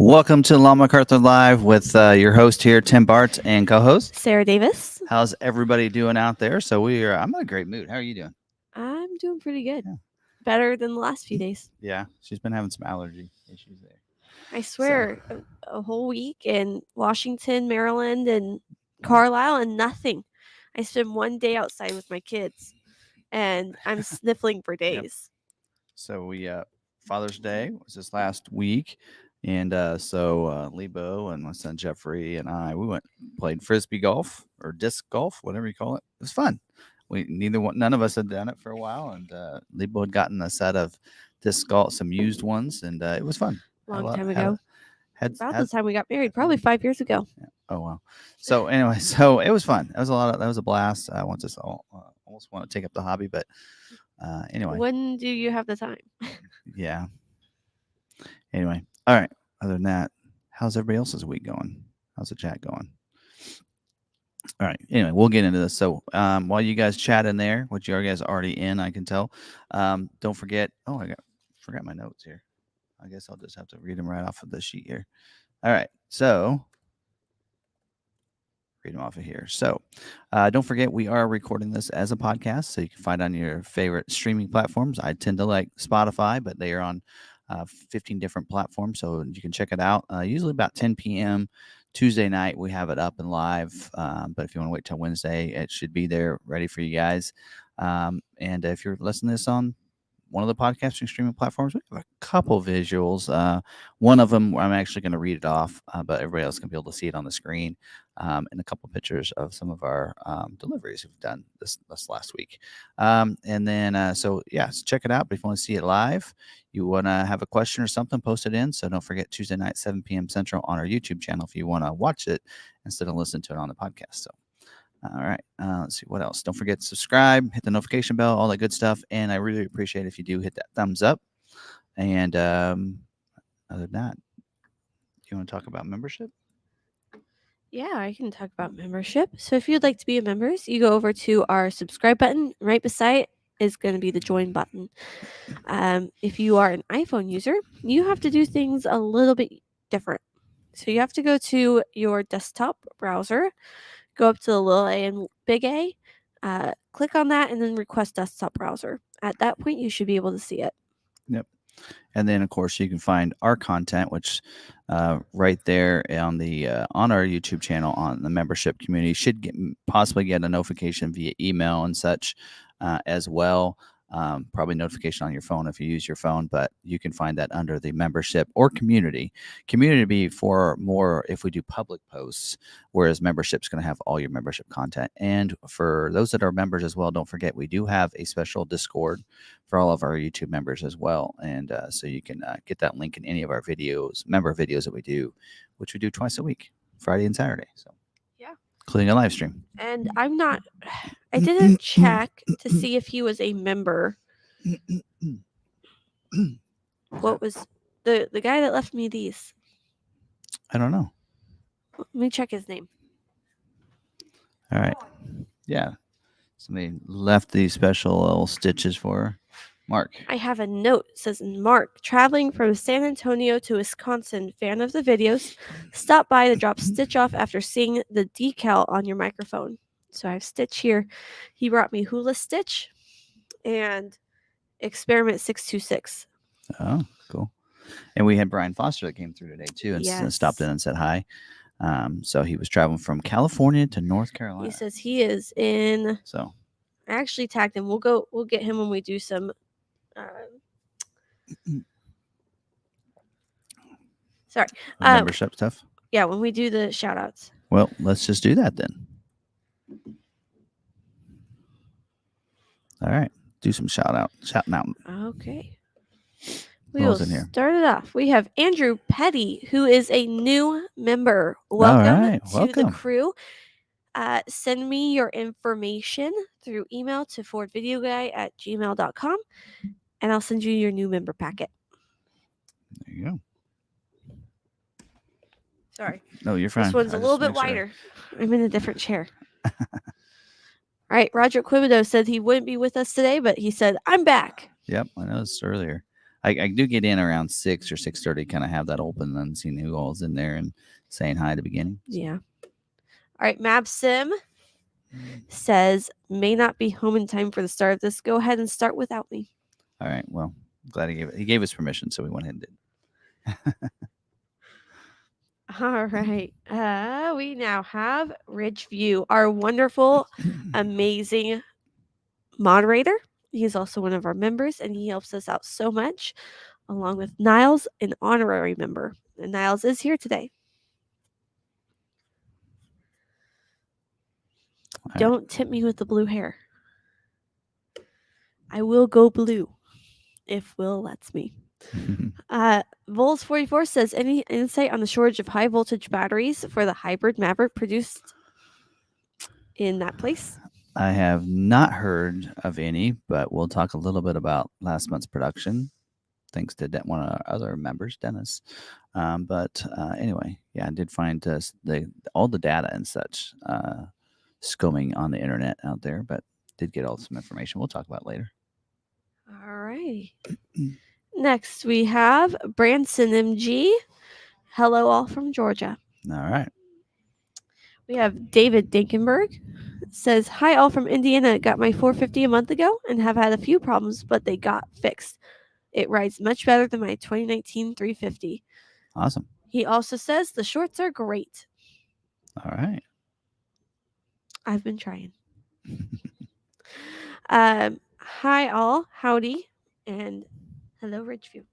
Welcome to Law McArthur Live with your host here, Tim Bart, and co-host Sarah Davis. How's everybody doing out there? So I'm in a great mood. How are you doing? I'm doing pretty good. Yeah. Better than the last few days. Yeah, she's been having some allergy issues there. I swear, a whole week in Washington, Maryland, and Carlisle, and nothing. I spent one day outside with my kids, and I'm sniffling for days. So Father's Day was this last week, and Lebo and my son Jeffrey and we played frisbee golf or disc golf, whatever you call it. It was fun. None of us had done it for a while, and Lebo had gotten a set of disc golf, some used ones, and it was fun. Long time ago. About the time we got married, Mm-hmm. probably 5 years ago. Yeah. Oh wow. So anyway, so it was fun. That was a blast. I almost want to take up the hobby, but anyway. When do you have the time? Yeah. Anyway, all right. Other than that, how's everybody else's week going? How's the chat going? All right. Anyway, we'll get into this. So while you guys chat in there, which you guys are already in, I can tell. Don't forget. Oh, forgot my notes here. I guess I'll just have to read them right off of the sheet here. All right. So read them off of here. So don't forget, we are recording this as a podcast, so you can find it on your favorite streaming platforms. I tend to like Spotify, but they are on 15 different platforms, so you can check it out. Usually about 10 p.m. Tuesday night, we have it up and live. But if you want to wait till Wednesday, it should be there ready for you guys. And if you're listening to this on one of the podcasting streaming platforms, we have a couple visuals. One of them, I'm actually going to read it off, but everybody else can be able to see it on the screen, and a couple pictures of some of our deliveries we've done this last week. So check it out. But if you want to see it live, you want to have a question or something, post it in. So don't forget, Tuesday night, 7 p.m. Central on our YouTube channel if you want to watch it instead of listen to it on the podcast. So. All right. Let's see what else. Don't forget to subscribe, hit the notification bell, all that good stuff. And I really appreciate it if you do hit that thumbs up. And other than that, you want to talk about membership? Yeah, I can talk about membership. So if you'd like to be a member, you go over to our subscribe button. Right beside is going to be the join button. If you are an iPhone user, you have to do things a little bit different. So you have to go to your desktop browser, go up to the little A and big A, click on that, and then request desktop browser. At that point, you should be able to see it. Yep. And then, of course, you can find our content, which right there on our YouTube channel on the membership community should possibly get a notification via email and such as well. Probably notification on your phone if you use your phone, but you can find that under the membership or community. Community be for more if we do public posts, whereas membership is going to have all your membership content. And for those that are members as well, don't forget we do have a special Discord for all of our YouTube members as well. And so you can get that link in any of our member videos that we do, which we do twice a week, Friday and Saturday. So yeah, including a live stream. And I didn't check to see if he was a member. What was the guy that left me these? I don't know. Let me check his name. All right. Yeah. Somebody left these special little stitches for her. Mark. I have a note. It says, Mark, traveling from San Antonio to Wisconsin, fan of the videos. Stop by to drop Stitch off after seeing the decal on your microphone. So I have Stitch here. He brought me Hula Stitch and Experiment 626. Oh, cool. And we had Brian Foster that came through today too and stopped in and said hi. So he was traveling from California to North Carolina. He says he is in. So I actually tagged him. We'll get him when we do some. Sorry. Membership stuff. Yeah, when we do the shout outs. Well, let's just do that then. All right. Do some shouting out. Okay. We will start it off. We have Andrew Petty, who is a new member. Welcome to the crew. Send me your information through email to forwardvideoguy@gmail.com, and I'll send you your new member packet. There you go. Sorry. No, you're fine. This one's a little bit wider. Sure. I'm in a different chair. All right. Roger Quibido said he wouldn't be with us today, but he said, I'm back. Yep. I noticed earlier. I do get in around 6 or 6:30, kind of have that open and seeing who all's in there and saying hi at the beginning. So. Yeah. All right, Mab Sim says, may not be home in time for the start of this. Go ahead and start without me. All right. Well, glad he gave us permission, so we went ahead and did. All right. We now have Ridgeview, our wonderful, amazing moderator. He's also one of our members, and he helps us out so much, along with Niles, an honorary member. And Niles is here today. Don't tip me with the blue hair. I will go blue if Will lets me. Vols44 says, any insight on the shortage of high voltage batteries for the hybrid Maverick produced in that place? I have not heard of any, but we'll talk a little bit about last month's production, thanks to one of our other members, Dennis. But anyway, yeah, I did find all the data and such scomming on the internet out there, but did get all some information we'll talk about later. All right. Next, we have Branson MG. Hello, all from Georgia. All right. We have David Dinkenberg. Says, hi, all from Indiana. Got my 450 a month ago and have had a few problems, but they got fixed. It rides much better than my 2019 350. Awesome. He also says the shorts are great. All right. I've been trying. Hi, all. Howdy. And hello, Ridgeview.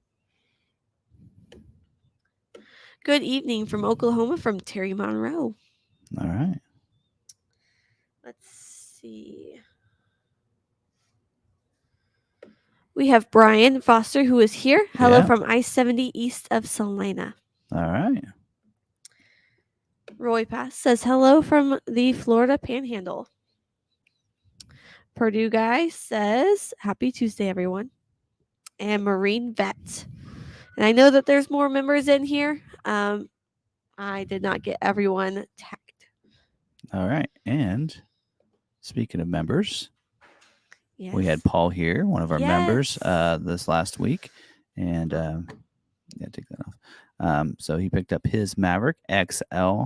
Good evening from Oklahoma from Terry Monroe. All right. Let's see. We have Brian Foster, who is here. Hello from I-70 east of Salina. All right. Roy Pass says hello from the Florida Panhandle. Purdue Guy says happy Tuesday, everyone. And Marine Vet. And I know that there's more members in here. I did not get everyone tagged. All right. And speaking of members, yes, we had Paul here, one of our members, this last week. And yeah, take that off. So he picked up his Maverick XL.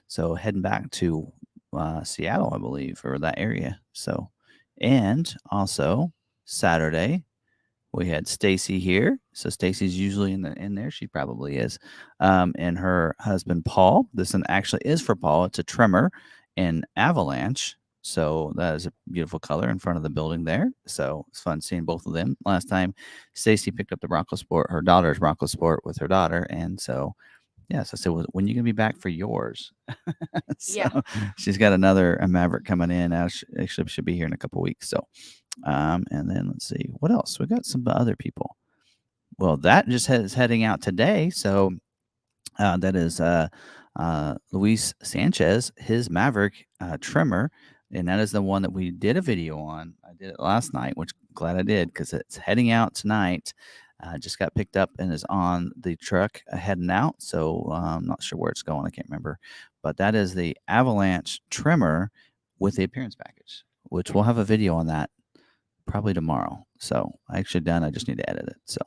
So heading back to Seattle, I believe, or that area. So, and also Saturday, we had Stacy here. So Stacy's usually in there. She probably is. And her husband, Paul. This one actually is for Paul. It's a Tremor in Avalanche. So that is a beautiful color in front of the building there. So it's fun seeing both of them. Last time, Stacy picked up the Bronco Sport, her daughter's Bronco Sport with her daughter. And so, yeah, so I said, well, when are you going to be back for yours? So she's got another Maverick coming in. Actually, should be here in a couple weeks. So, and then let's see what else. We got some other people. Well, that just is heading out today. So that is Luis Sanchez, his Maverick Tremor. And that is the one that we did a video on. I did it last night, which I'm glad I did because it's heading out tonight. Just got picked up and is on the truck heading out. So I'm not sure where it's going. I can't remember. But that is the Avalanche Tremor with the appearance package, which we'll have a video on that probably tomorrow. So I actually done. I just need to edit it. So,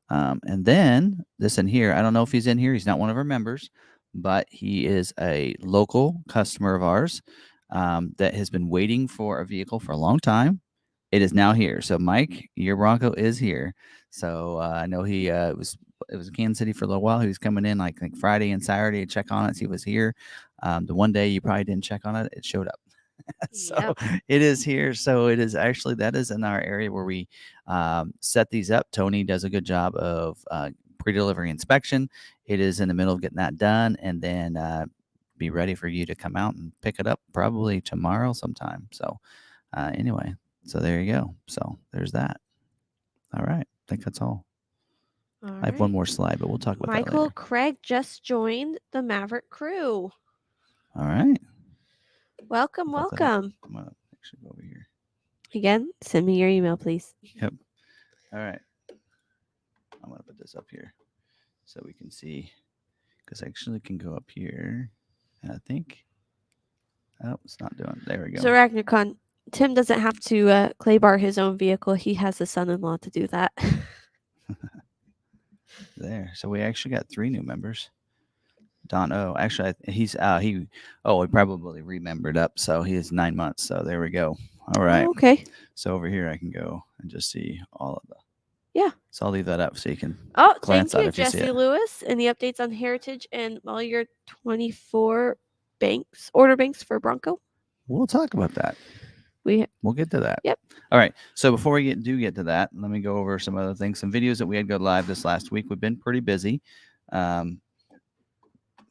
and then this in here, I don't know if he's in here. He's not one of our members, but he is a local customer of ours that has been waiting for a vehicle for a long time. It is now here. So Mike, your Bronco is here. So I know it was in Kansas City for a little while. He was coming in like Friday and Saturday to check on it, see if it was here. The one day you probably didn't check on it, it showed up. So it is here. So it is actually, that is in our area where we set these up. Tony does a good job of pre-delivery inspection. It is in the middle of getting that done, and then be ready for you to come out and pick it up probably tomorrow sometime. So anyway, so there you go. So there's that. All right. I think that's all. I have one more slide, but we'll talk about that later. Michael Craig just joined the Maverick crew. All right. Welcome. I'm going to actually go over here. Again, send me your email, please. Yep. All right. I'm going to put this up here so we can see, because I actually can go up here. And I think, oh, it's not doing. There we go. So Ragnarcon, Tim doesn't have to clay bar his own vehicle. He has a son-in-law to do that. there. So we actually got 3 new members. Don O. Actually, he probably remembered up, so he is 9 months. So there we go. All right. Oh, okay. So over here, I can go and just see all of the. Yeah. So I'll leave that up so you can Oh, glance thank at it you, if you see Jesse it. Lewis, and the updates on Heritage and all your 24 order banks for Bronco. We'll talk about that. We'll get to that. Yep. All right. So before we get to that, let me go over some other things. Some videos that we had go live this last week. We've been pretty busy.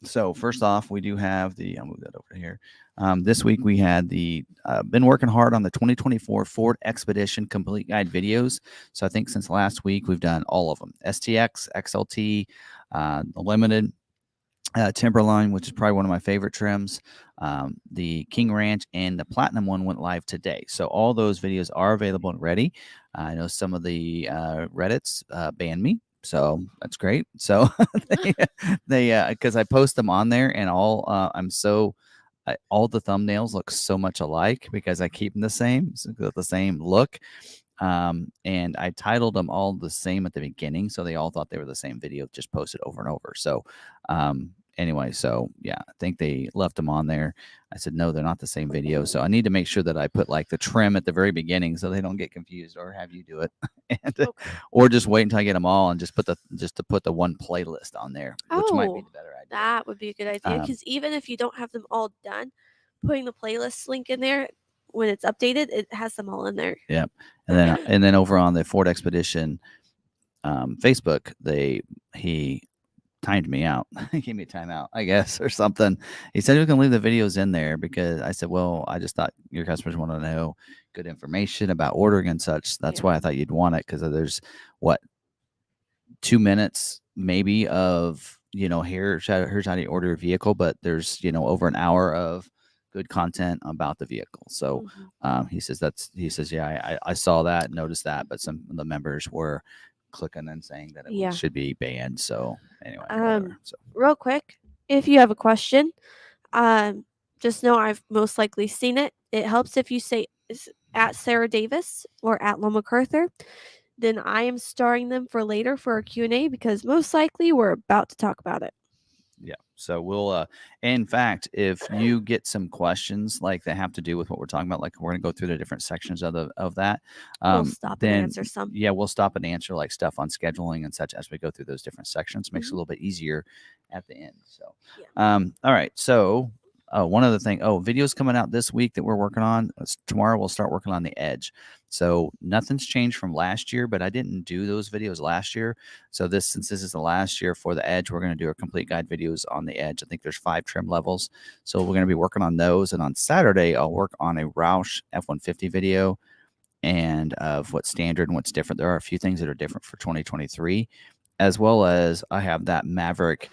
So first off, we do have I'll move that over here. This week we had been working hard on the 2024 Ford Expedition Complete Guide videos. So I think since last week we've done all of them: STX, XLT, the Limited, Timberline, which is probably one of my favorite trims. The King Ranch and the Platinum one went live today. So all those videos are available and ready. I know some of the Reddits banned me. So that's great. So they because I post them on there and all all the thumbnails look so much alike because I keep them the same, the same look. And I titled them all the same at the beginning, so they all thought they were the same video, just posted over and over. So anyway, so yeah, I think they left them on there. I said no, they're not the same video, so I need to make sure that I put like the trim at the very beginning so they don't get confused, or have you do it, and, or just wait until I get them all and just put the one playlist on there, which might be the better idea. That would be a good idea, because even if you don't have them all done, putting the playlist link in there when it's updated, it has them all in there. Yep. And then over on the Ford Expedition Facebook, he timed me out. He gave me a timeout, I guess, or something. He said he was going to leave the videos in there because I said, well, I just thought your customers want to know good information about ordering and such. That's why I thought you'd want it, because there's 2 minutes maybe of, here's how you order a vehicle, but there's, over an hour of good content about the vehicle. So he says, yeah, I saw that, noticed that, but some of the members were clicking and saying that it should be banned. So anyway, whatever. So real quick, if you have a question, just know I've most likely seen it. It helps if you say at Sarah Davis or at McArthur. Then I am starring them for later for a Q&A, because most likely we're about to talk about it. Yeah. So we'll, in fact, if you get some questions like that have to do with what we're talking about, like we're going to go through the different sections of that. We'll stop and answer some. Yeah, we'll stop and answer like stuff on scheduling and such as we go through those different sections. Makes it a little bit easier at the end. So, all right. So one other thing. Videos coming out this week that we're working on. Tomorrow we'll start working on the Edge. So nothing's changed from last year, but I didn't do those videos last year. So since this is the last year for the Edge, we're going to do our complete guide videos on the Edge. I think there's 5 trim levels. So we're going to be working on those. And on Saturday, I'll work on a Roush F-150 video and of what's standard and what's different. There are a few things that are different for 2023, as well as I have that Maverick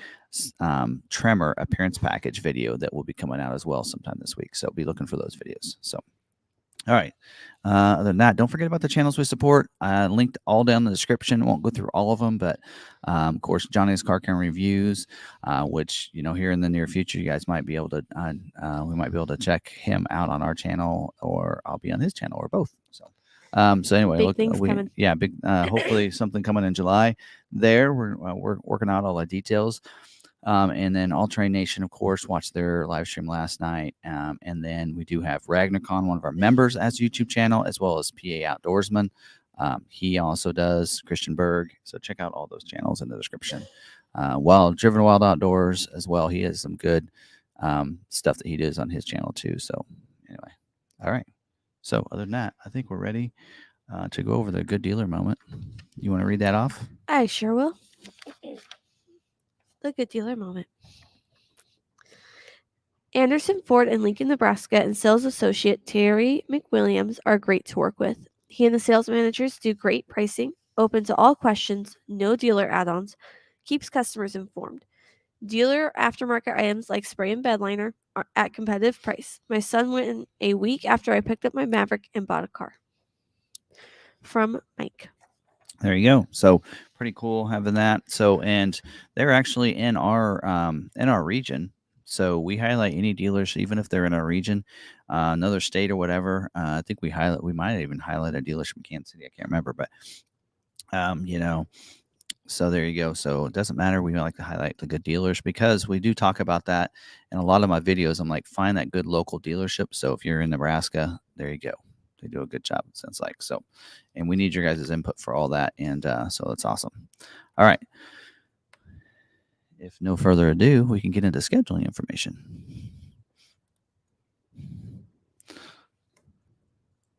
Tremor appearance package video that will be coming out as well sometime this week. So be looking for those videos. So, all right. Other than that, don't forget about the channels we support. Linked all down in the description. Won't go through all of them, but of course, Johnny's Car Care Reviews, which here in the near future, you guys might be able to. We might be able to check him out on our channel, or I'll be on his channel, or both. So. Anyway, big things coming. Yeah, big. Hopefully, something coming in July. We're working out all the details. And then All Train Nation, of course, watched their live stream last night. And then we do have Ragnarcon, one of our members, as YouTube channel, as well as PA Outdoorsman. He also does Christian Berg. So check out all those channels in the description. Driven Wild Outdoors as well. He has some good stuff that he does on his channel too. So anyway, all right. So other than that, I think we're ready to go over the good dealer moment. You want to read that off? I sure will. The good dealer moment. Anderson Ford in Lincoln, Nebraska, and sales associate Terry McWilliams are great to work with. He and the sales managers do great pricing, open to all questions, no dealer add-ons, keeps customers informed. Dealer aftermarket items like spray and bed liner are at competitive price. My son went in a week after I picked up my Maverick and bought a car. From Mike. There you go. So pretty cool having that. So, and they're actually in our region. So we highlight any dealers, even if they're in our region, another state or whatever. I think we might even highlight a dealership from Kansas City. I can't remember, but So there you go. So it doesn't matter. We like to highlight the good dealers because we do talk about that in a lot of my videos. I'm like, find that good local dealership. So if you're in Nebraska, there you go. They do a good job, it sounds like. So, and we need your guys' input for all that. And so that's awesome. All right. If no further ado, we can get into scheduling information.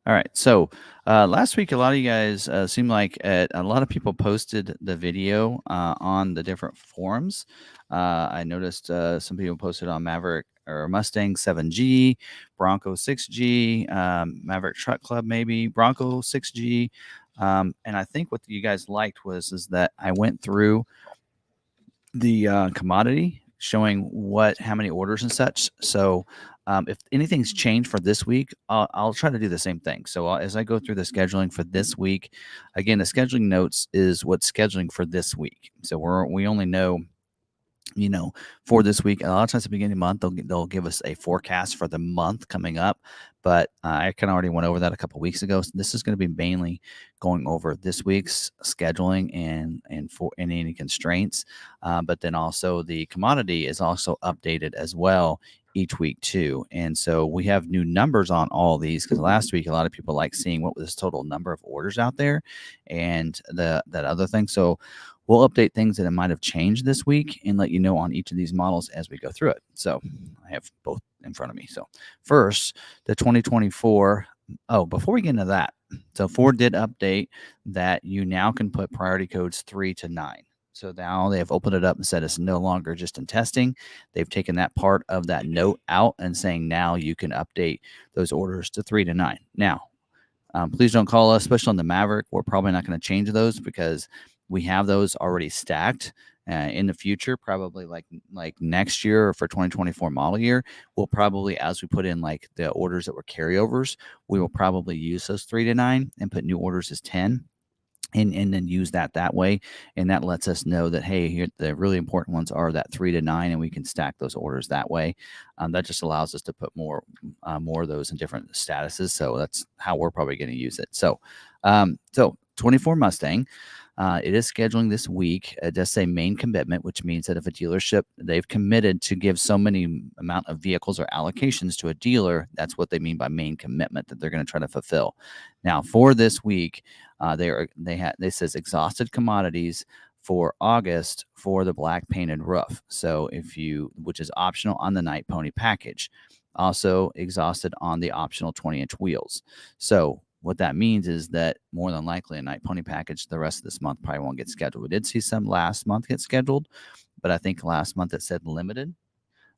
All right. So last week, a lot of you guys seemed like a lot of people posted the video on the different forums. I noticed some people posted on Maverick or Mustang 7G, Bronco 6G, Maverick Truck Club, maybe Bronco 6G. And I think what you guys liked is that I went through the commodity showing how many orders and such. So if anything's changed for this week, I'll try to do the same thing. So as I go through the scheduling for this week, again, the scheduling notes is what's scheduling for this week. So we only know, for this week. A lot of times at the beginning of the month, they'll give us a forecast for the month coming up. But I kind of already went over that a couple weeks ago. So this is going to be mainly going over this week's scheduling and any constraints. But then also the commodity is also updated as well each week too. And so we have new numbers on all these because last week a lot of people like seeing what was the total number of orders out there and that other thing. So we'll update things that might have changed this week and let you know on each of these models as we go through it. So I have both in front of me. So first, the 2024. Oh, before we get into that, so Ford did update that you now can put priority codes 3 to 9. So now they have opened it up and said it's no longer just in testing. They've taken that part of that note out and saying now you can update those orders to 3 to 9. Now, please don't call us, especially on the Maverick. We're probably not going to change those because we have those already stacked. In the future, probably like next year or for 2024 model year, we'll probably, as we put in like the orders that were carryovers, we will probably use those 3 to 9 and put new orders as 10. And then use that way, and that lets us know that hey, here the really important ones are that 3 to 9, and we can stack those orders that way. That just allows us to put more of those in different statuses. So that's how we're probably going to use it. So 24 Mustang. It is scheduling this week. It does say main commitment, which means that if a dealership, they've committed to give so many amount of vehicles or allocations to a dealer, that's what they mean by main commitment that they're going to try to fulfill. Now, for this week, they says exhausted commodities for August for the black painted roof. So which is optional on the Night Pony package, also exhausted on the optional 20-inch wheels. So what that means is that more than likely a Night Pony package the rest of this month probably won't get scheduled. We did see some last month get scheduled, but I think last month it said limited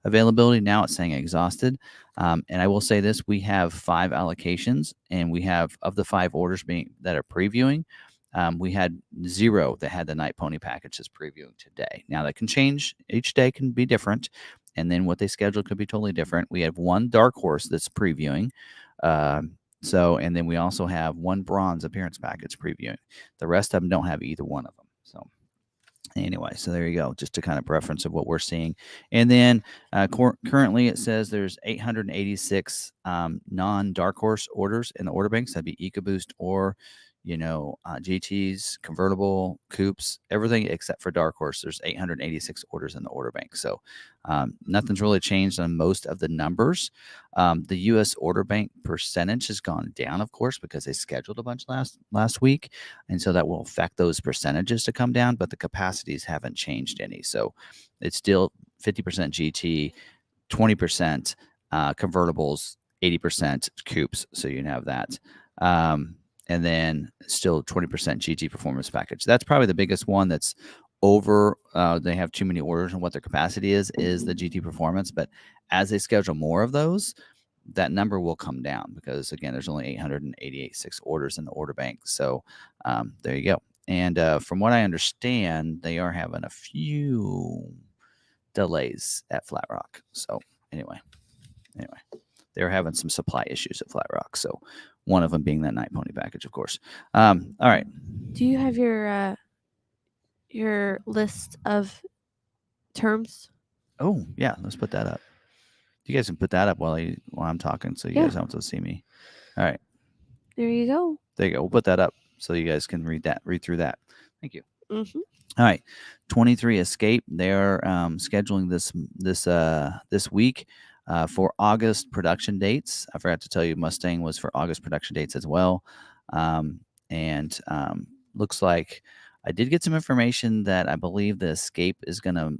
availability. Now it's saying exhausted. And I will say this, we have 5 allocations, and we have, of the 5 orders that are previewing, we had 0 that had the Night Pony packages previewing today. Now that can change. Each day can be different. And then what they scheduled could be totally different. We have 1 Dark Horse that's previewing. And then we also have 1 bronze appearance package previewing. The rest of them don't have either one of them. So anyway, so there you go, just a kind of reference of what we're seeing. And then currently it says there's 886 non-Dark Horse orders in the order banks. That'd be EcoBoost or GTs, convertible, coupes, everything except for Dark Horse. There's 886 orders in the order bank. So nothing's really changed on most of the numbers. The U.S. order bank percentage has gone down, of course, because they scheduled a bunch last week. And so that will affect those percentages to come down, but the capacities haven't changed any. So it's still 50% GT, 20% convertibles, 80% coupes. So you can have that. And then still 20% GT performance package. That's probably the biggest one that's over. They have too many orders, and what their capacity is the GT performance. But as they schedule more of those, that number will come down because, again, there's only 886 orders in the order bank. So there you go. And from what I understand, they are having a few delays at Flat Rock. So anyway, they're having some supply issues at Flat Rock. So one of them being that Night Pony package, of course. All right. Do you have your list of terms? Oh, yeah. Let's put that up. You guys can put that up while I'm talking, so you guys don't have to see me. All right. There you go. There you go. We'll put that up so you guys can read through that. Thank you. Mm-hmm. All right, 23 Escape. They're scheduling this week for August production dates. I forgot to tell you Mustang was for August production dates as well, and looks like I did get some information that I believe the Escape is gonna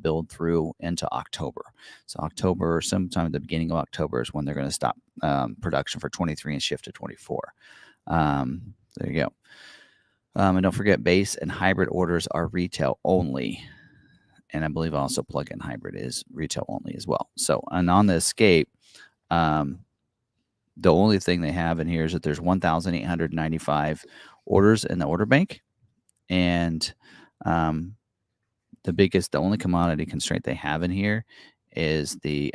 build through into October. So October, sometime at the beginning of October, is when they're going to stop production for 23 and shift to 24. There you go. And don't forget, base and hybrid orders are retail only. And I believe also plug-in hybrid is retail only as well. So, and on the Escape, the only thing they have in here is that there's 1,895 orders in the order bank. And the only commodity constraint they have in here is the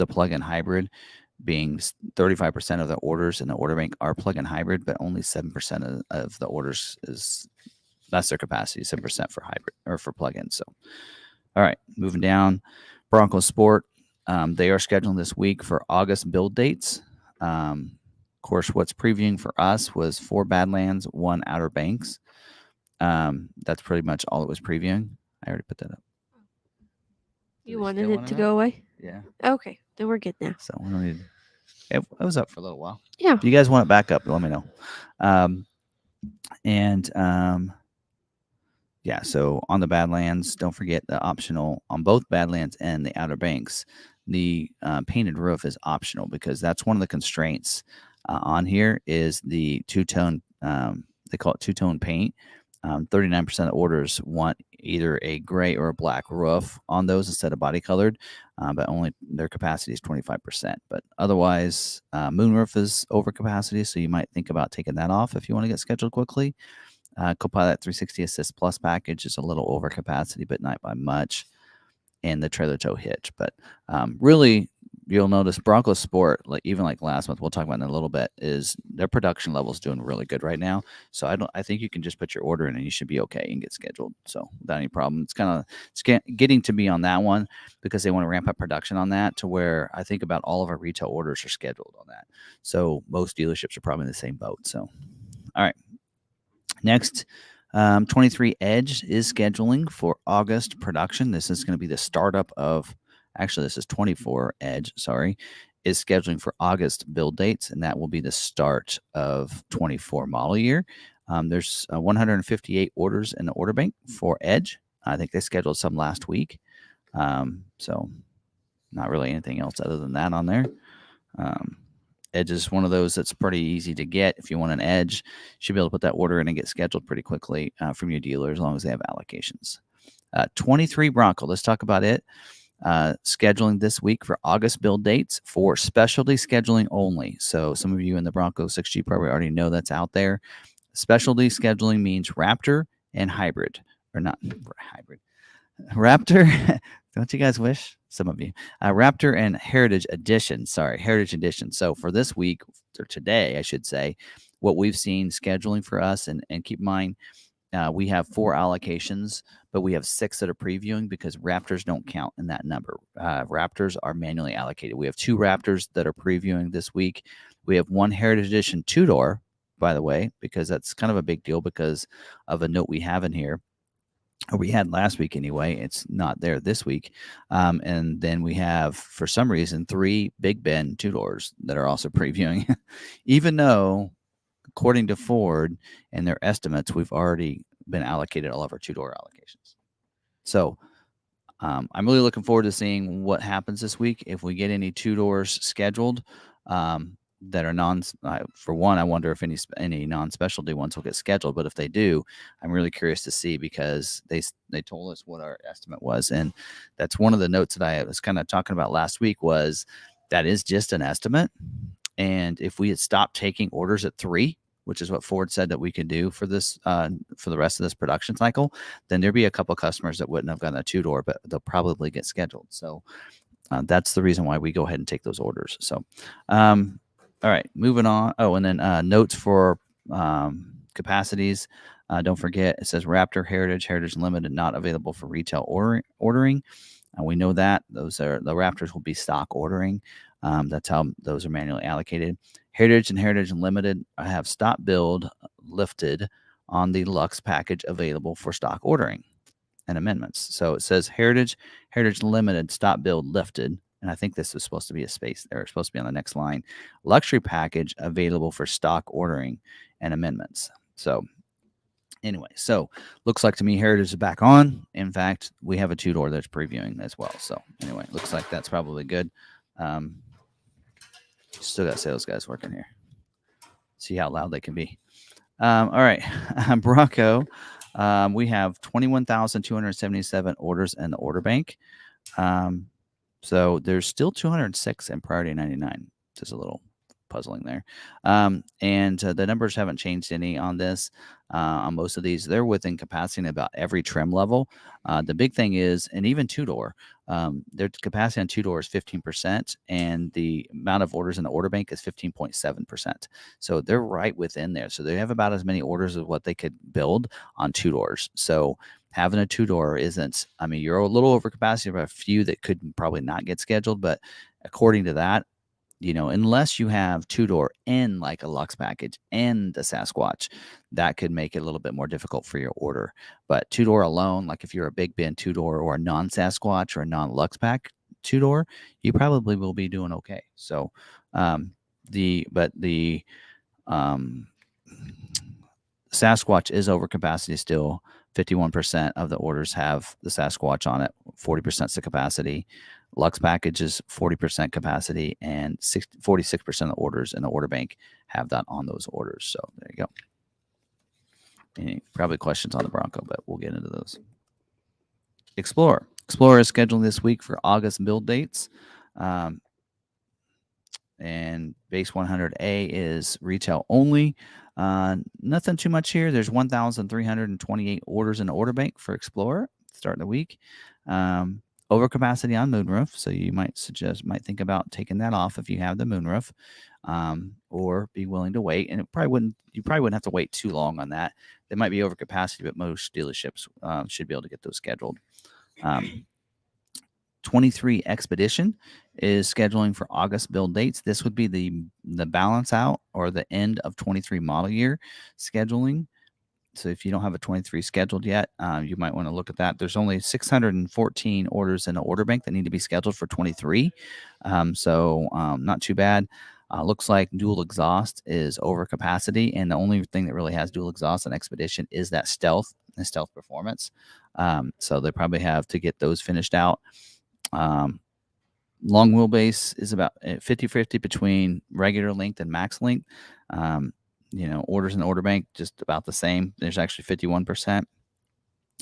plug-in hybrid, being 35% of the orders in the order bank are plug-in hybrid, but only 7% of the orders that's their capacity, 7% for hybrid or for plug-in. So, all right, moving down, Bronco Sport. They are scheduling this week for August build dates. Of course, what's previewing for us was 4 Badlands, 1 Outer Banks. That's pretty much all it was previewing. I already put that up. You wanted it to go away? Yeah. Okay, then we're good now. So we don't need. It was up for a little while. Yeah. If you guys want it back up, let me know. Yeah, so on the Badlands, don't forget the optional on both Badlands and the Outer Banks. The painted roof is optional because that's one of the constraints on here is the two-tone. They call it two-tone paint. 39% of orders want either a gray or a black roof on those instead of body colored, but only their capacity is 25%. But otherwise, moonroof is over capacity, so you might think about taking that off if you want to get scheduled quickly. Copilot 360 Assist Plus package is a little over capacity, but not by much. And the trailer tow hitch. But really, you'll notice Bronco Sport, even like last month, we'll talk about in a little bit, is their production level is doing really good right now. So I think you can just put your order in and you should be okay and get scheduled. So without any problem, it's getting to be on that one because they want to ramp up production on that to where I think about all of our retail orders are scheduled on that. So most dealerships are probably in the same boat. So, all right. Next, 23 Edge is scheduling for August production. This is going to be the startup of, actually, this is 24 Edge, is scheduling for August build dates, and that will be the start of 24 model year. There's 158 orders in the order bank for Edge. I think they scheduled some last week. So not really anything else other than that on there. Edge is one of those that's pretty easy to get. If you want an Edge, you should be able to put that order in and get scheduled pretty quickly from your dealer as long as they have allocations. 23 Bronco, let's talk about it. Scheduling this week for August build dates for specialty scheduling only. So some of you in the Bronco 6G probably already know that's out there. Specialty scheduling means Raptor and hybrid, or not hybrid. Raptor, don't you guys wish? Some of you. Raptor and Heritage Edition. So for this week, or today, I should say, what we've seen scheduling for us, and keep in mind, we have 4 allocations, but we have 6 that are previewing because Raptors don't count in that number. Raptors are manually allocated. We have 2 Raptors that are previewing this week. We have 1 Heritage Edition 2-door, by the way, because that's kind of a big deal because of a note we have in here. Or we had last week anyway. It's not there this week. And then we have, for some reason, 3 Big Ben 2-doors that are also previewing, even though, according to Ford and their estimates, we've already been allocated all of our 2-door allocations. So I'm really looking forward to seeing what happens this week. If we get any 2-doors scheduled that are for one, I wonder if any non-specialty ones will get scheduled. But if they do, I'm really curious to see because they told us what our estimate was. And that's one of the notes that I was kind of talking about last week was that is just an estimate. And if we had stopped taking orders at 3, which is what Ford said that we could do for this, for the rest of this production cycle, then there'd be a couple customers that wouldn't have gotten a 2-door, but they'll probably get scheduled. So that's the reason why we go ahead and take those orders. So, all right, moving on. Oh, and then notes for capacities. Don't forget, it says Raptor, Heritage Limited, not available for retail ordering. We know that the Raptors will be stock ordering. That's how those are manually allocated. Heritage and Heritage Limited have stopped build lifted on the Lux package available for stock ordering and amendments. So it says Heritage Limited stop build lifted. And I think this is supposed to be a space there. It's supposed to be on the next line. Luxury package available for stock ordering and amendments. So anyway, so looks like to me Heritage is back on. In fact, we have a two-door that's previewing as well. So anyway, looks like that's probably good. Still got sales guys working here. See how loud they can be. All right, Bronco. We have 21,277 orders in the order bank. So there's still 206 in priority 99. Just a little puzzling there. And the numbers haven't changed any on this. On most of these, they're within capacity in about every trim level. The big thing is, and even two-door, their capacity on two-door is 15%, and the amount of orders in the order bank is 15.7%. So they're right within there. So they have about as many orders as what they could build on two doors. So having a two-door isn't, I mean, you're a little over capacity for a few that could probably not get scheduled, but according to that, unless you have two-door in like a Lux package and the Sasquatch, that could make it a little bit more difficult for your order. But two-door alone, like if you're a Big Ben two-door or a non-Sasquatch or a non-Lux pack two-door, you probably will be doing okay. So the Sasquatch is over capacity still. 51% of the orders have the Sasquatch on it. 40% is the capacity. Lux package is 40% capacity, and 46% of the orders in the order bank have that on those orders. So there you go. Any probably questions on the Bronco, but we'll get into those. Explorer is scheduled this week for August build dates. And base 100A is retail only. Nothing too much here. There's 1,328 orders in the order bank for Explorer starting the week. Overcapacity on moonroof, so you might think about taking that off if you have the moonroof, or be willing to wait. And you probably wouldn't have to wait too long on that. They might be overcapacity, but most dealerships should be able to get those scheduled. 23 Expedition is scheduling for August build dates. This would be the balance out or the end of 23 model year scheduling. So if you don't have a 23 scheduled yet, you might want to look at that. There's only 614 orders in the order bank that need to be scheduled for 23. So not too bad. Looks like dual exhaust is over capacity, and the only thing that really has dual exhaust on Expedition is that Stealth Performance. So they probably have to get those finished out. Long wheelbase is about 50-50 between regular length and max length. Orders in the order bank just about the same. There's actually 51%.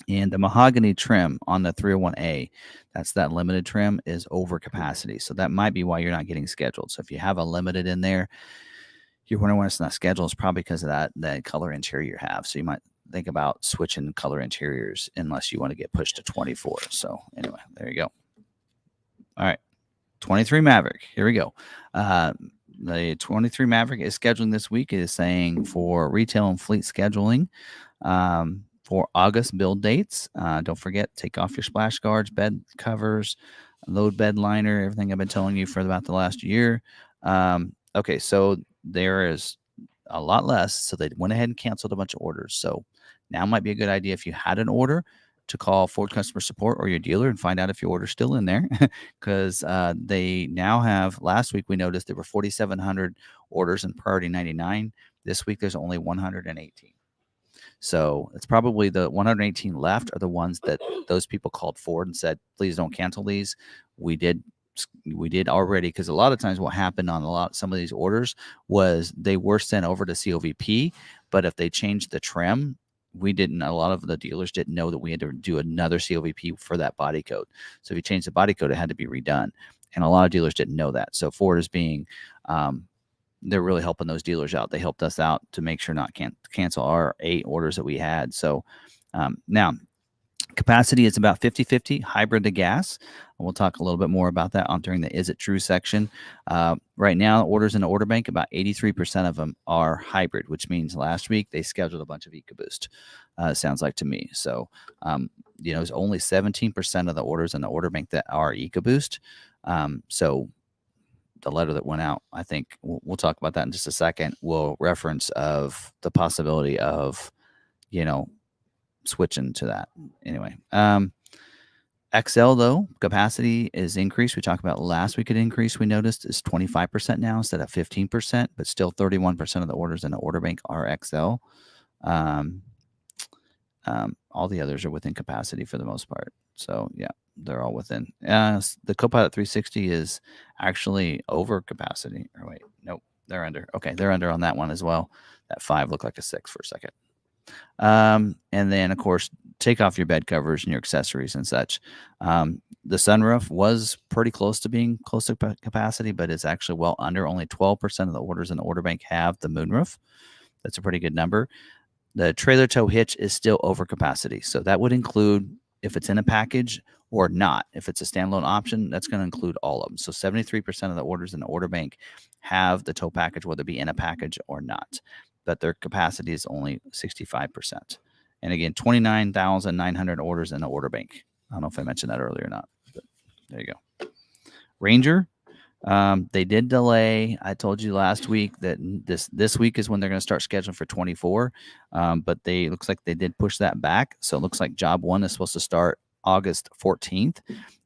And the mahogany trim on the 301A, that's that limited trim, is over capacity. So that might be why you're not getting scheduled. So if you have a limited in there, you're wondering why it's not scheduled. It's probably because of that color interior you have. So you might think about switching color interiors unless you want to get pushed to 24. So anyway, there you go. All right. 23 Maverick. Here we go. The 23 Maverick is scheduling this week. It is saying for retail and fleet scheduling for August build dates. Don't forget, take off your splash guards, bed covers, load bed liner, everything I've been telling you for about the last year. Okay, so there is a lot less. So they went ahead and canceled a bunch of orders. So now might be a good idea if you had an order to call Ford customer support or your dealer and find out if your order's still in there, because they now have, last week we noticed there were 4,700 orders in priority 99. This week there's only 118. So it's probably the 118 left are the ones that those people called Ford and said, please don't cancel these. We did already, because a lot of times what happened on some of these orders was they were sent over to COVP, but if they changed the trim, a lot of the dealers didn't know that we had to do another COVP for that body code. So if you change the body code, it had to be redone. And a lot of dealers didn't know that. So Ford is they're really helping those dealers out. They helped us out to make sure not cancel our 8 orders that we had. So now capacity is about 50-50 hybrid to gas. And we'll talk a little bit more about that during the Is It True section. Right now, orders in the order bank, about 83% of them are hybrid, which means last week they scheduled a bunch of EcoBoost, sounds like to me. So, there's only 17% of the orders in the order bank that are EcoBoost. So letter that went out, I think we'll talk about that in just a second, will reference of the possibility of, switching to that. Anyway, XL, though, capacity is increased. We talked about last week. An increase we noticed is 25% now instead of 15%, but still 31% of the orders in the order bank are XL. All the others are within capacity for the most part. So, yeah, they're all within. The Copilot 360 is actually over capacity. Or wait, nope, they're under. Okay, they're under on that one as well. That 5 looked like a 6 for a second. And then, of course, take off your bed covers and your accessories and such. The sunroof was pretty close to being close to capacity, but it's actually well under. Only 12% of the orders in the order bank have the moonroof. That's a pretty good number. The trailer tow hitch is still over capacity. So that would include if it's in a package or not. If it's a standalone option, that's going to include all of them. So 73% of the orders in the order bank have the tow package, whether it be in a package or not. But their capacity is only 65%. And again, 29,900 orders in the order bank. I don't know if I mentioned that earlier or not, but there you go. Ranger, they did delay. I told you last week that this week is when they're going to start scheduling for 24, but looks like they did push that back. So it looks like job 1 is supposed to start August 14th.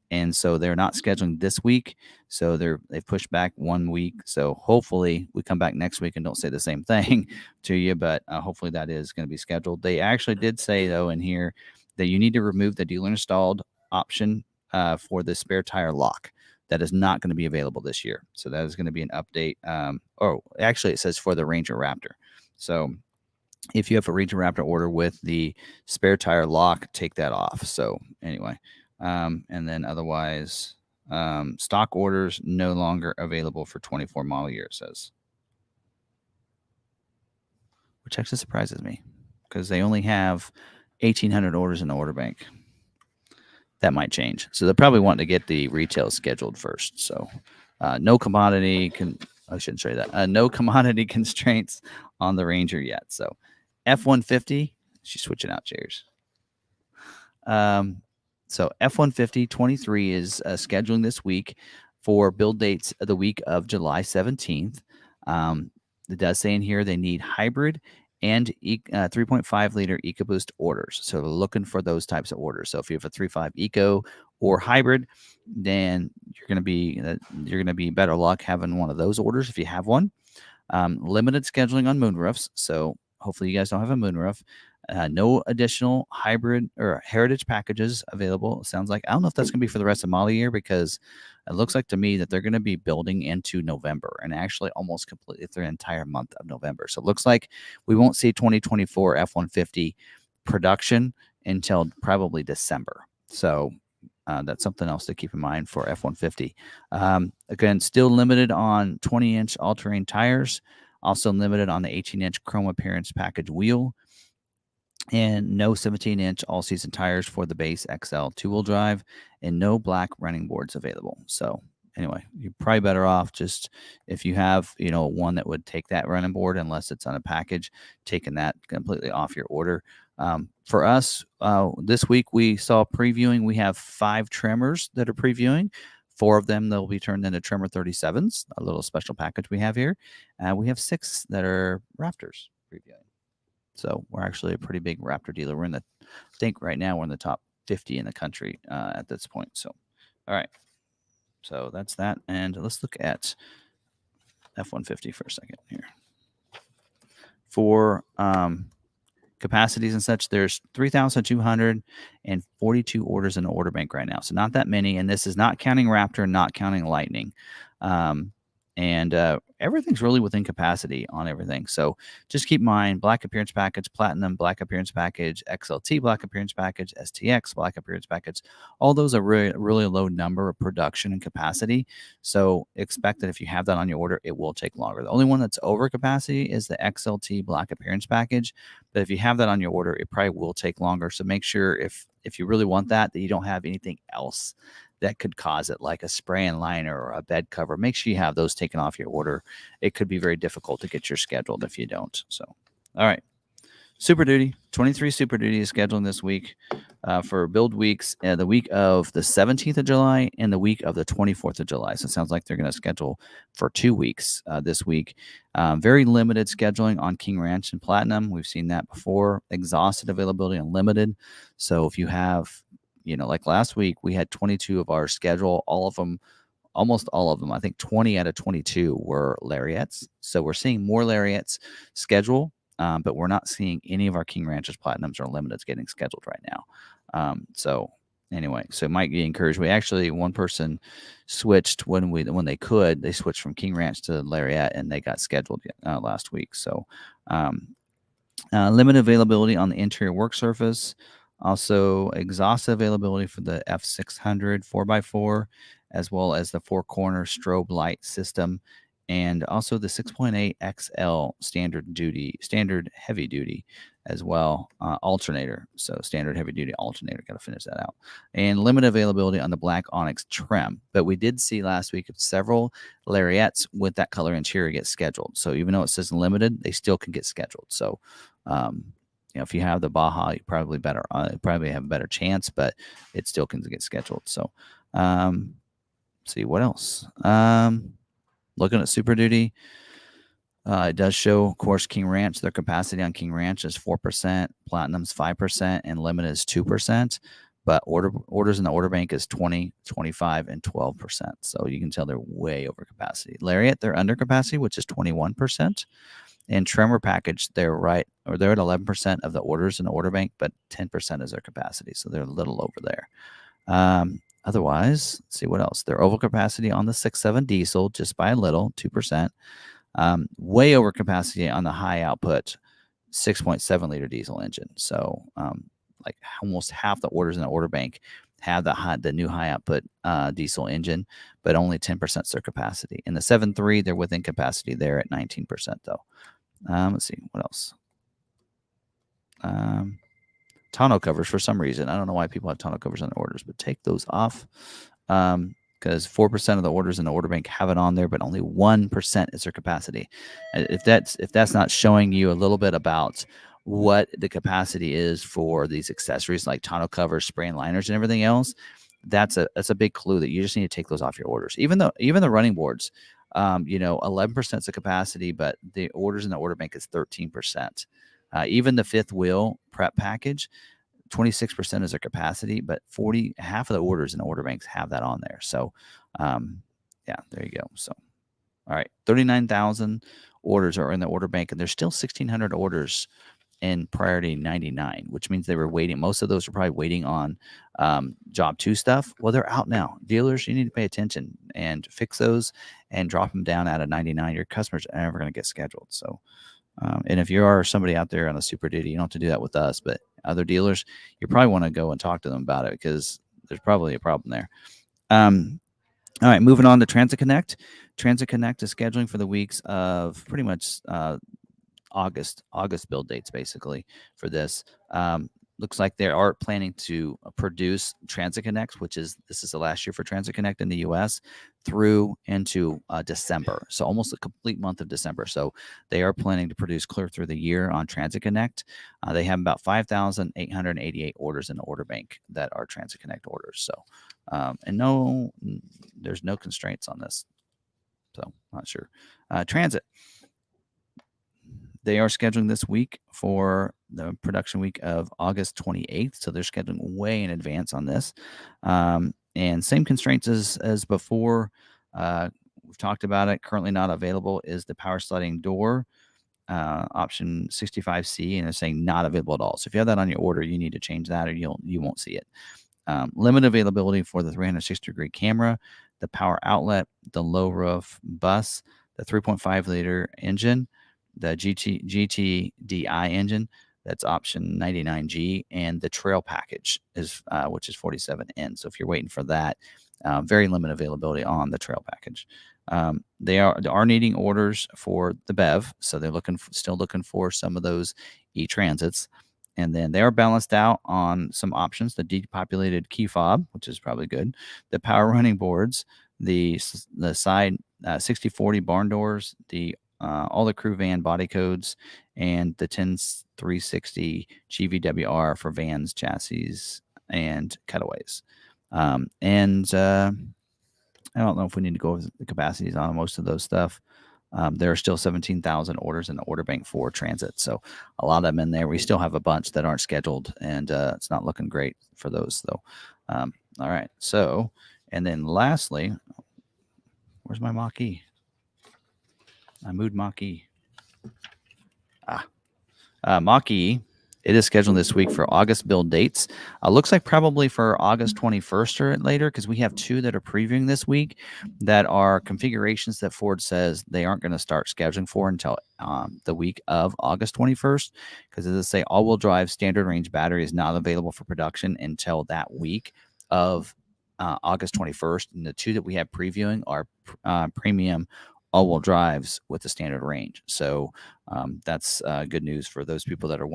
And so they're not scheduling this week. So they've pushed back 1 week. So hopefully we come back next week and don't say the same thing to you, but hopefully that is going to be scheduled. They actually did say, though, in here that you need to remove the dealer installed option for the spare tire lock. That is not going to be available this year. So that is going to be an update. Actually, it says for the Ranger Raptor. So if you have a Ranger Raptor order with the spare tire lock, take that off. So anyway. And then otherwise, stock orders no longer available for 24 model year, it says. Which actually surprises me because they only have 1,800 orders in the order bank. That might change. So they're probably wanting to get the retail scheduled first. So no commodity I shouldn't say that. No commodity constraints on the Ranger yet. So F-150, she's switching out chairs. So F-150 23 is scheduling this week for build dates of the week of July 17th. It does say in here they need hybrid and 3.5 liter EcoBoost orders. So they're looking for those types of orders. So if you have a 3.5 Eco or hybrid, then you're going to be better luck having one of those orders if you have one. Limited scheduling on moonroofs. So hopefully you guys don't have a moonroof. No additional hybrid or heritage packages available. It sounds like, I don't know if that's going to be for the rest of model year because it looks like to me that they're going to be building into November and actually almost completely through the entire month of November. So it looks like we won't see 2024 F-150 production until probably December. So that's something else to keep in mind for F-150. Again, still limited on 20-inch all-terrain tires. Also limited on the 18-inch chrome appearance package wheel. And no 17-inch all-season tires for the base XL two-wheel drive, and no black running boards available. So anyway, you're probably better off just if you have, one that would take that running board, unless it's on a package, taking that completely off your order. For us, this week we saw previewing. We have 5 Tremors that are previewing. 4 of them, they'll be turned into Tremor 37s, a little special package we have here. We have 6 that are Raptors previewing. So we're actually a pretty big Raptor dealer. We're I think right now we're in the top 50 in the country at this point. So, all right. So that's that. And let's look at F-150 for a second here. For capacities and such, there's 3,242 orders in the order bank right now. So not that many. And this is not counting Raptor, not counting Lightning. And everything's really within capacity on everything. So just keep in mind, black appearance package, platinum black appearance package, XLT black appearance package, STX black appearance package. All those are really low number of production and capacity. So expect that if you have that on your order, it will take longer. The only one that's over capacity is the XLT black appearance package. But if you have that on your order, it probably will take longer. So make sure if you really want that you don't have anything else that could cause it, like a spray and liner or a bed cover. Make sure you have those taken off your order. It could be very difficult to get your scheduled if you don't. So, all right. Super Duty, 23 Super Duty is scheduling this week for build weeks, the week of the 17th of July and the week of the 24th of July. So it sounds like they're going to schedule for 2 weeks this week. Very limited scheduling on King Ranch and Platinum. We've seen that before. Exhausted availability unlimited. So if you have, like last week, we had 22 of our schedule, almost all of them, I think 20 out of 22 were Lariats. So we're seeing more Lariats schedule, but we're not seeing any of our King Ranches, Platinums, or Limiteds getting scheduled right now. So anyway, so it might be encouraged. We actually, one person switched when they could. They switched from King Ranch to Lariat, and they got scheduled last week. So limited availability on the interior work surface. Also, exhaustive availability for the F600 4x4, as well as the 4-corner strobe light system, and also the 6.8 XL standard heavy duty as well, alternator. So standard heavy duty alternator, got to finish that out. And limited availability on the black Onyx trim. But we did see last week several Lariats with that color interior get scheduled. So even though it says limited, they still can get scheduled. So if you have the Baja, you probably have a better chance, but it still can get scheduled. So see what else. Looking at Super Duty, it does show, of course, King Ranch. Their capacity on King Ranch is 4%, Platinum's 5%, and Limited is 2%. But orders in the order bank is 20, 25, and 12%. So you can tell they're way over capacity. Lariat, they're under capacity, which is 21%. And Tremor package, they're at 11% of the orders in the order bank, but 10% is their capacity. So they're a little over there. Otherwise, let's see what else. They're over capacity on the 6.7 diesel just by a little, 2%. Way over capacity on the high output 6.7 liter diesel engine. So like almost half the orders in the order bank have the new high output diesel engine, but only 10% is their capacity. In the 7.3, they're within capacity there at 19% though. Let's see what else. Tonneau covers for some reason. I don't know why people have tonneau covers on their orders, but take those off. Because 4% of the orders in the order bank have it on there, but only 1% is their capacity. If that's not showing you a little bit about what the capacity is for these accessories like tonneau covers, spray and liners, and everything else, that's a big clue that you just need to take those off your orders. Even the running boards, 11% is the capacity, but the orders in the order bank is 13%. Even the fifth wheel prep package, 26% is their capacity, but half of the orders in the order banks have that on there. So, there you go. So, all right, 39,000 orders are in the order bank, and there's still 1,600 orders in priority 99, which means they were waiting. Most of those are probably waiting on job 2 stuff. Well, they're out now. Dealers, you need to pay attention and fix those and drop them down out of 99. Your customers are never going to get scheduled. So, and if you are somebody out there on a Super Duty, you don't have to do that with us, but other dealers, you probably want to go and talk to them about it because there's probably a problem there. All right, moving on to Transit Connect. Transit Connect is scheduling for the weeks of pretty much August build dates, basically, for this. Looks like they are planning to produce Transit Connect, this is the last year for Transit Connect in the U.S. through into December. So almost a complete month of December. So they are planning to produce clear through the year on Transit Connect. They have about 5,888 orders in the order bank that are Transit Connect orders. So, there's no constraints on this. So not sure. Transit. They are scheduling this week for the production week of August 28th. So they're scheduling way in advance on this. And same constraints as before. We've talked about it. Currently not available is the power sliding door, option 65C, and they're saying not available at all. So if you have that on your order, you need to change that or you won't see it. Limited availability for the 360-degree camera, the power outlet, the low roof bus, the 3.5 liter engine, the GTDI engine, that's option 99G, and the trail package is which is 47N. So if you're waiting for that, very limited availability on the trail package. They are needing orders for the BEV, so they're still looking for some of those e-transits. And then they are balanced out on some options: the depopulated key fob, which is probably good, the power running boards, the side 60/40 barn doors, the all the crew van body codes, and the 10360 GVWR for vans, chassis, and cutaways. And I don't know if we need to go over the capacities on most of those stuff. There are still 17,000 orders in the order bank for transit. So a lot of them in there. We still have a bunch that aren't scheduled, and it's not looking great for those, though. All right. So, and then lastly, where's my Mach-E? I moved Mach-E. Mach-E, it is scheduled this week for August build dates. Looks like probably for August 21st or later, because we have two that are previewing this week that are configurations that Ford says they aren't going to start scheduling for until the week of August 21st. Because as I say, all-wheel drive standard range battery is not available for production until that week of August 21st. And the two that we have previewing are premium all-wheel drives with the standard range. So that's good news for those people that are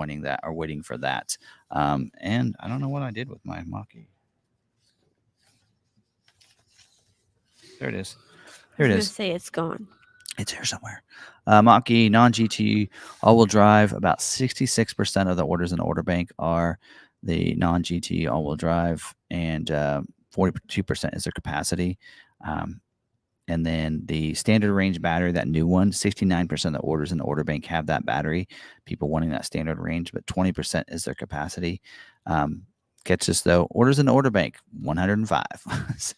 waiting for that. And I don't know what I did with my Mach-E. There it is. There it I was is. going to say it's gone. It's here somewhere. Mach-E, non-GT, all-wheel drive. About 66% of the orders in the order bank are the non-GT all-wheel drive, and 42% is their capacity. And then the standard range battery, that new one, 69% of the orders in the order bank have that battery. People wanting that standard range, but 20% is their capacity. Catch this though, orders in the order bank, 105. So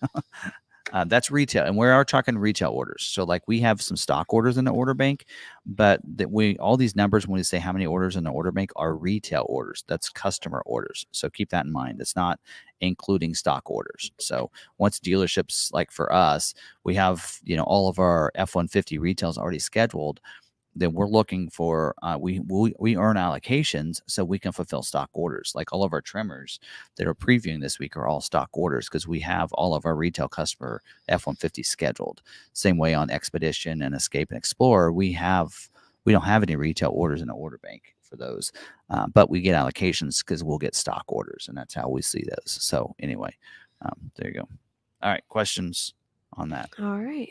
that's retail, and we are talking retail orders. So like we have some stock orders in the order bank, but all these numbers when we say how many orders in the order bank are retail orders. That's customer orders. So keep that in mind. It's not including stock orders. So once dealerships, like for us, we have all of our F-150 retails already scheduled, then we're looking for we earn allocations so we can fulfill stock orders. Like all of our Tremors that are previewing this week are all stock orders because we have all of our retail customer F-150 scheduled. Same way on Expedition and Escape and Explorer, we don't have any retail orders in the order bank for those, but we get allocations because we'll get stock orders, and that's how we see those. So anyway, there you go. All right, questions on that? All right.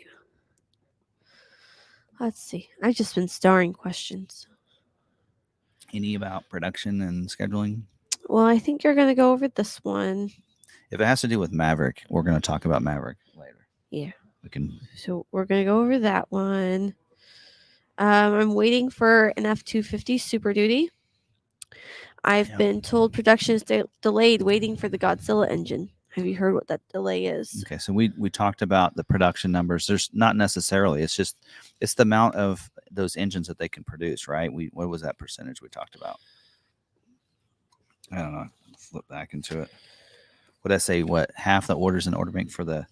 Let's see. I've just been starring questions. Any about production and scheduling? Well, I think you're going to go over this one. If it has to do with Maverick, we're going to talk about Maverick later. Yeah. We can. So we're going to go over that one. I'm waiting for an F-250 Super Duty. I've been told production is delayed, waiting for the Godzilla engine. Have you heard what that delay is? Okay, so we talked about the production numbers. There's not necessarily. It's the amount of those engines that they can produce, right? What was that percentage we talked about? I don't know. Flip back into it. What did I say? What, half the orders in the order bank for the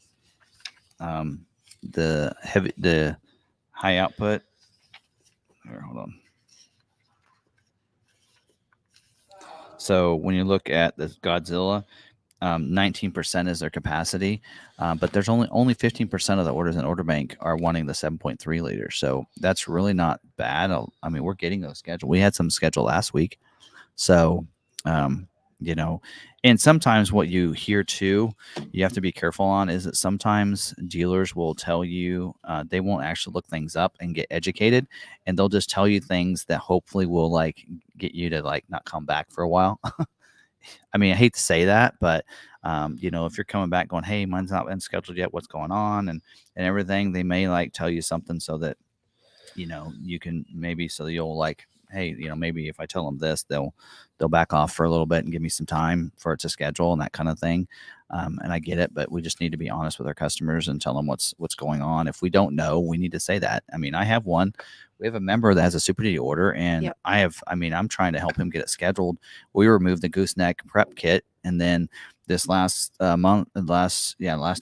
high output? Here, hold on. So when you look at the Godzilla, 19% is their capacity, but there's only 15% of the orders in order bank are wanting the 7.3 liter. So that's really not bad. I mean, we're getting those scheduled. We had some scheduled last week. So, and sometimes what you hear too, you have to be careful on is that sometimes dealers will tell you they won't actually look things up and get educated, and they'll just tell you things that hopefully will like get you to like not come back for a while. I mean, I hate to say that, but if you're coming back going, hey, mine's not been scheduled yet, what's going on, and everything, they may like tell you something so that you can maybe, so you'll like, hey, maybe if I tell them this, they'll back off for a little bit and give me some time for it to schedule and that kind of thing. And I get it, but we just need to be honest with our customers and tell them what's going on. If we don't know, we need to say that. I mean, we have a member that has a Super Duty order, and yep. I'm trying to help him get it scheduled. We removed the gooseneck prep kit, and then this last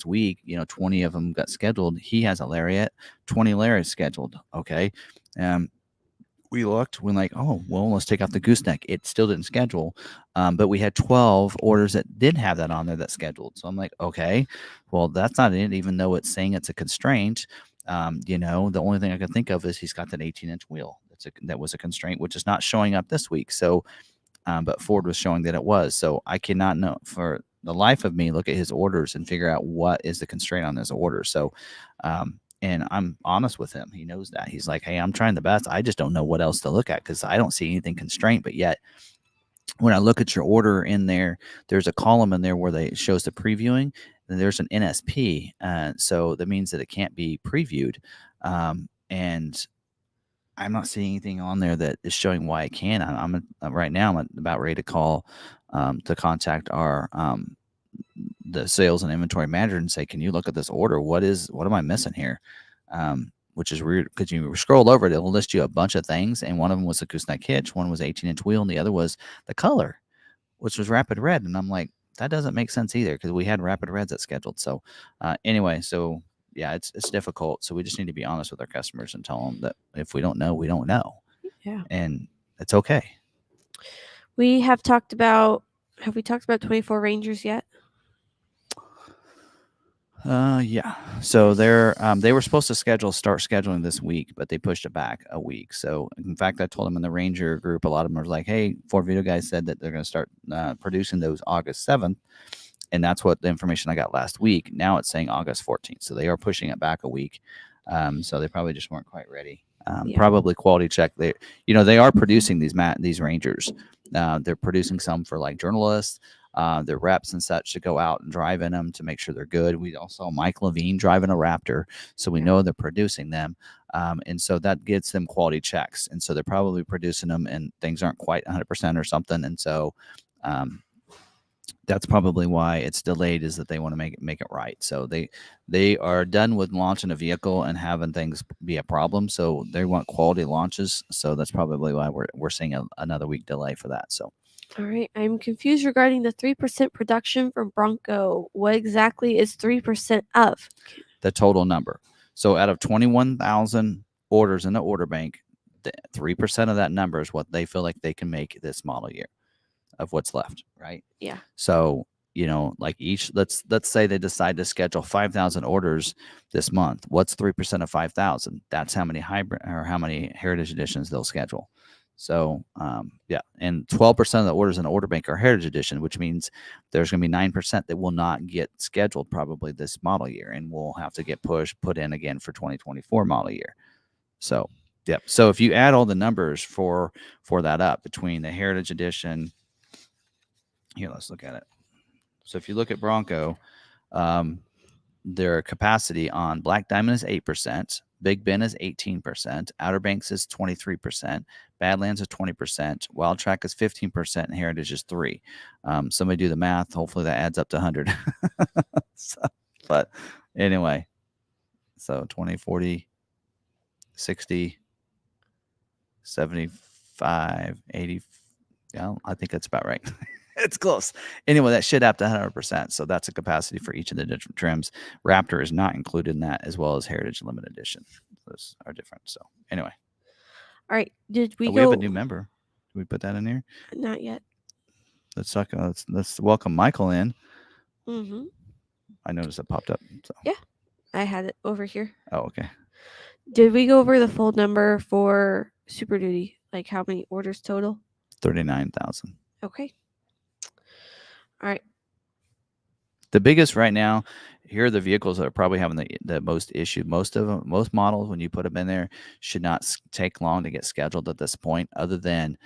week, 20 of them got scheduled. He has a Lariat, 20 Lariats scheduled. Okay. We looked, we're like, oh, well, let's take out the gooseneck. It still didn't schedule. But we had 12 orders that did have that on there that scheduled. So I'm like, okay, well, that's not it, even though it's saying it's a constraint. The only thing I can think of is he's got that 18-inch wheel. That was a constraint, which is not showing up this week. So, but Ford was showing that it was. So I cannot know for the life of me, look at his orders and figure out what is the constraint on his order. So, And I'm honest with him. He knows that. He's like, hey, I'm trying the best. I just don't know what else to look at because I don't see anything constrained. But yet, when I look at your order in there, there's a column in there where it shows the previewing, and there's an NSP. So that means that it can't be previewed. And I'm not seeing anything on there that is showing why it can. Right now, I'm about ready to call to contact our the sales and inventory manager and say, can you look at this order? What am I missing here? Which is weird because you scroll over it, it'll list you a bunch of things. And one of them was the gooseneck hitch, one was 18-inch wheel, and the other was the color, which was rapid red. And I'm like, that doesn't make sense either because we had rapid reds that scheduled. So anyway, so yeah, it's difficult. So we just need to be honest with our customers and tell them that if we don't know, we don't know. Yeah. And it's okay. Have we talked about 24 Rangers yet? Yeah. So they were supposed to start scheduling this week, but they pushed it back a week. So in fact, I told them in the Ranger group, a lot of them were like, "Hey, Ford Video guys said that they're going to start producing those August 7th," and that's what the information I got last week. Now it's saying August 14th, so they are pushing it back a week. So they probably just weren't quite ready. Probably quality check. They are producing these Rangers. They're producing some for like journalists. Their reps and such to go out and drive in them to make sure they're good. We also saw Mike Levine driving a Raptor, so we know they're producing them, and so that gets them quality checks. And so they're probably producing them, and things aren't quite 100% or something. And so that's probably why it's delayed, is that they want to make it right. So they are done with launching a vehicle and having things be a problem. So they want quality launches. So that's probably why we're seeing another week delay for that. So. All right. I'm confused regarding the 3% production from Bronco. What exactly is 3% of? The total number. So out of 21,000 orders in the order bank, 3% of that number is what they feel like they can make this model year of what's left, right? Yeah. So, like let's say they decide to schedule 5,000 orders this month. What's 3% of 5,000? That's how many hybrid or how many Heritage Editions they'll schedule. So, and 12% of the orders in the order bank are Heritage Edition, which means there's going to be 9% that will not get scheduled probably this model year, and will have to get put in again for 2024 model year. So, yeah. So if you add all the numbers for that up between the Heritage Edition, here, let's look at it. So if you look at Bronco, their capacity on Black Diamond is 8%. Big Ben is 18%. Outer Banks is 23%. Badlands is 20%. Wild Track is 15%. And Heritage is 3%. Somebody do the math. Hopefully that adds up to 100. But anyway, so 20, 40, 60, 75, 80. Yeah, I think that's about right. It's close. Anyway, that should up to 100%. So that's a capacity for each of the different trims. Raptor is not included in that, as well as Heritage Limited Edition. Those are different. So anyway. All right. Did we We have a new member. Did we put that in here? Not yet. Let's welcome Michael in. Mm-hmm. I noticed it popped up. So. Yeah, I had it over here. Oh, okay. Did we go over the full number for Super Duty? Like how many orders total? 39,000. Okay. All right. The biggest right now, here are the vehicles that are probably having the most issue. Most models, when you put them in there, should not take long to get scheduled at this point, other than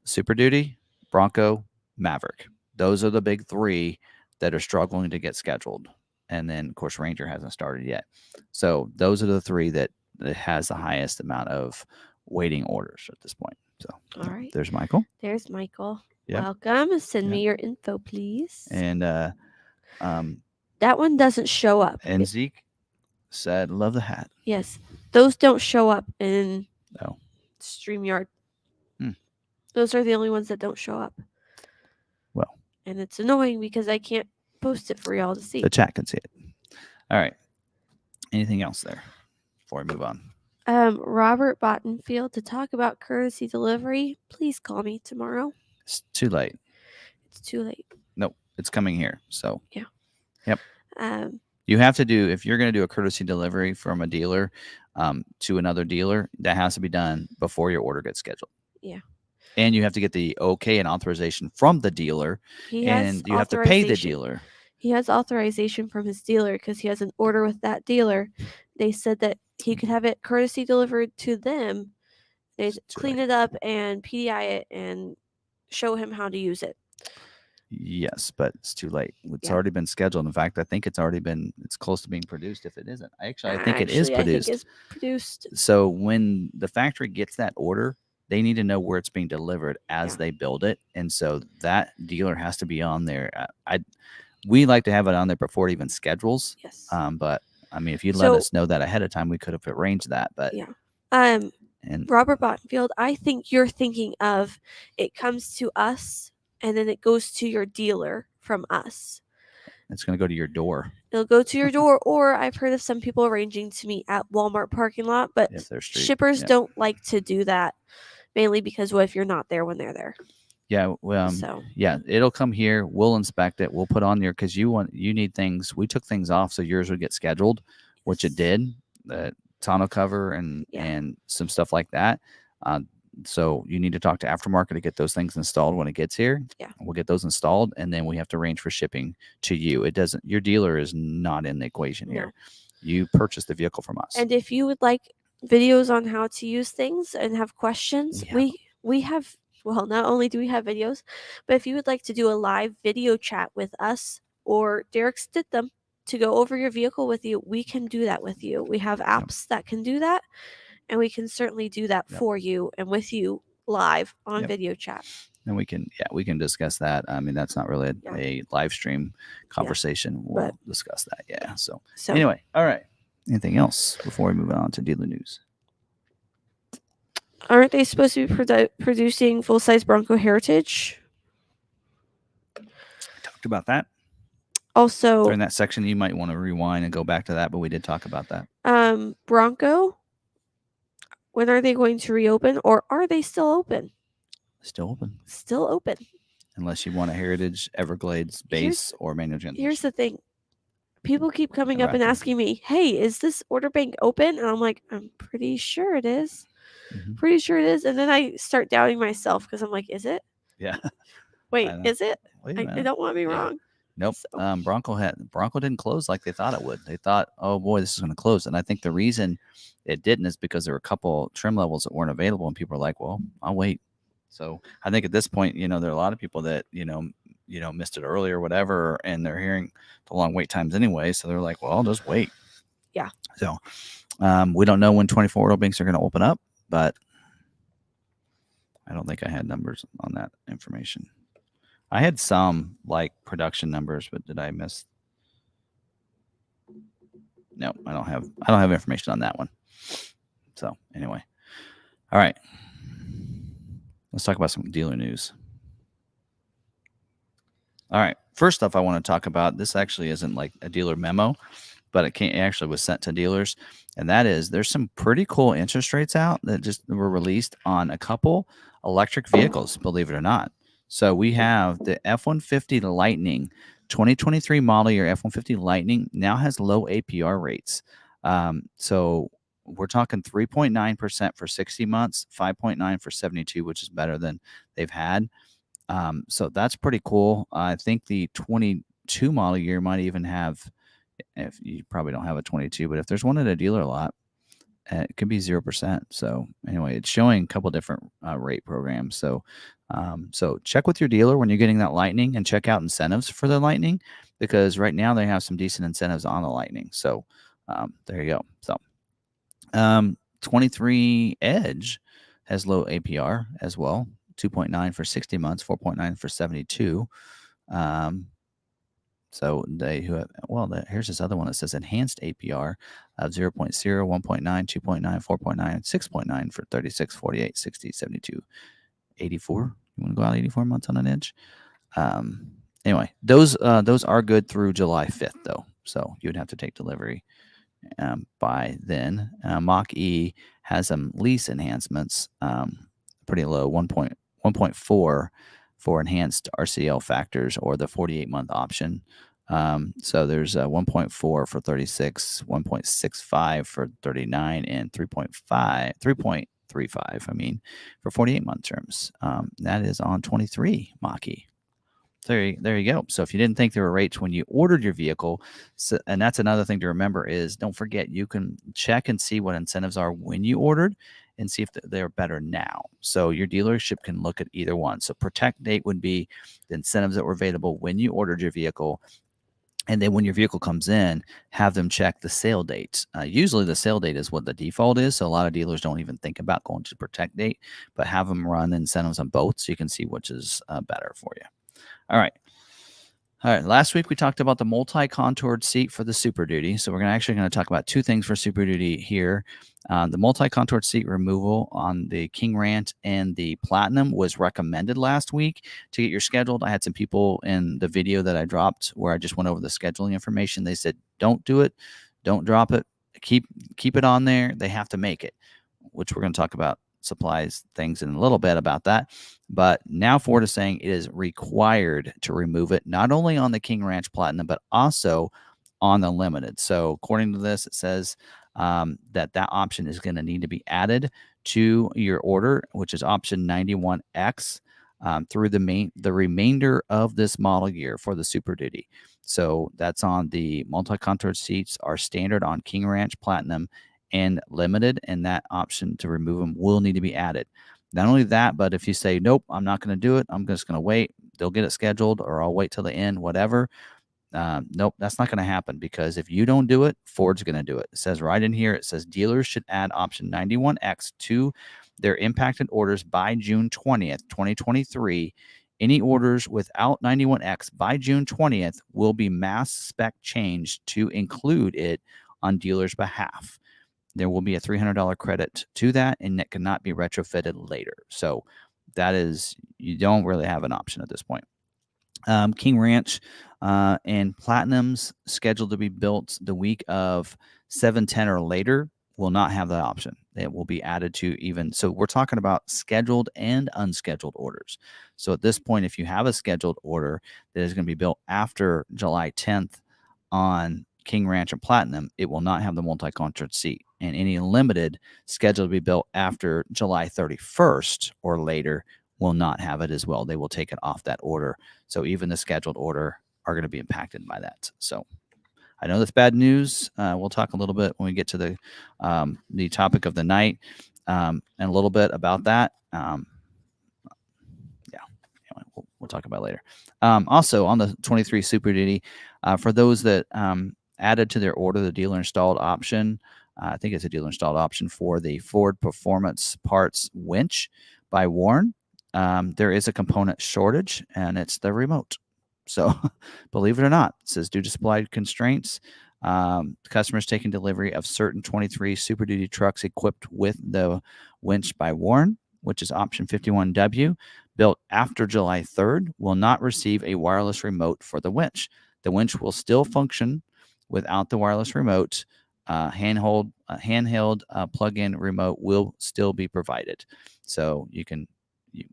Super Duty, Bronco, Maverick. Those are the big three that are struggling to get scheduled. And then, of course, Ranger hasn't started yet. So those are the three that has the highest amount of waiting orders at this point. So, all right. There's Michael. There's Michael. Yep. Welcome. Send me your info, please. And that one doesn't show up. And Zeke said, "Love the hat." Yes, those don't show up in StreamYard. Those are the only ones that don't show up. Well, and it's annoying because I can't post it for y'all to see. The chat can see it. All right. Anything else there before we move on? Robert Bottenfield, to talk about courtesy delivery, please call me tomorrow. It's too late. It's too late. Nope, it's coming here. So yeah. Yep. You have to do, if you're going to do a courtesy delivery from a dealer to another dealer, that has to be done before your order gets scheduled. Yeah. And you have to get the okay and authorization from the dealer, and you have to pay the dealer. He has authorization from his dealer because he has an order with that dealer. They said that he could have it courtesy delivered to them. They clean it up and PDI it and show him how to use it. Yes, but it's too late. It's Yeah. already been scheduled. In fact, I think it's close to being produced if it isn't. I think it is Actually, I produced. think it's produced. So when the factory gets that order, they need to know where it's being delivered as Yeah. they build it. And so that dealer has to be on there. We like to have it on there before it even schedules. Yes. But I mean, if you let us know that ahead of time, we could have arranged that. But yeah. And Robert Bottenfield, I think you're thinking of it comes to us and then it goes to your dealer from us. it's going to go to your door. It'll go to your door, or I've heard of some people arranging to meet at Walmart parking lot, but If they're street. shippers don't like to do that, mainly because what if you're not there when they're there? Yeah, yeah, it'll come here. We'll inspect it. We'll put on your because you need things. We took things off so yours would get scheduled, which it did. The tonneau cover and some stuff like that. So you need to talk to aftermarket to get those things installed when it gets here. Yeah, we'll get those installed, and then we have to arrange for shipping to you. It doesn't. Your dealer is not in the equation here. You purchased the vehicle from us. And if you would like videos on how to use things and have questions, we have. Well, not only do we have videos, but if you would like to do a live video chat with us or Derek Stitham to go over your vehicle with you, we can do that with you. We have apps that can do that, and we can certainly do that for you and with you live on video chat. And we can discuss that. I mean, that's not really a live stream conversation. We'll discuss that. Yeah. So anyway, all right. Anything else before we move on to dealer news? Aren't they supposed to be producing full-size Bronco Heritage? I talked about that. Also, during that section, you might want to rewind and go back to that, but we did talk about that. Bronco, when are they going to reopen, or are they still open? Still open. Still open. Unless you want a Heritage, Everglades base or manual transmission. Here's the thing. People keep coming up and asking me, hey, is this order bank open? And I'm like, I'm pretty sure it is. Pretty sure it is. And then I start doubting myself because I'm like, is it? Yeah. Wait, is it? I don't want to be wrong. Nope. So. Bronco didn't close like they thought it would. They thought, oh boy, this is going to close. And I think the reason it didn't is because there were a couple trim levels that weren't available, and people were like, well, I'll wait. So I think at this point, there are a lot of people that missed it early or whatever, and they're hearing the long wait times anyway. So they're like, well, I'll just wait. Yeah. So we don't know when 24 order banks are going to open up, but I don't think I had numbers on that information. I had some like production numbers, but did I miss? No, I don't have information on that one. So anyway, all right. Let's talk about some dealer news. All right. First off, I want to talk about, this actually isn't like a dealer memo, but it actually was sent to dealers. And that is, there's some pretty cool interest rates out that just were released on a couple electric vehicles, believe it or not. So we have the F-150 Lightning, 2023 model year F-150 Lightning now has low APR rates. So we're talking 3.9% for 60 months, 5.9 for 72, which is better than they've had. So that's pretty cool. I think the 22 model year might even have, if you probably don't have a 22, but if there's one at a dealer lot, it could be 0%. So anyway, it's showing a couple different rate programs. So check with your dealer when you're getting that Lightning, and check out incentives for the Lightning, because right now they have some decent incentives on the Lightning. So there you go. So 23 Edge has low APR as well, 2.9 for 60 months, 4.9 for 72. So here's this other one that says enhanced APR of 0.0, 1.9, 2.9, 4.9, 6.9 for 36, 48, 60, 72, 84. You want to go out 84 months on an Edge? Anyway, those are good through July 5th, though. So you would have to take delivery by then. Mach-E has some lease enhancements, pretty low, 1.4 for enhanced RCL factors or the 48-month option. So there's 1.4 for 36, 1.65 for 39, and 3.35, for 48-month terms. That is on 23 Mach-E. There you go. So if you didn't think there were rates when you ordered your vehicle, and that's another thing to remember is don't forget you can check and see what incentives are when you ordered and see if they're better now. So your dealership can look at either one. So protect date would be the incentives that were available when you ordered your vehicle. And then when your vehicle comes in, have them check the sale date. Usually the sale date is what the default is. So a lot of dealers don't even think about going to protect date, but have them run incentives on both so you can see which is better for you. All right. Last week we talked about the multi-contoured seat for the Super Duty. So we're actually going to talk about two things for Super Duty here. The multi-contoured seat removal on the King Ranch and the Platinum was recommended last week to get your scheduled. I had some people in the video that I dropped where I just went over the scheduling information. They said, don't do it. Don't drop it. Keep it on there. They have to make it, which we're going to talk about supplies things in a little bit about that. But now Ford is saying it is required to remove it, not only on the King Ranch Platinum, but also on the Limited. So according to this, it says that option is going to need to be added to your order, which is option 91X, through the remainder of this model year for the Super Duty. So that's on the multi-contoured seats are standard on King Ranch Platinum and Limited, and that option to remove them will need to be added. Not only that, but if you say, nope, I'm not going to do it, I'm just going to wait, they'll get it scheduled, or I'll wait till the end, whatever. Nope, that's not going to happen, because if you don't do it, Ford's going to do it. It says right in here, it says dealers should add option 91X to their impacted orders by June 20th, 2023. Any orders without 91X by June 20th will be mass spec changed to include it on dealers' behalf. There will be a $300 credit to that, and it cannot be retrofitted later. So that is, you don't really have an option at this point. King Ranch and Platinums scheduled to be built the week of 7/10 or later will not have that option. It will be added to even. So we're talking about scheduled and unscheduled orders. So at this point, if you have a scheduled order that is going to be built after July 10th on King Ranch and Platinum, it will not have the multi-contoured seat. And any Limited scheduled to be built after July 31st or later will not have it as well. They will take it off that order. So even the scheduled order are going to be impacted by that. So I know that's bad news. We'll talk a little bit when we get to the topic of the night and a little bit about that. We'll talk about it later. Also on the 23 Super Duty, for those that added to their order the dealer installed option, I think it's a dealer installed option for the Ford Performance Parts winch by Warren. There is a component shortage, and it's the remote. So believe it or not, it says due to supply constraints, customers taking delivery of certain 23 Super Duty trucks equipped with the winch by Warren, which is option 51W, built after July 3rd, will not receive a wireless remote for the winch. The winch will still function without the wireless remote. Handheld plug-in remote will still be provided. So you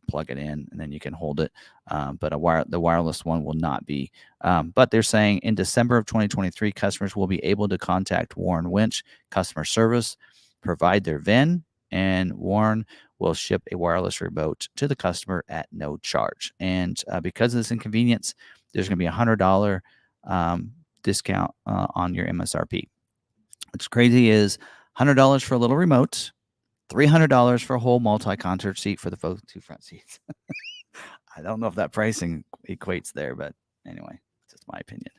plug it in and then you can hold it, but the wireless one will not be. But they're saying in December of 2023, customers will be able to contact Warren Winch customer service, provide their VIN, and Warren will ship a wireless remote to the customer at no charge. And because of this inconvenience, there's going to be $100 discount on your MSRP. What's crazy is $100 for a little remote, $300 for a whole multi-contoured seat for the two front seats. I don't know if that pricing equates there, but anyway, that's just my opinion.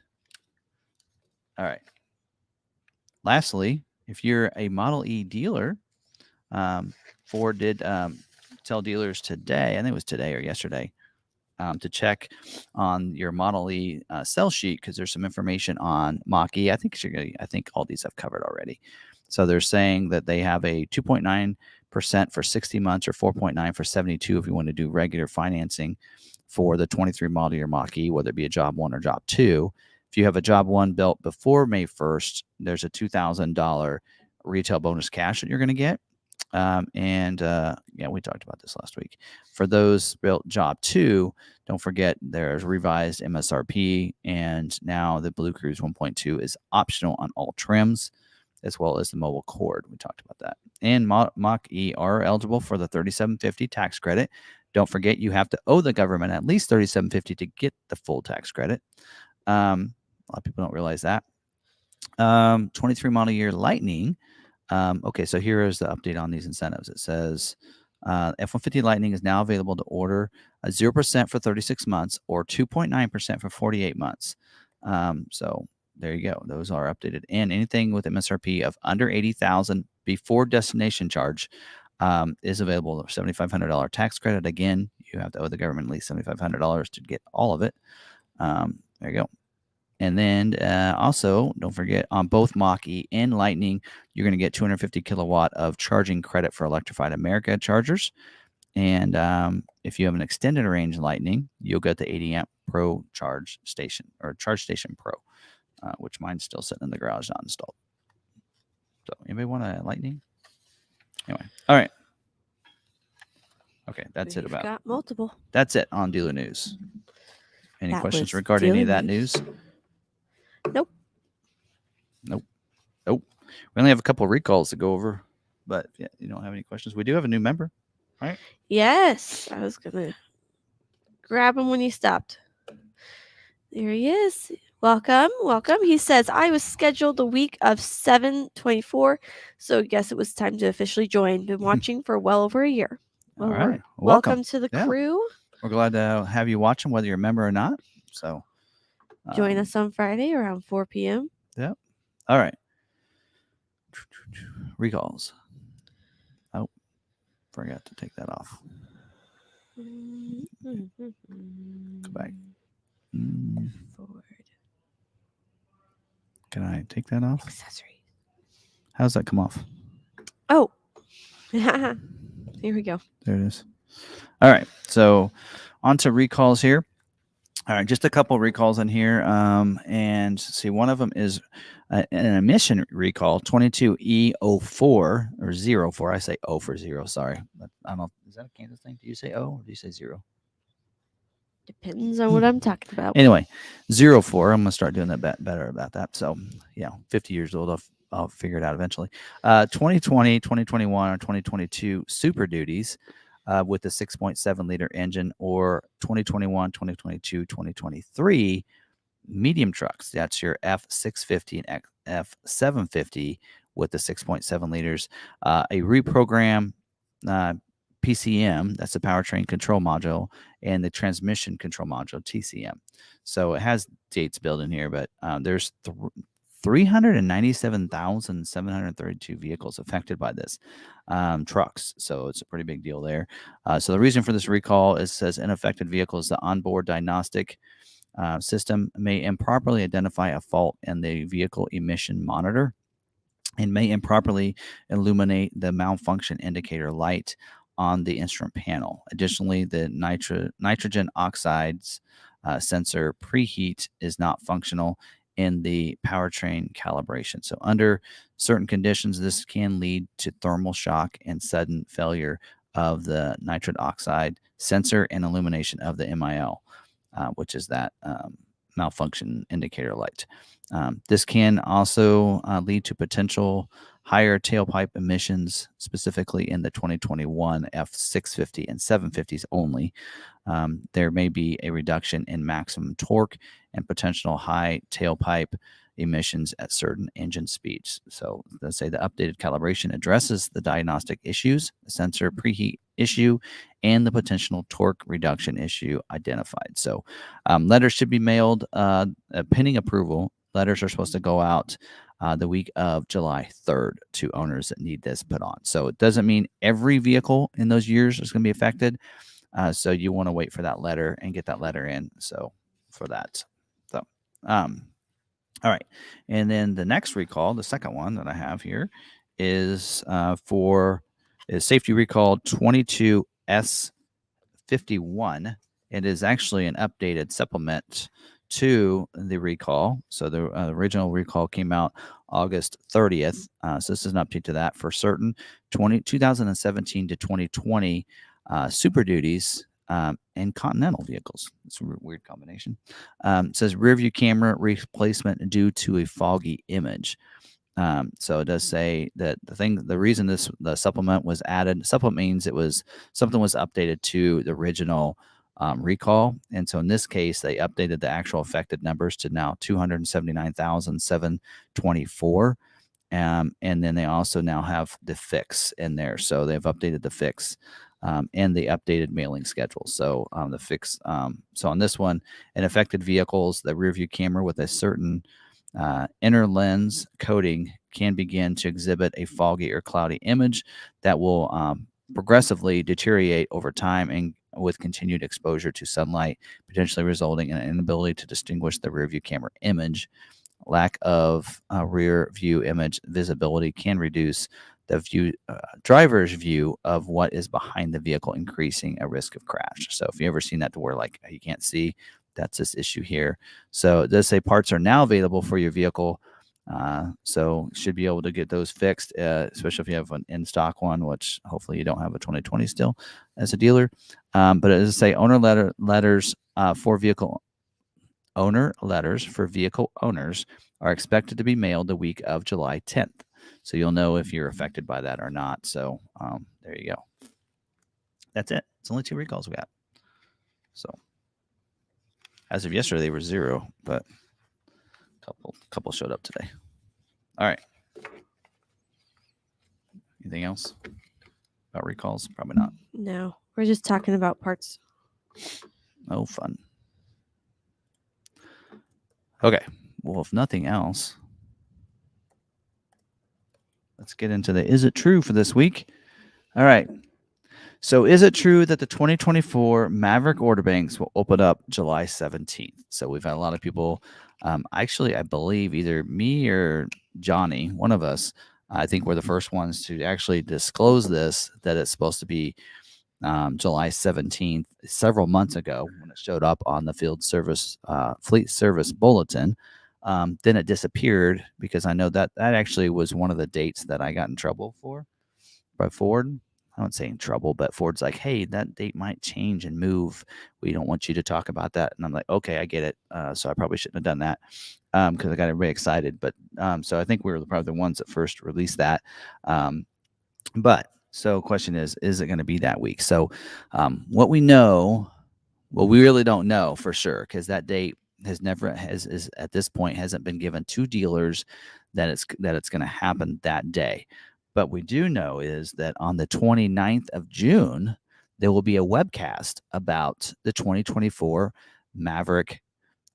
All right. Lastly, if you're a Model E dealer, Ford did tell dealers today, I think it was today or yesterday, to check on your Model E sell sheet, because there's some information on Mach-E. I think all these I've covered already. So they're saying that they have a 2.9% for 60 months or 4.9 for 72 if you want to do regular financing for the 23 model year Mach-E, whether it be a Job 1 or Job 2. If you have a Job 1 built before May 1st, there's a $2,000 retail bonus cash that you're going to get. We talked about this last week. For those built Job 2, don't forget there's revised MSRP, and now the Blue Cruise 1.2 is optional on all trims. as well as the mobile cord. We talked about that. And Mach-E are eligible for the $37.50 tax credit. Don't forget, you have to owe the government at least $37.50 to get the full tax credit. A lot of people don't realize that. 23 model year Lightning. Okay, so here is the update on these incentives. It says F-150 Lightning is now available to order 0% for 36 months or 2.9% for 48 months. So there you go. Those are updated. And anything with MSRP of under $80,000 before destination charge is available. $7,500 tax credit. Again, you have to owe the government at least $7,500 to get all of it. There you go. And then also, don't forget, on both Mach-E and Lightning, you're going to get 250 kilowatt of charging credit for Electrified America chargers. And if you have an extended range Lightning, you'll get the 80 amp Pro charge station or Charge Station Pro, which mine's still sitting in the garage, not installed. So anybody want a Lightning? Anyway, all right. Okay, that's it about. Got multiple. That's it on dealer news. Any That questions was regarding any of dealer that news? Nope. We only have a couple of recalls to go over, but if you don't have any questions, we do have a new member, right? Yes, I was gonna grab him when you stopped. There he is. Welcome. He says, I was scheduled the week of 7/24, so I guess it was time to officially join. Been watching for well over a year. All right. Welcome to the crew. We're glad to have you watching, whether you're a member or not. So join us on Friday around 4 p.m. Yep. All right. Recalls. Oh, forgot to take that off. Go back. Forward. Can I take that off? Accessories. How does that come off? Oh. Here we go. There it is. All right. So on to recalls here. All right, just a couple recalls in here. And see, one of them is an emission recall, 22E04 or 04. I say O for 0. Sorry. I don't know. Is that a Kansas thing? Do you say O or do you say 0? Depends on what I'm talking about. Anyway, 04. I'm going to start doing that better about that. So, 50 years old. I'll figure it out eventually. 2020, 2021, or 2022 Super Duties. With the 6.7 liter engine, or 2021, 2022, 2023 medium trucks. That's your F650 and F750 with the 6.7 liters. A reprogram PCM, that's the powertrain control module, and the transmission control module, TCM. So it has dates built in here, but there's 397,732 vehicles affected by this trucks. So it's a pretty big deal there. So the reason for this recall is, says unaffected vehicles, the onboard diagnostic system may improperly identify a fault in the vehicle emission monitor and may improperly illuminate the malfunction indicator light on the instrument panel. Additionally, the nitrogen oxides sensor preheat is not functional in the powertrain calibration. So under certain conditions, this can lead to thermal shock and sudden failure of the nitrous oxide sensor and illumination of the MIL, which is that malfunction indicator light. This can also lead to potential higher tailpipe emissions, specifically in the 2021 F650 and 750s only. There may be a reduction in maximum torque and potential high tailpipe emissions at certain engine speeds. So let's say the updated calibration addresses the diagnostic issues, the sensor preheat issue, and the potential torque reduction issue identified. So letters should be mailed pending approval. Letters are supposed to go out the week of July 3rd to owners that need this put on. So it doesn't mean every vehicle in those years is going to be affected. So you want to wait for that letter and get that letter in. So for that. So, all right. And then the next recall, the second one that I have here is for safety recall 22S51. It is actually an updated supplement to the recall. So the original recall came out August 30th. So this is an update to that for certain 2017 to 2020 Super Duties and Continental vehicles. It's a weird combination. It says rear view camera replacement due to a foggy image. So it does say that the reason the supplement was added, supplement means something was updated to the original recall. And so in this case, they updated the actual affected numbers to now 279,724. And then they also now have the fix in there. So they've updated the fix and the updated mailing schedule. So the fix, so on this one, in affected vehicles, the rear view camera with a certain inner lens coating can begin to exhibit a foggy or cloudy image that will progressively deteriorate over time and with continued exposure to sunlight, potentially resulting in an inability to distinguish the rear view camera image. Lack of rear view image visibility can reduce the driver's view of what is behind the vehicle, increasing a risk of crash. So if you ever seen that to where like you can't see, that's this issue here. So it does say parts are now available for your vehicle. So should be able to get those fixed, especially if you have an in-stock one, which hopefully you don't have a 2020 still as a dealer. But it does say letters for vehicle owners are expected to be mailed the week of July 10th. So you'll know if you're affected by that or not. So there you go. That's it. It's only 2 recalls we got. So as of yesterday, they were 0, but a couple showed up today. All right. Anything else about recalls? Probably not. No, we're just talking about parts. Oh, fun. Okay. Well, if nothing else, let's get into the is it true for this week. All right. So is it true that the 2024 Maverick order banks will open up July 17th? So we've had a lot of people, actually, I believe either me or Johnny, one of us, I think we're the first ones to actually disclose this, that it's supposed to be July 17th, several months ago when it showed up on the fleet service bulletin. Then it disappeared because I know that actually was one of the dates that I got in trouble for by Ford. I don't say in trouble, but Ford's like, hey, that date might change and move. We don't want you to talk about that. And I'm like, okay, I get it. So I probably shouldn't have done that because I got everybody excited. But so I think we were probably the ones that first released that. So question is it going to be that week? So what we know, well, we really don't know for sure because that date is at this point hasn't been given to dealers that it's going to happen that day. But we do know is that on the 29th of June, there will be a webcast about the 2024 Maverick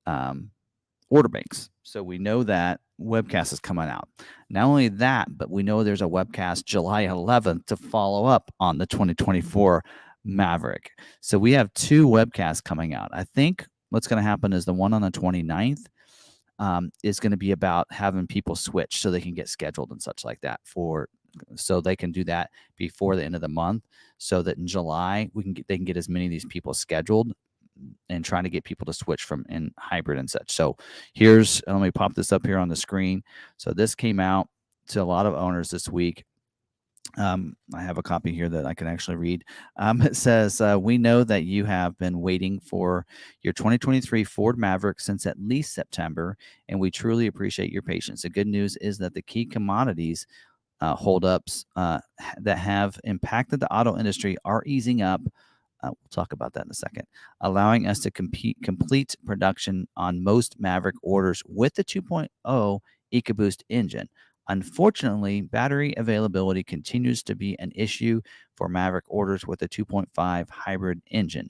order banks. So we know that webcast is coming out. Not only that, but we know there's a webcast July 11th to follow up on the 2024 Maverick. So we have 2 webcasts coming out. I think what's going to happen is the one on the 29th is going to be about having people switch so they can get scheduled and such like that so they can do that before the end of the month so that in July they can get as many of these people scheduled and trying to get people to switch from in hybrid and such. So let me pop this up here on the screen. So this came out to a lot of owners this week. I have a copy here that I can actually read. It says, we know that you have been waiting for your 2023 Ford Maverick since at least September, and we truly appreciate your patience. The good news is that the key commodities holdups that have impacted the auto industry are easing up. We'll talk about that in a second, allowing us to complete production on most Maverick orders with the 2.0 EcoBoost engine. Unfortunately, battery availability continues to be an issue for Maverick orders with a 2.5 hybrid engine.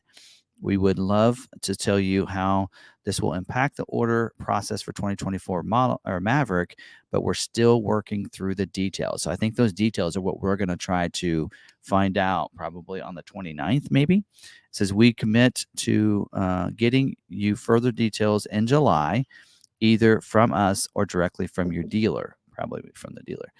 We would love to tell you how this will impact the order process for 2024 model or Maverick, but we're still working through the details. So I think those details are what we're going to try to find out probably on the 29th, maybe. It says we commit to getting you further details in July, either from us or directly from your dealer. Probably from the dealer.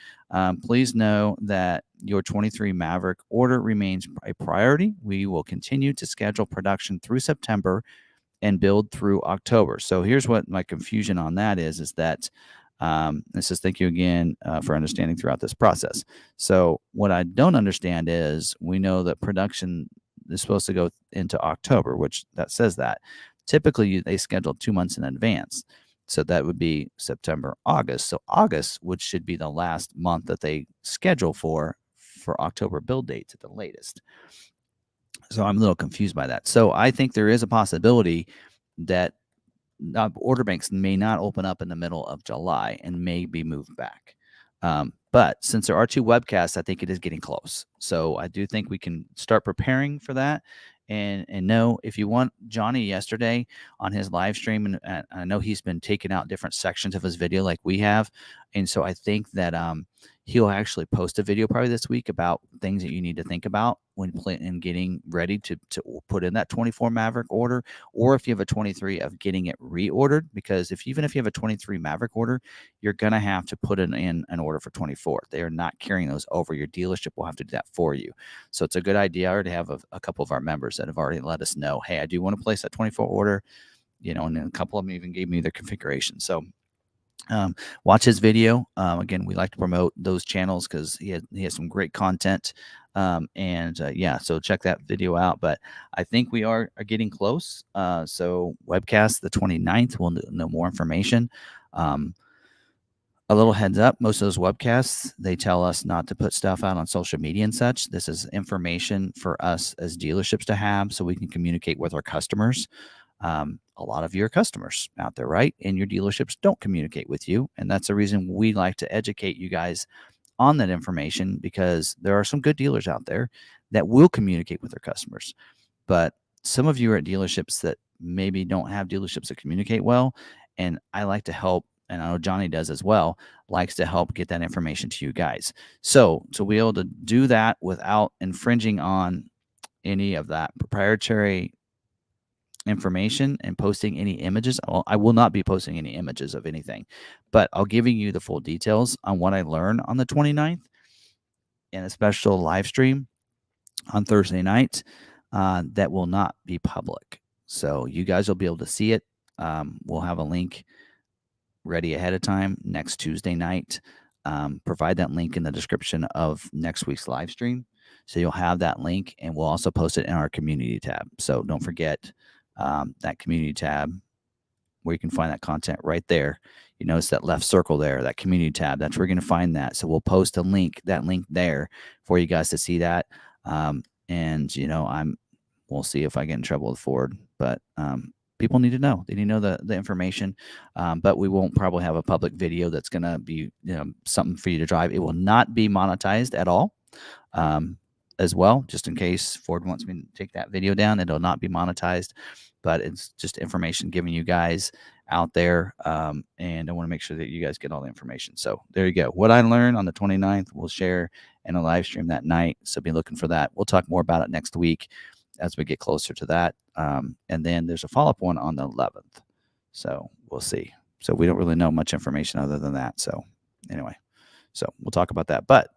Please know that your 23 Maverick order remains a priority. We will continue to schedule production through September and build through October. So here's what my confusion on that is that it says, thank you again for understanding throughout this process. So what I don't understand is we know that production is supposed to go into October, which that says that. Typically, they schedule 2 months in advance. So that would be September, August. So August, which should be the last month that they schedule for October build dates at the latest. So I'm a little confused by that. So I think there is a possibility that order banks may not open up in the middle of July and may be moved back. But since there are 2 webcasts, I think it is getting close. So I do think we can start preparing for that. And no, if you want Johnny yesterday on his live stream, and I know he's been taking out different sections of his video like we have, and so I think that he'll actually post a video probably this week about things that you need to think about when getting ready to put in that 24 Maverick order, or if you have a 23 of getting it reordered, because even if you have a 23 Maverick order, you're gonna have to put in an order for 24. They are not carrying those over. Your dealership will have to do that for you. So it's a good idea. I already have a couple of our members that have already let us know, hey, I do want to place that 24 order, and then a couple of them even gave me their configuration. So watch his video. Again, we like to promote those channels because he has some great content. Yeah, so check that video out. But I think we are getting close. So webcast the 29th, we'll know more information. A little heads up, most of those webcasts, they tell us not to put stuff out on social media and such. This is information for us as dealerships to have so we can communicate with our customers. A lot of your customers out there, right? And your dealerships don't communicate with you. And that's the reason we like to educate you guys on that information, because there are some good dealers out there that will communicate with their customers. But some of you are at dealerships that maybe don't have dealerships that communicate well. And I like to help, and I know Johnny does as well, likes to help get that information to you guys. So to be able to do that without infringing on any of that proprietary information and posting any images. I will not be posting any images of anything, but I'll giving you the full details on what I learned on the 29th in a special live stream on Thursday night that will not be public. So you guys will be able to see it. We'll have a link ready ahead of time next Tuesday night. Provide that link in the description of next week's live stream. So you'll have that link, and we'll also post it in our community tab. So don't forget that community tab where you can find that content right there. You notice that left circle there, that community tab. That's where you're going to find that. So we'll post that link there for you guys to see that. We'll see if I get in trouble with Ford, but people need to know. They need to know the information, but we won't probably have a public video that's going to be something for you to drive. It will not be monetized at all. As well, just in case Ford wants me to take that video down, it'll not be monetized, but it's just information giving you guys out there. And I want to make sure that you guys get all the information. So there you go. What I learned on the 29th, we'll share in a live stream that night. So be looking for that. We'll talk more about it next week as we get closer to that. And then there's a follow-up one on the 11th. So we'll see. So we don't really know much information other than that. So anyway, so we'll talk about that. But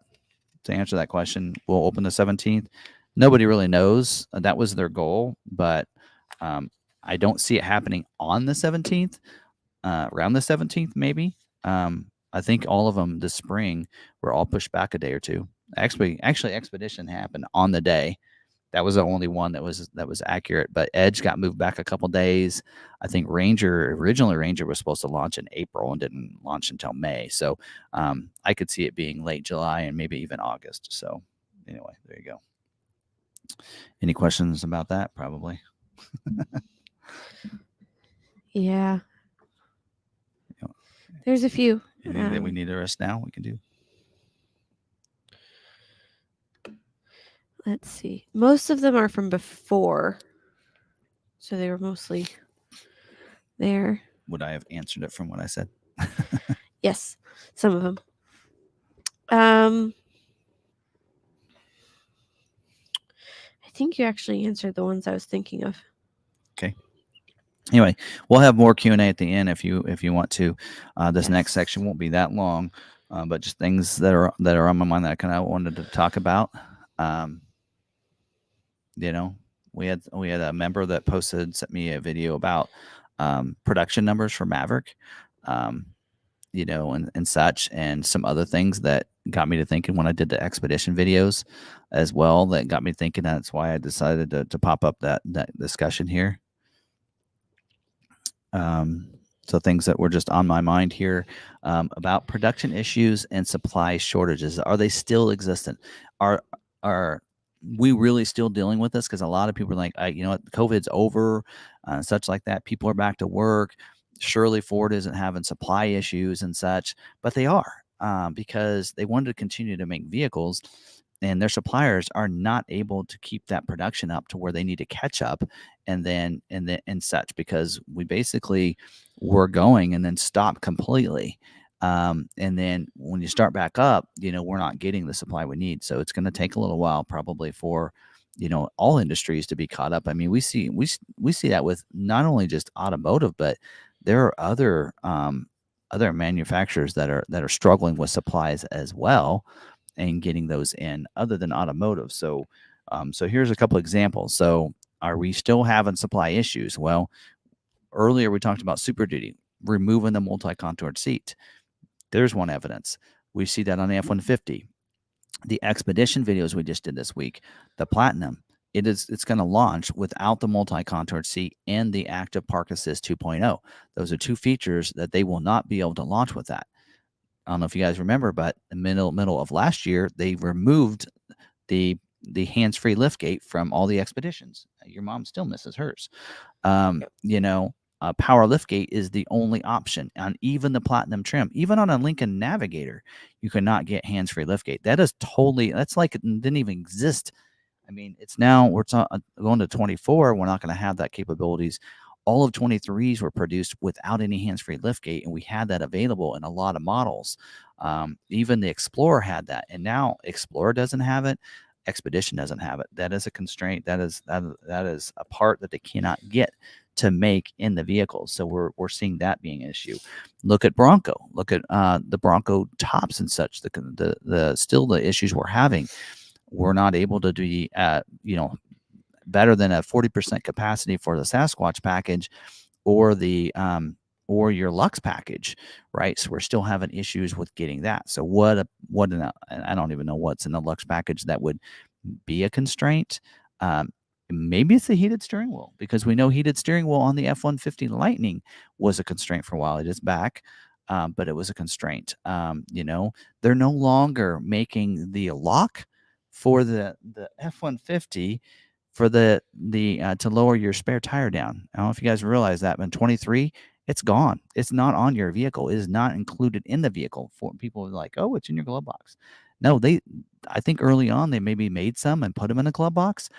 to answer that question, we'll open the 17th. Nobody really knows. That was their goal, but I don't see it happening on the 17th, around the 17th, maybe. I think all of them this spring were all pushed back a day or two. Actually, Expedition happened on the day. That was the only one that was accurate, but Edge got moved back a couple days. I think originally Ranger was supposed to launch in April and didn't launch until May. So I could see it being late July and maybe even August. So anyway, there you go. Any questions about that? Probably. Yeah. There's a few. Anything that we need to rest now, we can do. Let's see. Most of them are from before. So they were mostly there. Would I have answered it from what I said? Yes, some of them. I think you actually answered the ones I was thinking of. Okay. Anyway, we'll have more Q&A at the end if you want to. This next section won't be that long, but just things that are on my mind that I kind of wanted to talk about. We had a member that sent me a video about production numbers for Maverick, and such, and some other things that got me to thinking when I did the Expedition videos as well. That got me thinking. That's why I decided to pop up that discussion here. So things that were just on my mind here about production issues and supply shortages. Are they still existent? Are we really still dealing with this? Because a lot of people are like, you know what, COVID's over, such like that. People are back to work. Surely Ford isn't having supply issues and such, but they are because they wanted to continue to make vehicles, and their suppliers are not able to keep that production up to where they need to catch up, and such, because we basically were going and then stop completely. And then when you start back up, we're not getting the supply we need. So it's going to take a little while probably for, all industries to be caught up. I mean, we see that with not only just automotive, but there are other manufacturers that are struggling with supplies as well and getting those in other than automotive. So here's a couple examples. So are we still having supply issues? Well, earlier we talked about Super Duty, removing the multi-contoured seat. There's one evidence. We see that on the F-150. The Expedition videos we just did this week, the Platinum, it's going to launch without the multi-contoured seat and the Active Park Assist 2.0. Those are two features that they will not be able to launch with that. I don't know if you guys remember, but in the middle of last year, they removed the hands-free liftgate from all the Expeditions. Your mom still misses hers. Power liftgate is the only option on even the Platinum trim. Even on a Lincoln Navigator, you cannot get hands-free liftgate. That's like it didn't even exist. I mean, it's now we're going to 24. We're not going to have that capabilities. All of 23s were produced without any hands-free liftgate, and we had that available in a lot of models. Even the Explorer had that, and now Explorer doesn't have it. Expedition doesn't have it. That is a constraint. That is a part that they cannot get to make in the vehicles. So we're seeing that being an issue. Look at Bronco. Look at the Bronco tops and such. The issues we're having. We're not able to be better than a 40% capacity for the Sasquatch package or the or your Lux package, right? So we're still having issues with getting that. So I don't even know what's in the Lux package that would be a constraint. Maybe it's the heated steering wheel, because we know heated steering wheel on the F-150 Lightning was a constraint for a while. It is back, but it was a constraint. They're no longer making the lock for the F-150 for the to lower your spare tire down. I don't know if you guys realize that, but in 23, it's gone. It's not on your vehicle. It is not included in the vehicle. For people like, oh, it's in your glove box. No, I think early on they maybe made some and put them in a glove box,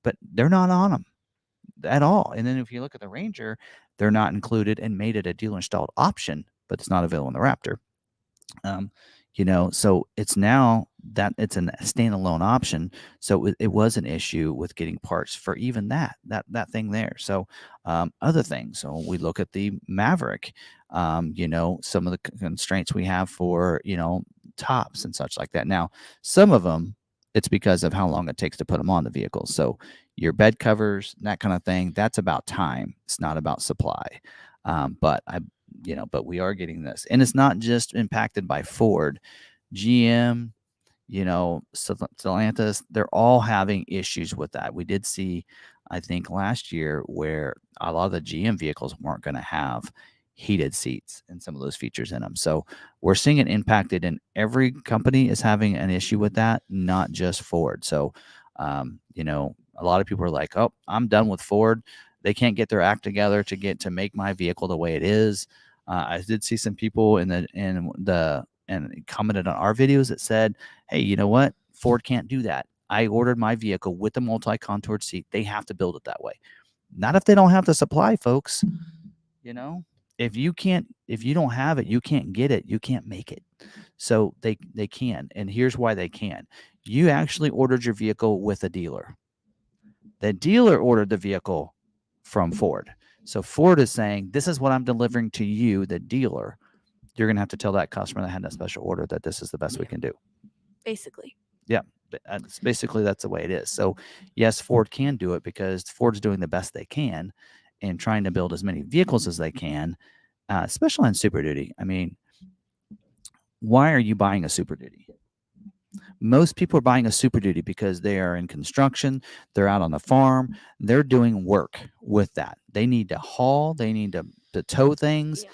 but they're not on them at all. And then if you look at the Ranger, they're not included and made it a dealer installed option, but it's not available in the Raptor. So it's now that it's a standalone option. So it was an issue with getting parts for even that thing there. So other things. So we look at the Maverick, some of the constraints we have for, tops and such like that. Now, some of them, it's because of how long it takes to put them on the vehicle. So your bed covers, that kind of thing, that's about time. It's not about supply. But we are getting this, and it's not just impacted by Ford, GM, Stellantis. They're all having issues with that. We did see, I think last year, where a lot of the GM vehicles weren't going to have heated seats and some of those features in them. So we're seeing it impacted, and every company is having an issue with that, not just Ford. So, a lot of people are like, oh, I'm done with Ford. They can't get their act together to make my vehicle the way it is. I did see some people and commented on our videos that said, hey, you know what? Ford can't do that. I ordered my vehicle with the multi-contoured seat. They have to build it that way. Not if they don't have the supply, folks. If you don't have it, you can't get it. You can't make it. So they can. And here's why they can. You actually ordered your vehicle with a dealer. The dealer ordered the vehicle from Ford. So Ford is saying, this is what I'm delivering to you, the dealer. You're going to have to tell that customer that had that special order that this is the best we can do. Basically. Yeah. Basically, that's the way it is. So yes, Ford can do it because Ford's doing the best they can and trying to build as many vehicles as they can, especially on Super Duty. I mean, why are you buying a Super Duty? Most people are buying a Super Duty because they are in construction, they're out on the farm, they're doing work with that. They need to haul, they need to to tow things.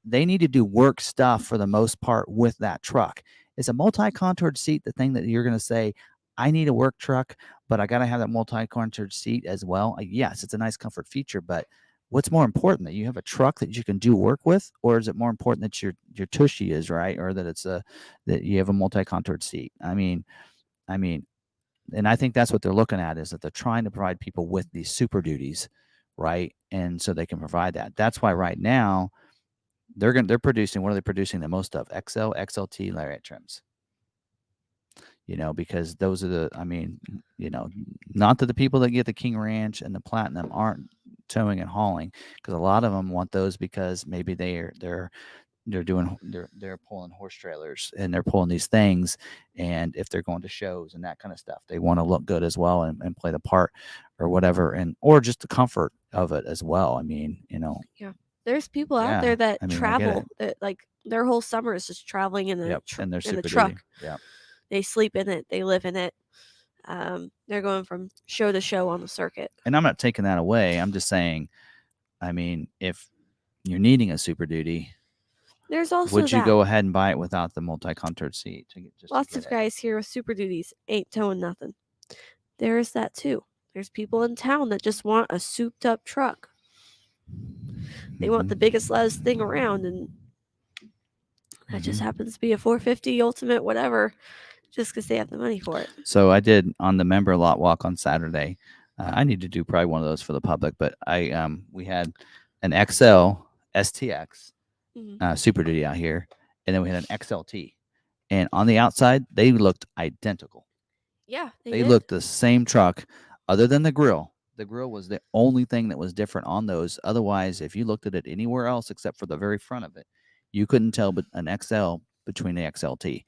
They need to do work stuff for the most part with that truck. Is a multi-contoured seat the thing that you're going to say, I need a work truck, but I got to have that multi-contoured seat as well? Yes, it's a nice comfort feature, but what's more important, that you have a truck that you can do work with, or is it more important that your tushy is right, or that it's that you have a multi-contoured seat? I mean, and I think that's what they're looking at, is that they're trying to provide people with these Super Duties, right? And so they can provide that. That's why right now they're producing, what are they producing the most of? XL, XLT lariat trims. Because those are not that the people that get the King Ranch and the Platinum aren't towing and hauling, because a lot of them want those because maybe they're pulling horse trailers and they're pulling these things, and if they're going to shows and that kind of stuff, they want to look good as well and play the part or whatever, and or just the comfort of it as well. Yeah, there's people out there that travel, that like their whole summer is just traveling in a truck. Yeah, they sleep in it, they live in it. They're going from show to show on the circuit. And I'm not taking that away. I'm just saying, if you're needing a Super Duty, there's also would you go ahead and buy it without the multi-contoured seat? Lots of guys here with Super Duties ain't towing nothing. There's that too. There's people in town that just want a souped up truck. They want the biggest, loudest thing around, and that just happens to be a 450 Ultimate whatever, just because they have the money for it. So I did on the member lot walk on Saturday. I need to do probably one of those for the public, but we had an XL STX Super Duty out here, and then we had an XLT, and on the outside they looked identical. Yeah, they looked the same truck, other than the grill. The grill was the only thing that was different on those. Otherwise, if you looked at it anywhere else except for the very front of it, you couldn't tell but an XL between the XLT.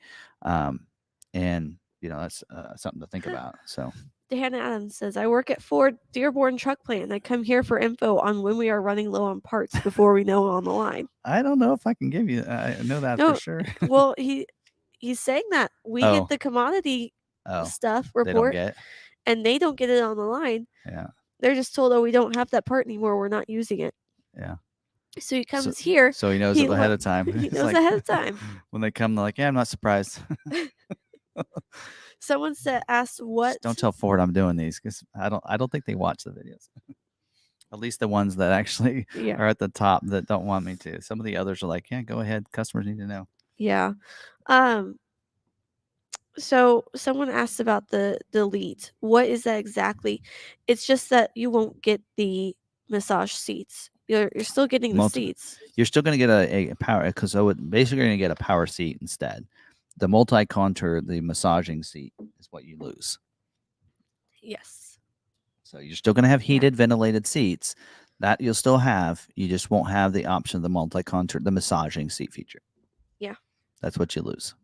And that's something to think about. So Dan Adams says, I work at Ford Dearborn Truck Plant. I come here for info on when we are running low on parts before we know on the line. I don't know if I can give you. I know that for sure. Well, he's saying that we get the commodity stuff report, and they don't get it on the line. Yeah, they're just told, we don't have that part anymore. We're not using it. Yeah. So he comes here. So he knows it ahead of time. He knows ahead of time. When they come, they're like, yeah, I'm not surprised. Someone asked what. Just don't tell Ford I'm doing these, because I don't think they watch the videos. At least the ones that actually are at the top that don't want me to. Some of the others are like, yeah, go ahead. Customers need to know. Yeah. So someone asked about the delete. What is that exactly? It's just that you won't get the massage seats. You're still getting the seats. You're still going to get a power, because basically you're going to get a power seat instead. The multi-contour, the massaging seat is what you lose. Yes. So you're still going to have heated, ventilated seats. That you'll still have. You just won't have the option of the multi-contour, the massaging seat feature. Yeah. That's what you lose.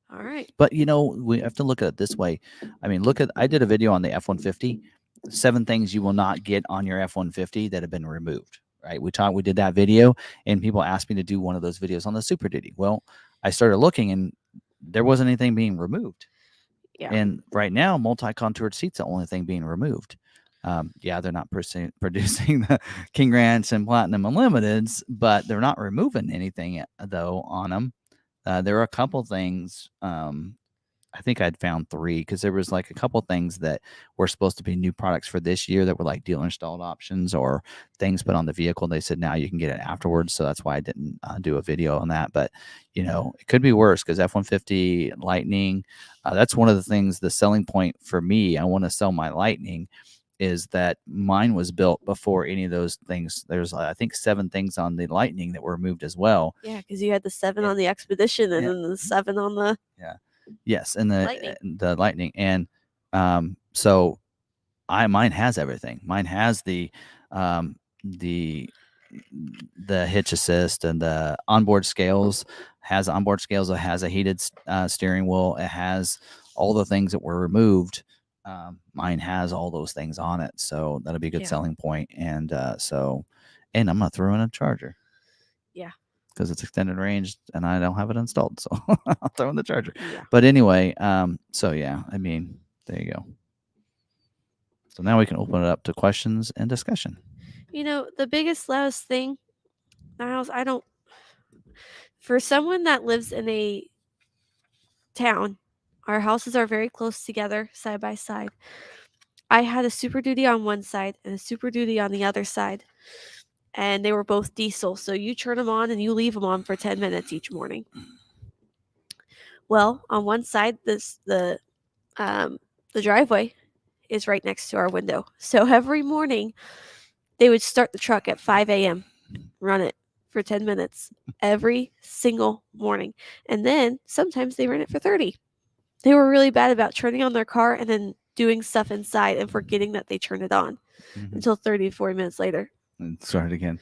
All right. But we have to look at it this way. I did a video on the F-150. 7 things you will not get on your F-150 that have been removed. Right? We did that video, and people asked me to do one of those videos on the Super Duty. Well, I started looking, and there wasn't anything being removed. Yeah. And right now, multi-contoured seats the only thing being removed. They're not producing the King Ranch and Platinum Unlimiteds, but they're not removing anything though on them. There are a couple things. I think I'd found 3, because there was like a couple things that were supposed to be new products for this year that were like dealer installed options or things put on the vehicle. They said now you can get it afterwards, so that's why I didn't do a video on that. But it could be worse, because F-150 Lightning, that's one of the things. The selling point for me, I want to sell my Lightning, is that mine was built before any of those things. There's I think 7 things on the Lightning that were removed as well. Yeah, because you had the 7 on the Expedition, and then the 7 on the Yes, and the Lightning, and so mine has everything. Mine has the hitch assist and the onboard scales. Has onboard scales. It has a heated steering wheel. It has all the things that were removed. Mine has all those things on it, so that'll be a good selling point. And and I'm gonna throw in a charger. Yeah. Because it's extended range and I don't have it installed, so I'll throw in the charger. Yeah. But anyway, there you go. So now we can open it up to questions and discussion. The biggest, loudest thing, the house, for someone that lives in a town, our houses are very close together, side by side. I had a Super Duty on one side and a Super Duty on the other side, and they were both diesel. So you turn them on and you leave them on for 10 minutes each morning. Well, on one side, the driveway is right next to our window. So every morning, they would start the truck at 5 a.m., run it for 10 minutes every single morning. And then sometimes they ran it for 30. They were really bad about turning on their car and then doing stuff inside and forgetting that they turned it on until 30 to 40 minutes later. And start it again.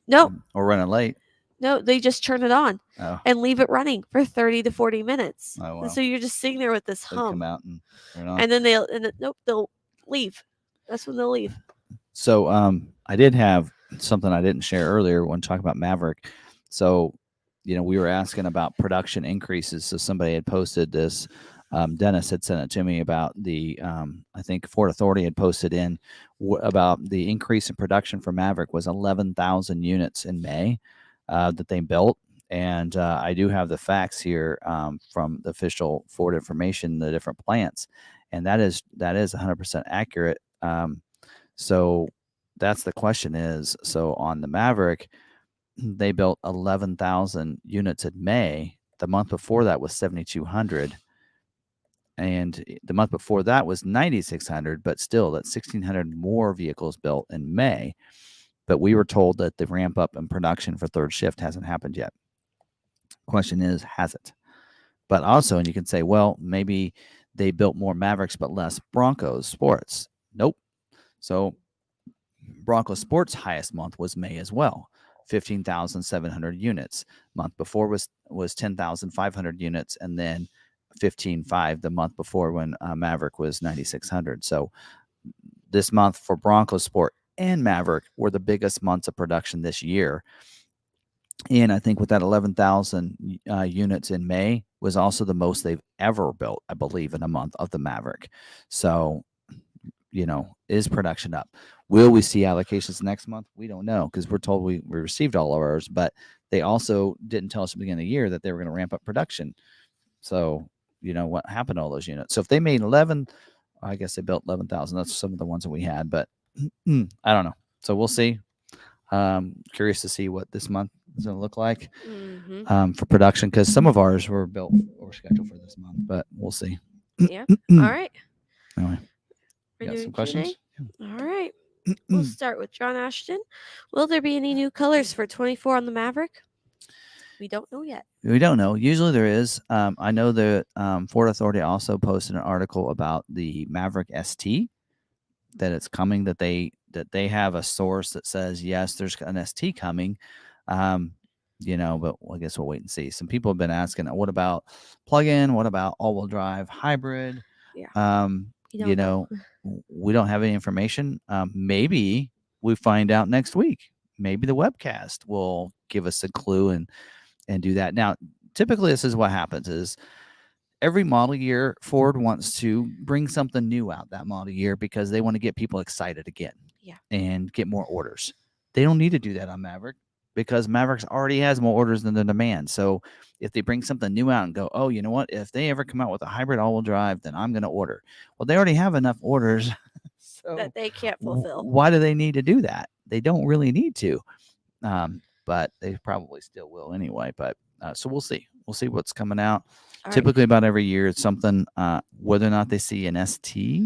Nope. Or running late. No, they just turn it on and leave it running for 30 to 40 minutes. Oh, wow. And so you're just sitting there with this They'll hum. come out and turn it on. And then they'll leave. That's when they'll leave. So I did have something I didn't share earlier when talking about Maverick. So, we were asking about production increases. So somebody had posted this. Dennis had sent it to me about the, I think Ford Authority had posted in about the increase in production for Maverick was 11,000 units in May that they built. And I do have the facts here from the official Ford information, the different plants. And that is 100% accurate. So that's the question is, so on the Maverick, they built 11,000 units in May. The month before that was 7,200. And the month before that was 9,600, but still that's 1,600 more vehicles built in May. But we were told that the ramp up in production for third shift hasn't happened yet. Question is, has it? But also, and you can say, well, maybe they built more Mavericks but less Broncos Sports. Nope. So Bronco Sports' highest month was May as well, 15,700 units. Month before was 10,500 units, and then 15.5 the month before when Maverick was 9,600. So this month for Bronco Sport and Maverick were the biggest months of production this year. And I think with that 11,000 units in May was also the most they've ever built, I believe, in a month of the Maverick. So, is production up? Will we see allocations next month? We don't know because we're told we received all of ours, but they also didn't tell us at the beginning of the year that they were going to ramp up production. So, what happened to all those units? So if they made 11, I guess they built 11,000. That's some of the ones that we had, but I don't know. So we'll see. Curious to see what this month is going to look like for production because some of ours were built or scheduled for this month, but we'll see. Yeah. All right. Anyway, We're got doing some questions? Q&A? All right. We'll start with John Ashton. Will there be any new colors for 24 on the Maverick? We don't know yet. We don't know. Usually there is. I know that Ford Authority also posted an article about the Maverick ST, that it's coming, that they have a source that says, yes, there's an ST coming. But I guess we'll wait and see. Some people have been asking, what about plug-in? What about all-wheel drive hybrid? Yeah. We don't have any information. Maybe we find out next week. Maybe the webcast will give us a clue and do that. Now, typically this is what happens is every model year, Ford wants to bring something new out that model year because they want to get people excited again and get more orders. They don't need to do that on Maverick because Maverick already has more orders than the demand. So if they bring something new out and go, oh, you know what? If they ever come out with a hybrid all-wheel drive, then I'm going to order. Well, they already have enough orders so that they can't fulfill. Why do they need to do that? They don't really need to. But they probably still will anyway. But so we'll see. We'll see what's coming out. All Typically, about every year, it's something. Whether or not they see an ST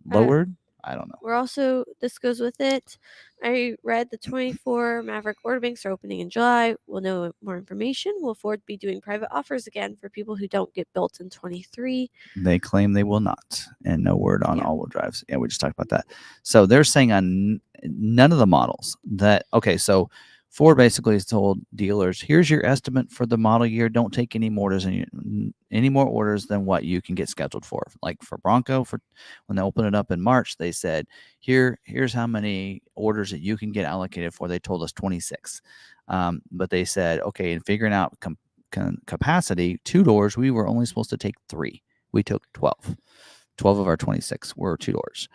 lowered, I don't know. This goes with it. I read the 24 Maverick order banks are opening in July. We'll know more information. Will Ford be doing private offers again for people who don't get built in 23? They claim they will not, and no word on all-wheel drives. Yeah, we just talked about that. So they're saying on none of the models that. Okay, so Ford basically has told dealers, here's your estimate for the model year. Don't take any more orders than what you can get scheduled for. Like for Bronco, when they open it up in March, they said, here's how many orders that you can get allocated for. They told us 26. But they said, okay, in figuring out capacity, 2 doors, we were only supposed to take 3. We took 12. 12 of our 26 were 2 doors.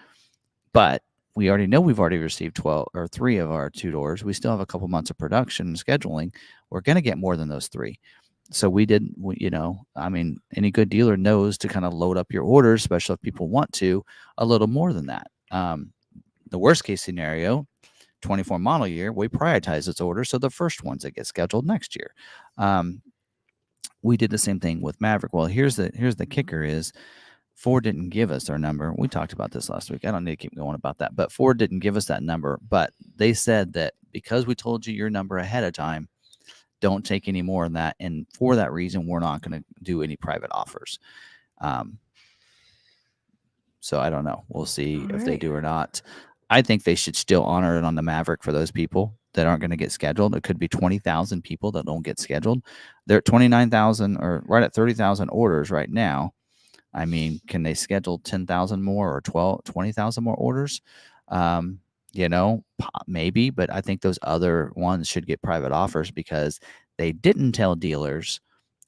But we already know we've already received 12 or 3 of our 2-doors. We still have a couple months of production and scheduling. We're going to get more than those 3. So we didn't, I mean, any good dealer knows to kind of load up your orders, especially if people want to, a little more than that. The worst case scenario, 24 model year, we prioritize its orders, so the first ones that get scheduled next year. We did the same thing with Maverick. Well, here's the kicker is Ford didn't give us their number. We talked about this last week. I don't need to keep going about that, but Ford didn't give us that number. But they said that because we told you your number ahead of time, don't take any more than that. And for that reason, we're not going to do any private offers. So I don't know. We'll see if they do or not. I think they should still honor it on the Maverick for those people that aren't going to get scheduled. It could be 20,000 people that don't get scheduled. They're at 29,000 or right at 30,000 orders right now. I mean, can they schedule 10,000 more or 20,000 more orders? Maybe, but I think those other ones should get private offers because they didn't tell dealers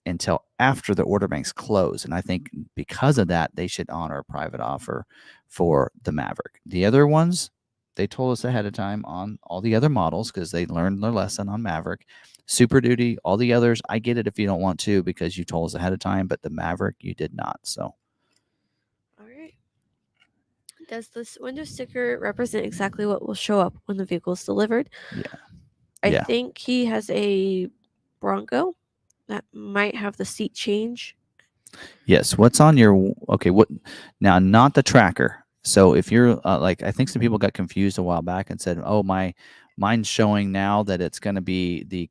until after the order banks close. And I think because of that, they should honor a private offer for the Maverick. The other ones, they told us ahead of time on all the other models because they learned their lesson on Maverick. Super Duty, all the others, I get it if you don't want to because you told us ahead of time, but the Maverick, you did not. So. All right. Does this window sticker represent exactly what will show up when the vehicle is delivered? Yeah. I think he has a Bronco that might have the seat change. Yes. What's on your what now? Not the tracker. So if you're I think some people got confused a while back and said, "Oh, mine's showing now that it's going to be the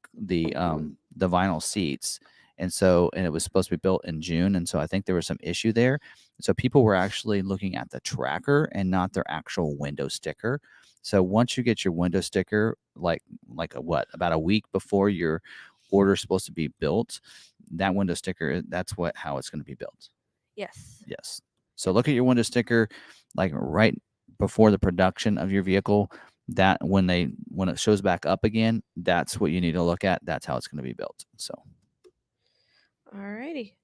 vinyl seats." And it was supposed to be built in June, and so I think there was some issue there. So people were actually looking at the tracker and not their actual window sticker. So once you get your window sticker, about a week before your order is supposed to be built, that window sticker, that's how it's going to be built. Yes. So look at your window sticker like right before the production of your vehicle. That when it shows back up again, that's what you need to look at. That's how it's going to be built. So. Alrighty.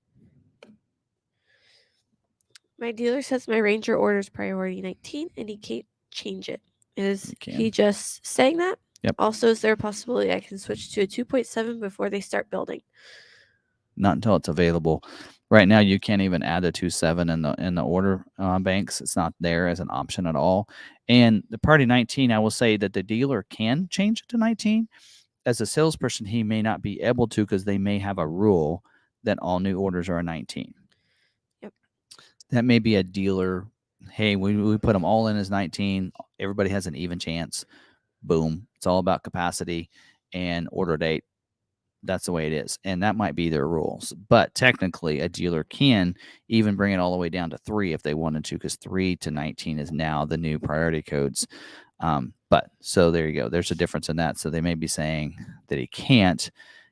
My dealer says my Ranger orders priority 19 and he can't change it. Is he just saying that? Yep. Also, is there a possibility I can switch to a 2.7 before they start building? Not until it's available. Right now, you can't even add a 2.7 in the order banks. It's not there as an option at all. And the priority 19, I will say that the dealer can change it to 19. As a salesperson, he may not be able to because they may have a rule that all new orders are a 19. Yep. That may be a dealer. Hey, we put them all in as 19. Everybody has an even chance. Boom. It's all about capacity and order date. That's the way it is. And that might be their rules. But technically, a dealer can even bring it all the way down to 3 if they wanted to, because 3 to 19 is now the new priority codes. But so there you go. There's a difference in that. So they may be saying that he can't.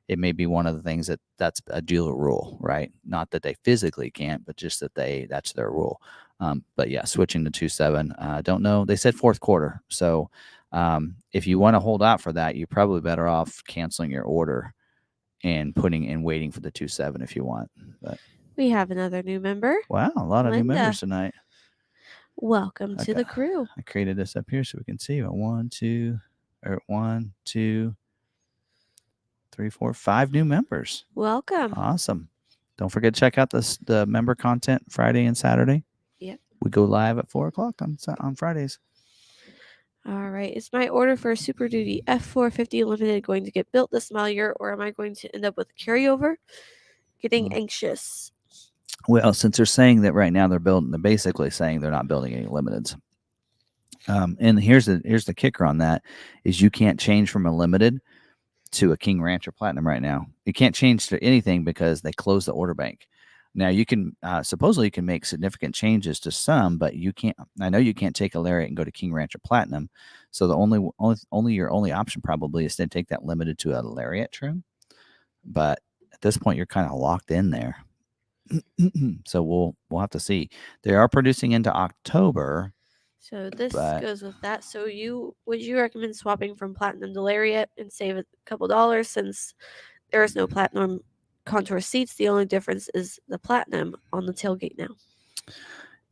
It may be one of the things that's a dealer rule, right? Not that they physically can't, but just that that's their rule. But yeah, switching to 2.7. Don't know. They said fourth quarter. So if you want to hold out for that, you're probably better off canceling your order and waiting for the 2.7 if you want. But we have another new member. Wow, a lot of new members tonight. Welcome to the crew. I created this up here so we can see. 1, 2, 3, 4, 5 new members. Welcome. Awesome. Don't forget to check out the member content Friday and Saturday. Yep. We go live at 4:00 on Fridays. All right. Is my order for a Super Duty F450 Limited going to get built this model year, or am I going to end up with a carryover? Getting anxious. Well, since they're saying that right now they're basically saying they're not building any limiteds. And here's the kicker on that is you can't change from a limited to a King Rancher Platinum right now. You can't change to anything because they closed the order bank. Now you can supposedly you can make significant changes to some, but you can't. I know you can't take a Lariat and go to King Rancher Platinum. So the your only option probably is to take that limited to a Lariat trim. But at this point, you're kind of locked in there. So we'll have to see. They are producing into October. So this goes with that. So would you recommend swapping from Platinum to Lariat and save a couple dollars since there is no Platinum contour seats? The only difference is the Platinum on the tailgate now.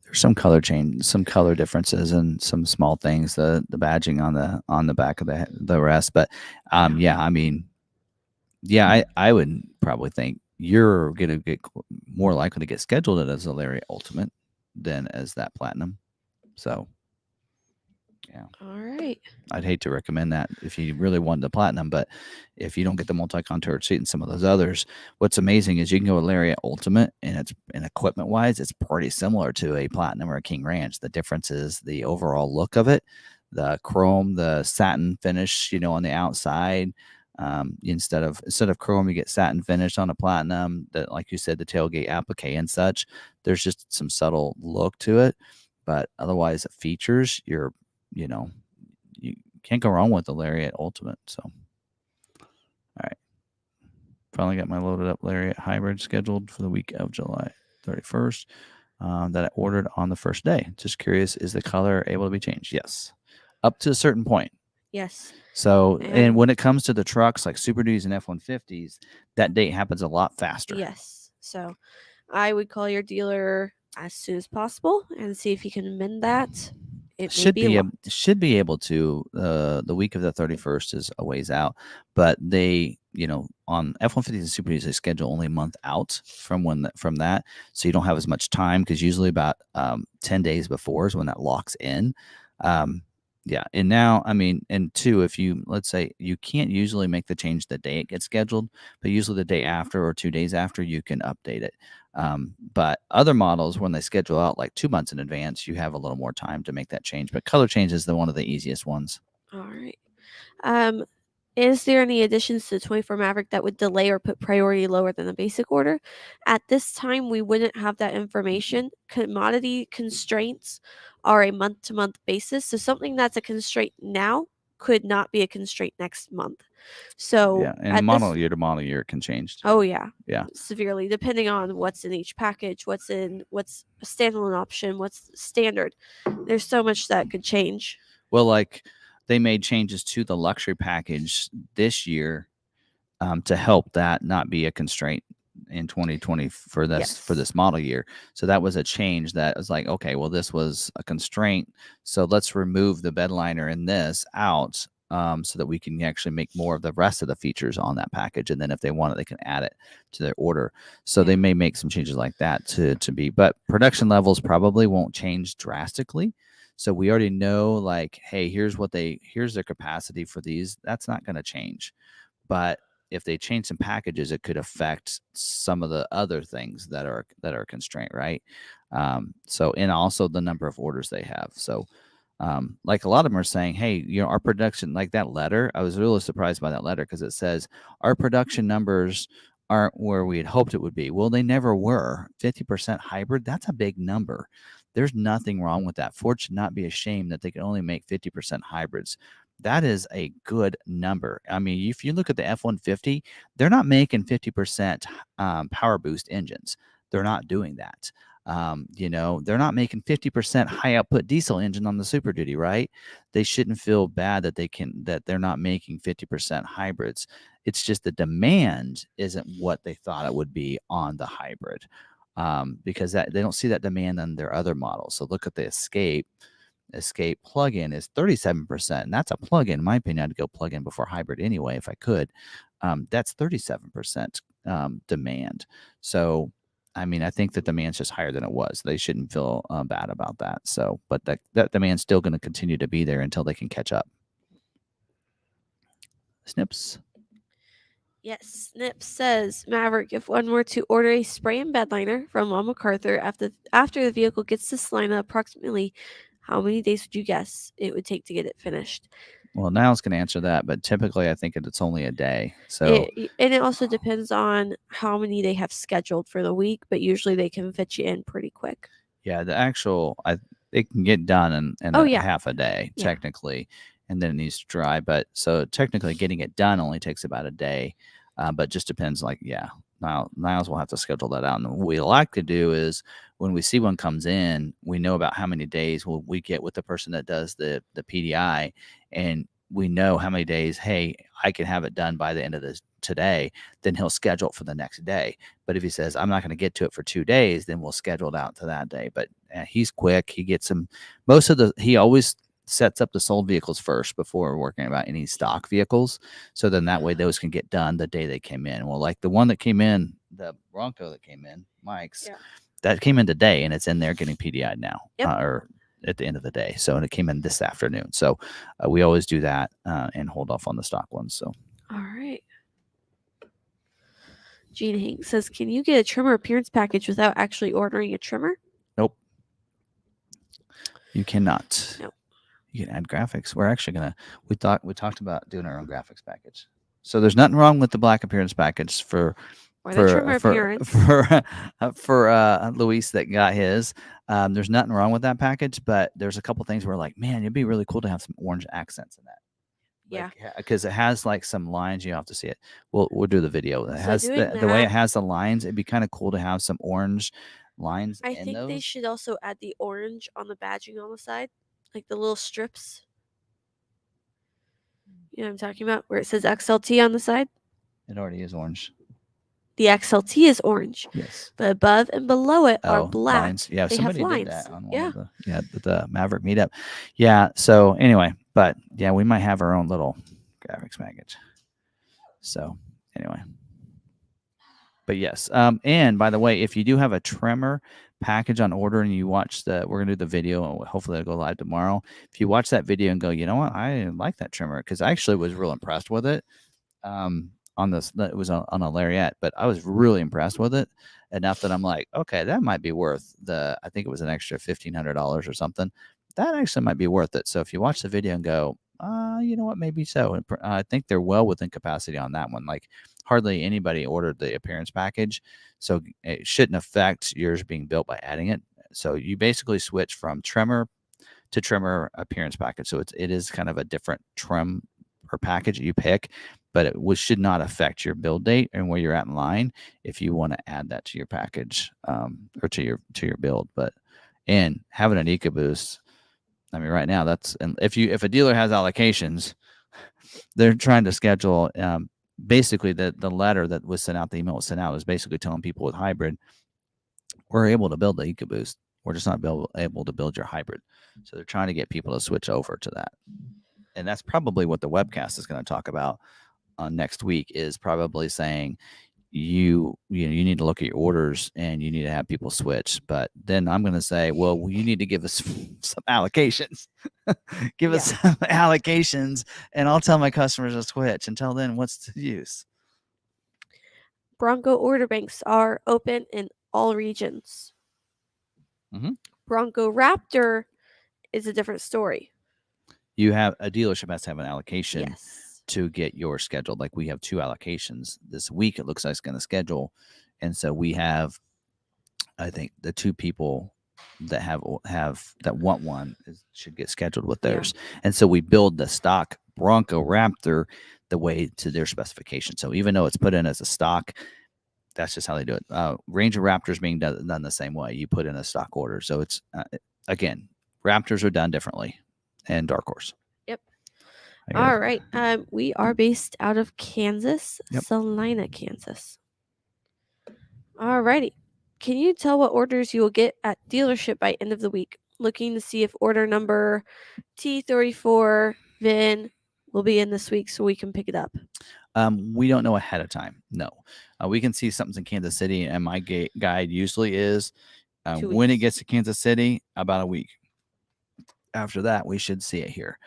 There's some color change, some color differences, and some small things. The badging on the back of the rest, but yeah, I mean, yeah, I would probably think you're gonna get more likely to get scheduled as a Lariat Ultimate than as that Platinum. So yeah. All right. I'd hate to recommend that if you really want the Platinum, but if you don't get the multi-contoured seat and some of those others, what's amazing is you can go with Lariat Ultimate, and it's, and equipment wise, it's pretty similar to a Platinum or a King Ranch. The difference is the overall look of it, the chrome, the satin finish, on the outside. Instead of chrome, you get satin finish on a Platinum. That, like you said, the tailgate applique and such. There's just some subtle look to it, but otherwise, the features, you know, you can't go wrong with the Lariat Ultimate. So, all right. Finally got my loaded up Lariat Hybrid scheduled for the week of July 31st that I ordered on the first day. Just curious, is the color able to be changed? Yes. Up to a certain point. Yes. So, and when it comes to the trucks like Super Duties and F-150s, that date happens a lot faster. Yes. So I would call your dealer as soon as possible and see if he can amend that. It should be able to. The week of the 31st is a ways out, but they, on F-150s and Super Duties, they schedule only a month out from that, so you don't have as much time, because usually about 10 days before is when that locks in. Yeah, and now, I mean, and two, if you, let's say, you can't usually make the change the day it gets scheduled, but usually the day after or 2 days after, you can update it. But other models, when they schedule out like 2 months in advance, you have a little more time to make that change. But color change is one of the easiest ones. All right. Is there any additions to the 24 Maverick that would delay or put priority lower than the basic order? At this time, we wouldn't have that information. Commodity constraints are a month-to-month basis, so something that's a constraint now could not be a constraint next month. So yeah, and model year to model year it can change. Oh yeah, yeah, severely, depending on what's in each package, what's a standalone option, what's standard. There's so much that could change. Well, like, they made changes to the luxury package this year to help that not be a constraint in 2020 for this model year. So that was a change that was like, okay, well, this was a constraint, so let's remove the bed liner in this out, so that we can actually make more of the rest of the features on that package, and then if they want it, they can add it to their order. So they may make some changes like that to be, but production levels probably won't change drastically. So we already know, like, hey, here's their capacity for these. That's not going to change. But if they change some packages, it could affect some of the other things that are a constraint, right? So, and also the number of orders they have. So, like, a lot of them are saying, hey, our production, like that letter, I was really surprised by that letter, because it says our production numbers aren't where we had hoped it would be. Well, they never were. 50% hybrid, that's a big number. There's nothing wrong with that. Ford should not be ashamed that they can only make 50% hybrids. That is a good number. I mean, if you look at the F-150, they're not making 50% power boost engines. They're not doing that. They're not making 50% high output diesel engine on the Super Duty, right? They shouldn't feel bad that they're not making 50% hybrids. It's just the demand isn't what they thought it would be on the hybrid, because they don't see that demand on their other models. So look at the Escape plug-in is 37%, and that's a plug-in. In my opinion, I'd go plug-in before hybrid anyway if I could. That's 37% demand. So, I mean, I think that demand's just higher than it was. They shouldn't feel bad about that. So, but that demand's still going to continue to be there until they can catch up. Snips. Yes, Snips says, Maverick, if one were to order a spray and bed liner from McArthur after the vehicle gets to Salina, approximately how many days would you guess it would take to get it finished? Well, Niall's going to answer that, but typically I think it's only a day. So, and it also depends on how many they have scheduled for the week, but usually they can fit you in pretty quick. Yeah, it can get done in half a day, technically, and then it needs to dry. But so technically getting it done only takes about a day, but just depends. Like, Niles will have to schedule that out. And what we like to do is, when we see one comes in, we know about how many days we get with the person that does the PDI, and we know how many days, hey, I can have it done by the end of this today, then he'll schedule it for the next day. But if he says, I'm not going to get to it for 2 days, then we'll schedule it out to that day. But he's quick. He gets them. He always sets up the sold vehicles first before working about any stock vehicles. So then that way those can get done the day they came in. Well, like the one that came in, the Bronco that came in, Mike's, that came in today and it's in there getting PDI'd now, or at the end of the day. So, and it came in this afternoon. So we always do that and hold off on the stock ones. So, all right. Gene Hank says, can you get a trimmer appearance package without actually ordering a trimmer? Nope. You cannot. Nope. You can add graphics. We're actually we talked about doing our own graphics package. So there's nothing wrong with the black appearance package for Luis that got his. There's nothing wrong with that package, but there's a couple things where like, man, it'd be really cool to have some orange accents in that. Because it has like some lines. You have to see it. We'll do the video. It has the way it has the lines. It'd be kind of cool to have some orange lines. I think they should also add the orange on the badging on the side, like the little strips. You know what I'm talking about? Where it says XLT on the side. It already is orange. The XLT is orange. Yes. But above and below it are black. Lines. Yeah, they somebody have did lines. that on one of the Maverick meetup. Yeah. So anyway, but yeah, we might have our own little graphics package. So anyway. But yes. And by the way, if you do have a Tremor package on order and you watch we're gonna do the video, hopefully it'll go live tomorrow. If you watch that video and go, you know what, I like that Tremor, because I actually was real impressed with it. On this, it was on a Lariat, but I was really impressed with it enough that I'm like, okay, that might be worth I think it was an extra $1,500 or something. That actually might be worth it. So if you watch the video and go, you know what, maybe so. I think they're well within capacity on that one. Like hardly anybody ordered the appearance package, so it shouldn't affect yours being built by adding it. So you basically switch from Tremor to Tremor appearance package. So it is kind of a different trim per package that you pick, but it should not affect your build date and where you're at in line if you want to add that to your package or to your build. But and having an EcoBoost, I mean, right now and if a dealer has allocations, they're trying to schedule. Basically, the letter that was sent out, the email was sent out, is basically telling people with hybrid, we're able to build the EcoBoost. We're just not able to build your hybrid. So they're trying to get people to switch over to that. And that's probably what the webcast is going to talk about next week, is probably saying you need to look at your orders and you need to have people switch. But then I'm going to say, well, you need to give us some allocations. Give us some allocations, and I'll tell my customers to switch. Until then, what's the use? Bronco order banks are open in all regions. Mm-hmm. Bronco Raptor is a different story. You have a dealership has to have an allocation to get yours scheduled. Like we have 2 allocations this week. It looks like it's going to schedule, and so we have, I think, the 2 people that have that want one should get scheduled with theirs. And so we build the stock Bronco Raptor the way to their specification. So even though it's put in as a stock, that's just how they do it. Ranger Raptor is being done the same way. You put in a stock order. So it's again, Raptors are done differently, and Dark Horse. Yep. All right. We are based out of Kansas, Salina, Kansas. All righty. Can you tell what orders you will get at dealership by end of the week? Looking to see if order number T34 VIN will be in this week so we can pick it up. We don't know ahead of time. No. We can see something's in Kansas City, and my guide usually is when it gets to Kansas City, about a week. After that, we should see it here.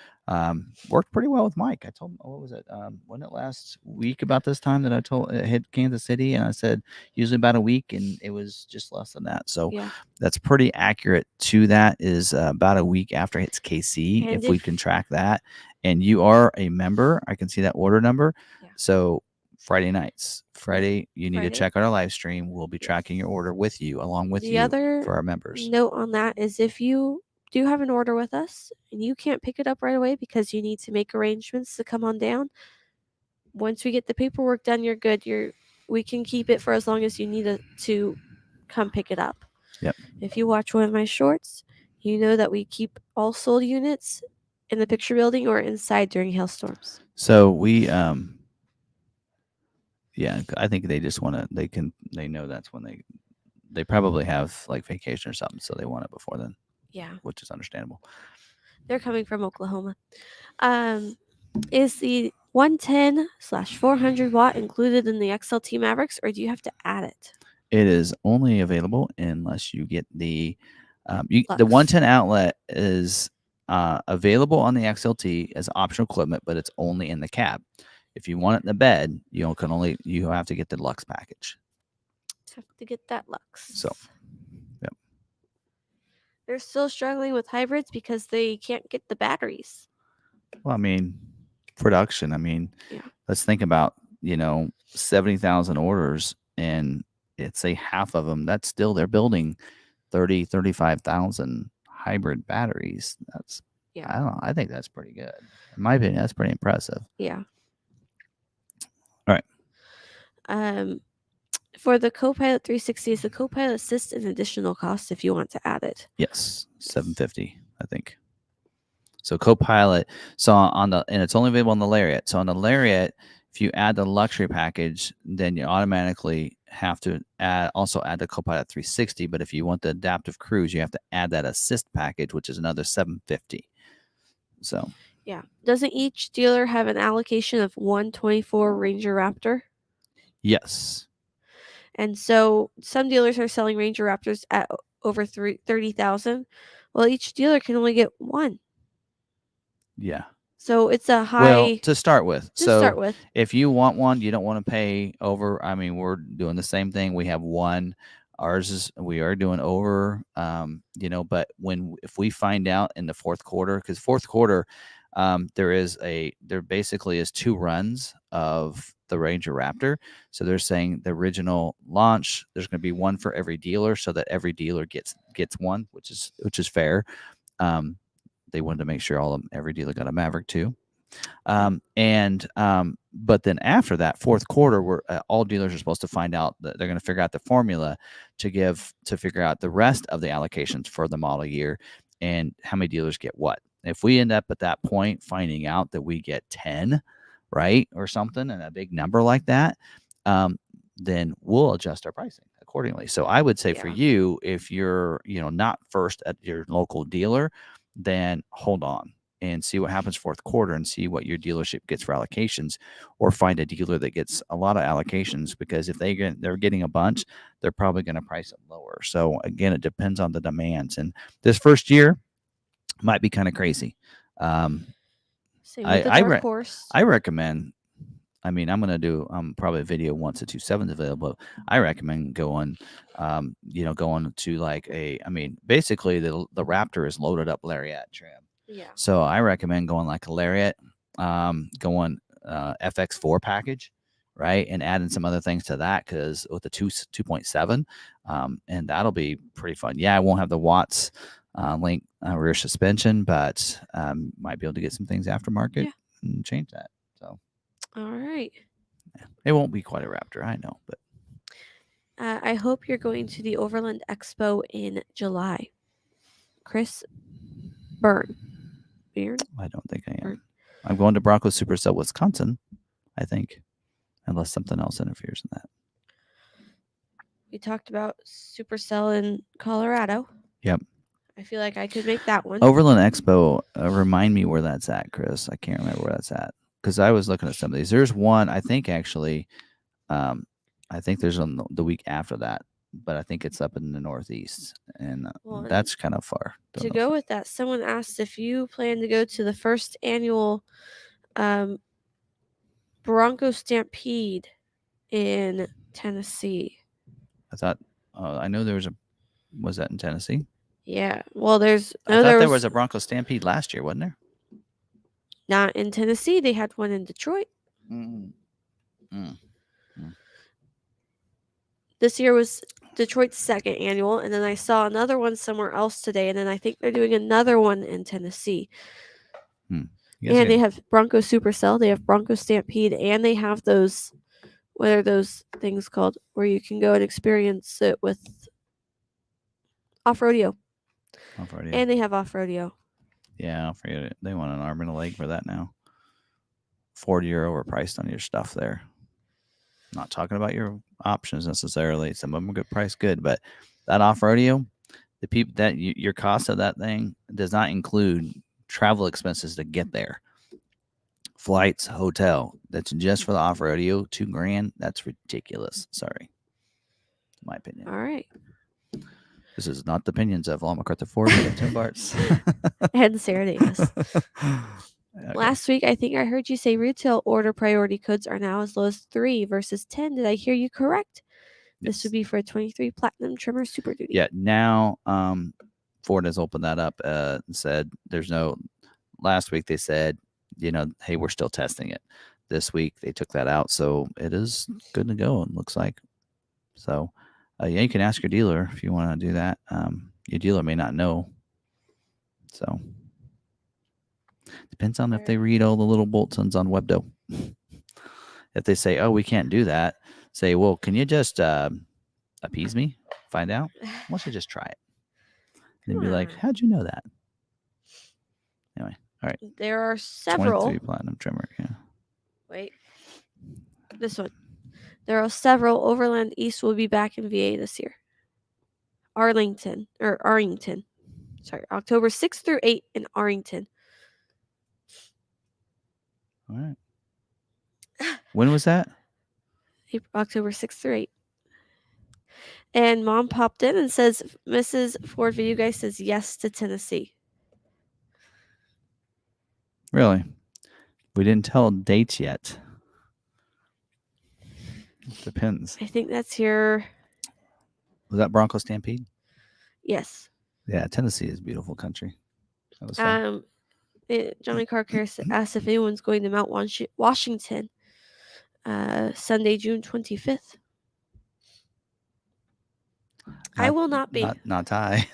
Worked pretty well with Mike. I told him, what was it? Wasn't it last week about this time that I told it hit Kansas City, and I said usually about a week, and it was just less than that. So that's pretty accurate to that, is about a week after it hits KC, and if we can track that. And you are a member, I can see that order number. So Friday nights, you need to check out our live stream. We'll be tracking your order with you, along with you, for our members. Note on that is, if you do have an order with us and you can't pick it up right away because you need to make arrangements to come on down, once we get the paperwork done, you're good. We can keep it for as long as you need to come pick it up. Yep. If you watch one of my shorts, you know that we keep all sold units in the picture building or inside during hailstorms. So we Yeah, I think they just want to. They know that's when they probably have like vacation or something, so they want it before then. Yeah, which is understandable. they're coming from Oklahoma. Is the 110/400 watt included in the XLT Mavericks, or do you have to add it? It is only available unless you get the the Lux. 110 outlet is available on the XLT as optional equipment, but it's only in the cab. If you want it in the bed, you have to get the Lux package. Have to get that Lux. So, yep. They're still struggling with hybrids because they can't get the batteries. Well, I mean, production. I mean, Yeah. let's think about 70,000 orders, and it's say half of them. That's still they're building 35,000 hybrid batteries. That's Yeah. I don't know. I think that's pretty good. In my opinion, that's pretty impressive. Yeah. All right. For the Copilot 360, is the Copilot Assist an additional cost if you want to add it? Yes, $750, I think. So Copilot. So and it's only available on the Lariat. So on the Lariat, if you add the luxury package, then you automatically have to also add the Copilot 360. But if you want the adaptive cruise, you have to add that assist package, which is another $750. So yeah, doesn't each dealer have an allocation of 124 Ranger Raptor? Yes. And so some dealers are selling Ranger Raptors at over 30,000. Well, each dealer can only get one. Yeah. So it's a high. Well, to start with. If you want one, you don't want to pay over. I mean, we're doing the same thing. We have one. We are doing over. But if we find out in the fourth quarter, because fourth quarter, there basically is 2 runs of the Ranger Raptor. So they're saying the original launch, there's going to be one for every dealer, so that every dealer gets one, which is fair. They wanted to make sure every dealer got a Maverick too. But then after that fourth quarter, where all dealers are supposed to find out that they're going to figure out the formula to figure out the rest of the allocations for the model year and how many dealers get what. If we end up at that point finding out that we get 10, right, or something, and a big number like that, then we'll adjust our pricing accordingly. So I would say for you, if you're not first at your local dealer, then hold on and see what happens fourth quarter and see what your dealership gets for allocations, or find a dealer that gets a lot of allocations, because if they're getting a bunch, they're probably going to price it lower. So again, it depends on the demands, and this first year might be kind of crazy. Same with the Dark Horse. I recommend. I mean, I'm going to do probably a video once the 2.7 is available. I recommend going to like basically the Raptor is loaded up Lariat trim. Yeah. So I recommend going like a Lariat, going FX4 package, right, and adding some other things to that, because with the 2.7, and that'll be pretty fun. Yeah, I won't have the Watts link rear suspension, but might be able to get some things aftermarket and change that. So. All right. It won't be quite a Raptor, I know, but I hope you're going to the Overland Expo in July. Chris Byrne. I don't think I am. I'm going to Bronco Supercell, Wisconsin, I think, unless something else interferes in that. We talked about Supercell in Colorado. Yep. I feel like I could make that one. Overland Expo, remind me where that's at, Chris. I can't remember where that's at, because I was looking at some of these. There's one, I think, actually, I think there's on the week after that, but I think it's up in the Northeast, and that's kind of far. To go with that, someone asked if you plan to go to the first annual Bronco Stampede in Tennessee. I know was that in Tennessee? Yeah. Well, I thought there was a Bronco Stampede last year, wasn't there? Not in Tennessee. They had one in Detroit. This year was Detroit's second annual, and then I saw another one somewhere else today, and then I think they're doing another one in Tennessee. And they have Bronco Supercell, they have Bronco Stampede, and they have those, what are those things called, where you can go and experience it with off-rodeo. And they have off-rodeo. Yeah, forget it. They want an arm and a leg for that now. $40 overpriced on your stuff there. Not talking about your options necessarily. Some of them are good price, good, but that off-roadio, the people that your cost of that thing does not include travel expenses to get there, flights, hotel. That's just for the off-roadio. $2,000. That's ridiculous. Sorry, in my opinion. All right. This is not the opinions of All McArthur Ford or Tim Bart's. And Sarah Davis. Okay. Last week, I think I heard you say retail order priority codes are now as low as 3 versus 10. Did I hear you correct? This Yes. would be for a 23 Platinum Tremor Super Duty. Yeah. Now, Ford has opened that up and said there's no. Last week they said, hey, we're still testing it. This week they took that out, so it is good to go. It looks like. So, yeah, you can ask your dealer if you want to do that. Your dealer may not know. So, depends on if they read all the little bulletins on WebDo. If they say, "Oh, we can't do that," say, "Well, can you just appease me? Find out. Why don't you just try it?" And then be like, "How'd you know that?" Anyway, all right. There are several. 23 Platinum Tremor. Yeah. Wait. This one. There are several. Overland East will be back in VA this year. Arlington. Sorry, October 6th through 8th in Arlington. All right. When was that? October 6th through 8th. And Mom popped in and says, Mrs. Ford Video Guy says yes to Tennessee. Really? We didn't tell dates yet. Depends. I think that's your... Was that Bronco Stampede? Yes. Yeah, Tennessee is a beautiful country. That was fun. Johnny Carker asked if anyone's going to Mount Washington Sunday, June 25th. I will not be. Not Ty.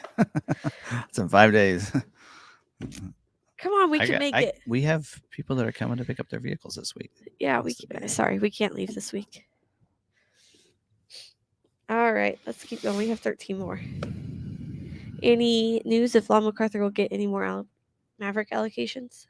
It's in 5 days. Come on, we can make it. We have people that are coming to pick up their vehicles this week. Yeah, sorry, we can't leave this week. All right, let's keep going. We have 13 more. Any news if Lon McArthur will get any more Maverick allocations?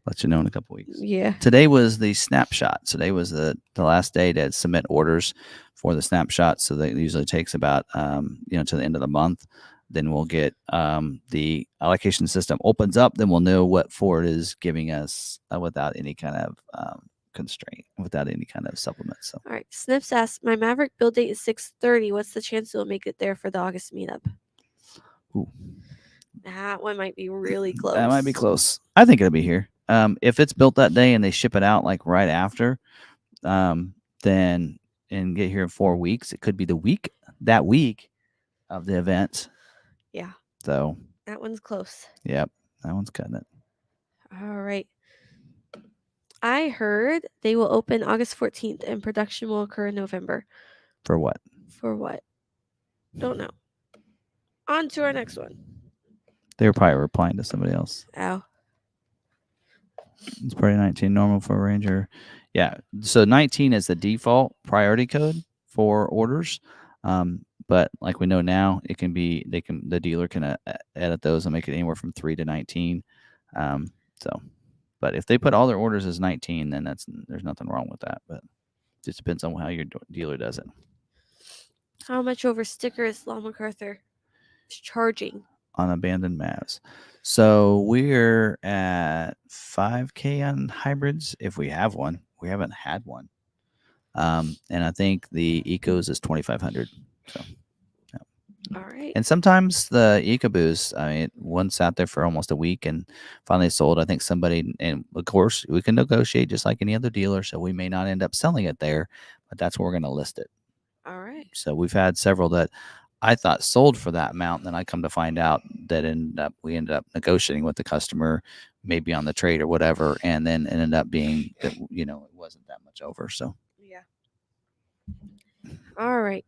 Let you know in a couple weeks. Yeah. Today was the snapshot. Today was the last day to submit orders for the snapshot. So that usually takes about to the end of the month. Then we'll get the allocation system opens up. Then we'll know what Ford is giving us without any kind of constraint, without any kind of supplement. So. All right. Snips asks, my Maverick build date is 6/30. What's the chance we'll make it there for the August meetup? Ooh. That one might be really close. That might be close. I think it'll be here. If it's built that day and they ship it out like right after, then and get here in 4 weeks, it could be that week of the event. Yeah. So that one's close. Yep, that one's cutting it. All right. I heard they will open August 14th and production will occur in November. For what? Don't know. On to our next one. They were probably replying to somebody else. Oh. It's probably 19 normal for a Ranger. Yeah. So 19 is the default priority code for orders. But like we know now, it can be the dealer can edit those and make it anywhere from 3 to 19. But if they put all their orders as 19, then there's nothing wrong with that. But it just depends on how your dealer does it. How much over sticker is Lon McArthur charging on abandoned Mavs? So we're at $5,000 on hybrids if we have one. We haven't had one, and I think the Ecos is $2,500. So, yeah. All right. And sometimes the EcoBoost, I mean, one sat there for almost a week and finally sold. I think somebody, and of course we can negotiate just like any other dealer, so we may not end up selling it there, but that's where we're going to list it. All right. So we've had several that I thought sold for that amount, and then I come to find out that we ended up negotiating with the customer, maybe on the trade or whatever, and then it ended up being that it wasn't that much over. So yeah. All right.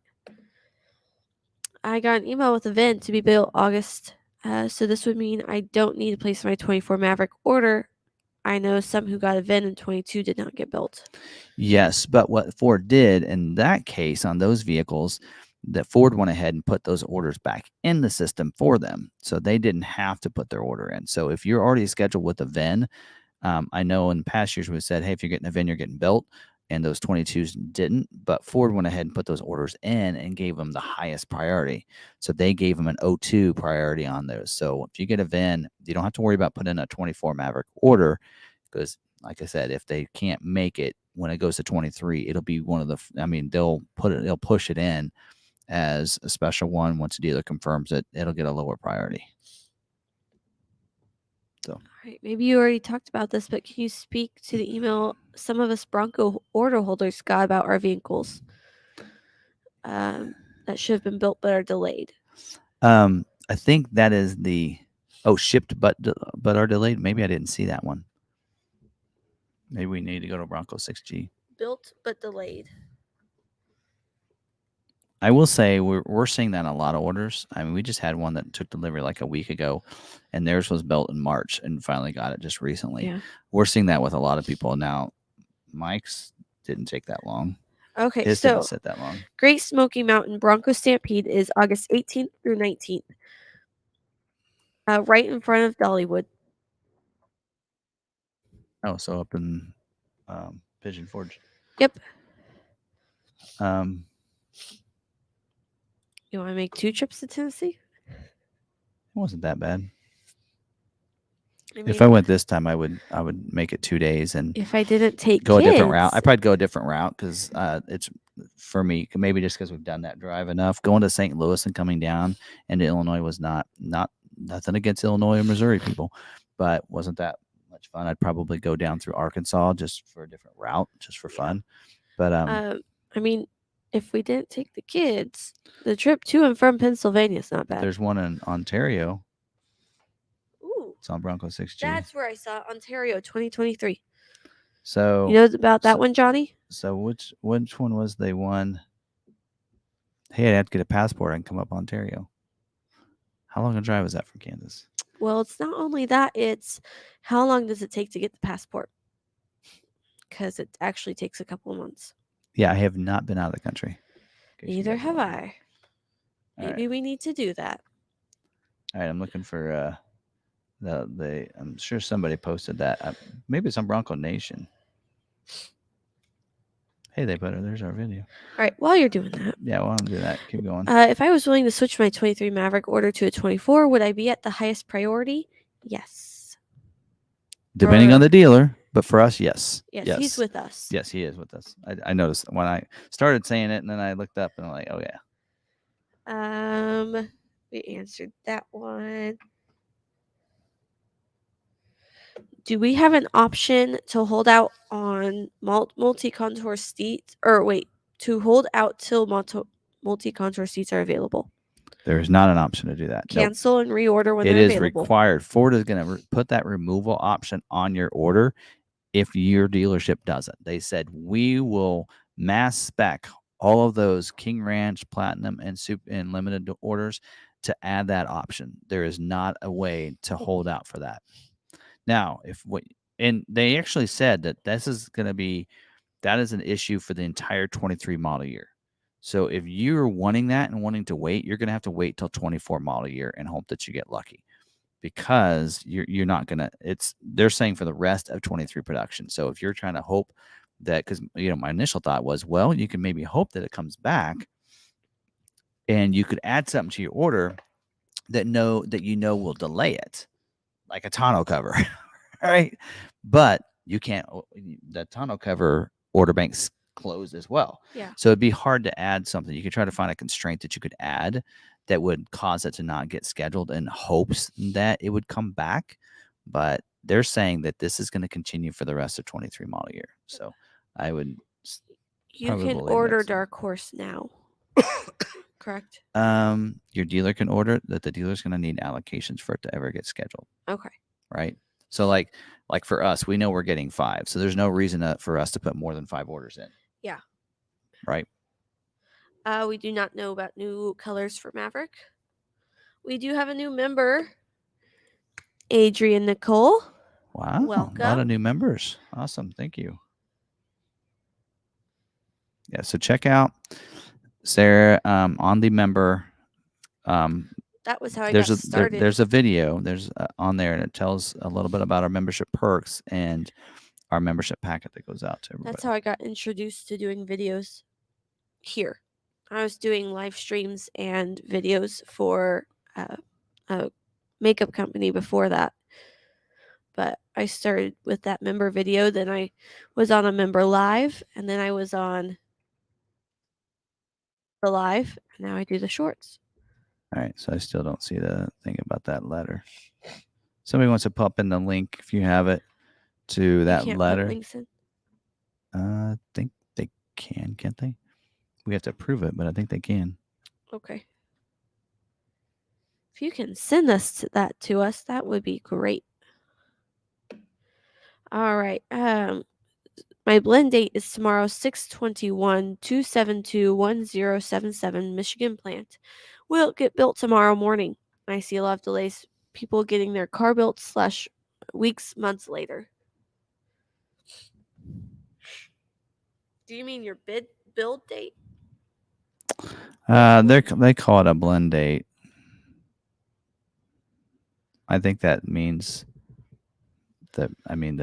I got an email with a VIN to be built August, so this would mean I don't need to place my 24 Maverick order. I know some who got a VIN in 22 did not get built. Yes, but what Ford did in that case on those vehicles, that Ford went ahead and put those orders back in the system for them. So they didn't have to put their order in. So if you're already scheduled with a VIN, I know in past years we said, hey, if you're getting a VIN, you're getting built. and those 22s didn't. But Ford went ahead and put those orders in and gave them the highest priority. So they gave them an 02 priority on those. So if you get a VIN, you don't have to worry about putting in a 24 Maverick order, because like I said, if they can't make it when it goes to 23, it'll be one of the, they'll push it in as a special one. Once the dealer confirms it, it'll get a lower priority. So, all right, maybe you already talked about this, but can you speak to the email some of us Bronco order holders got about our vehicles that should have been built but are delayed? I think that is the shipped but are delayed. Maybe I didn't see that one. Maybe we need to go to Bronco 6G. Built but delayed. I will say we're seeing that in a lot of orders. I mean, we just had one that took delivery like a week ago, and theirs was built in March and finally got it just recently. Yeah. We're seeing that with a lot of people now. Mike's didn't take that long. Okay, His so didn't sit that long. Great Smoky Mountain Bronco Stampede is August 18th through 19th, right in front of Dollywood. Oh, so up in Pigeon Forge. Yep. Um, You want to make 2 trips to Tennessee? it wasn't that bad. I mean, If I went this time, I would make it 2 days and if I didn't take go kids, a different route. I'd probably go a different route because it's, for me, maybe just because we've done that drive enough. Going to St. Louis and coming down into Illinois was not nothing against Illinois or Missouri people, but wasn't that much fun. I'd probably go down through Arkansas just for a different route, just for fun. But I mean, if we didn't take the kids, the trip to and from Pennsylvania is not bad. There's one in Ontario. Ooh, it's on Bronco 6G. That's where I saw Ontario 2023. So you know about that one, Johnny? So which one was they won? Hey, I'd have to get a passport and come up Ontario. How long a drive is that from Kansas? Well, it's not only that, it's how long does it take to get the passport? Because it actually takes a couple of months. Yeah, I have not been out of the country. Neither have I. Maybe we need to do that. All right, I'm looking for I'm sure somebody posted that. Maybe it's on Bronco Nation. Hey, there's our video. All right, while you're doing that. Yeah, well, I'm doing that. Keep going. If I was willing to switch my 23 Maverick order to a 24, would I be at the highest priority? Yes. Depending on the dealer, but for us, yes. Yes, he's with us. Yes, he is with us. I noticed when I started saying it, and then I looked up and I'm like, oh yeah. We answered that one. Do we have an option to hold out on multi-contour seats? Or wait, to hold out till multi-contour seats are available? There is not an option to do that. Cancel and reorder when they're available. It is required. Ford is going to put that removal option on your order if your dealership doesn't. They said, we will mass spec all of those King Ranch, Platinum, and Super and limited orders to add that option. There is not a way to hold out for that. Now, and they actually said that that is an issue for the entire 23 model year. So if you're wanting that and wanting to wait, you're going to have to wait till 24 model year and hope that you get lucky, because you're not going to, they're saying for the rest of 23 production. So if you're trying to hope that, because, my initial thought was, well, you can maybe hope that it comes back and you could add something to your order that will delay it, like a tonneau cover, right? But you can't, the tonneau cover order bank's closed as well. Yeah. So it'd be hard to add something. You could try to find a constraint that you could add that would cause it to not get scheduled in hopes that it would come back. But they're saying that this is going to continue for the rest of 23 model year. So I would. You can order Dark Horse now. Correct. Your dealer can order that. The dealer's going to need allocations for it to ever get scheduled. Okay. Right. So like for us, we know we're getting 5. So there's no reason for us to put more than 5 orders in. Yeah. Right. We do not know about new colors for Maverick. We do have a new member, Adrian Nicole. Wow. Welcome. A lot of new members. Awesome. Thank you. Yeah. So check out Sarah on the member. That was how I got started. There's a video on there, and it tells a little bit about our membership perks, and our membership packet that goes out to everybody. That's how I got introduced to doing videos here. I was doing live streams and videos for a makeup company before that. But I started with that member video, then I was on a member live, and then I was on the live, and now I do the shorts. All right, so I still don't see the thing about that letter. Somebody wants to pop in the link if you have it to that you can't letter. Put links in? I think they can, can't they? We have to approve it, but I think they can. Okay. If you can send that to us, that would be great. All right. My blend date is tomorrow, 6/21/272/1077, Michigan plant. Will get built tomorrow morning. I see a lot of delays. People getting their car built / weeks, months later. Do you mean your build date? They call it a blend date. I think that means the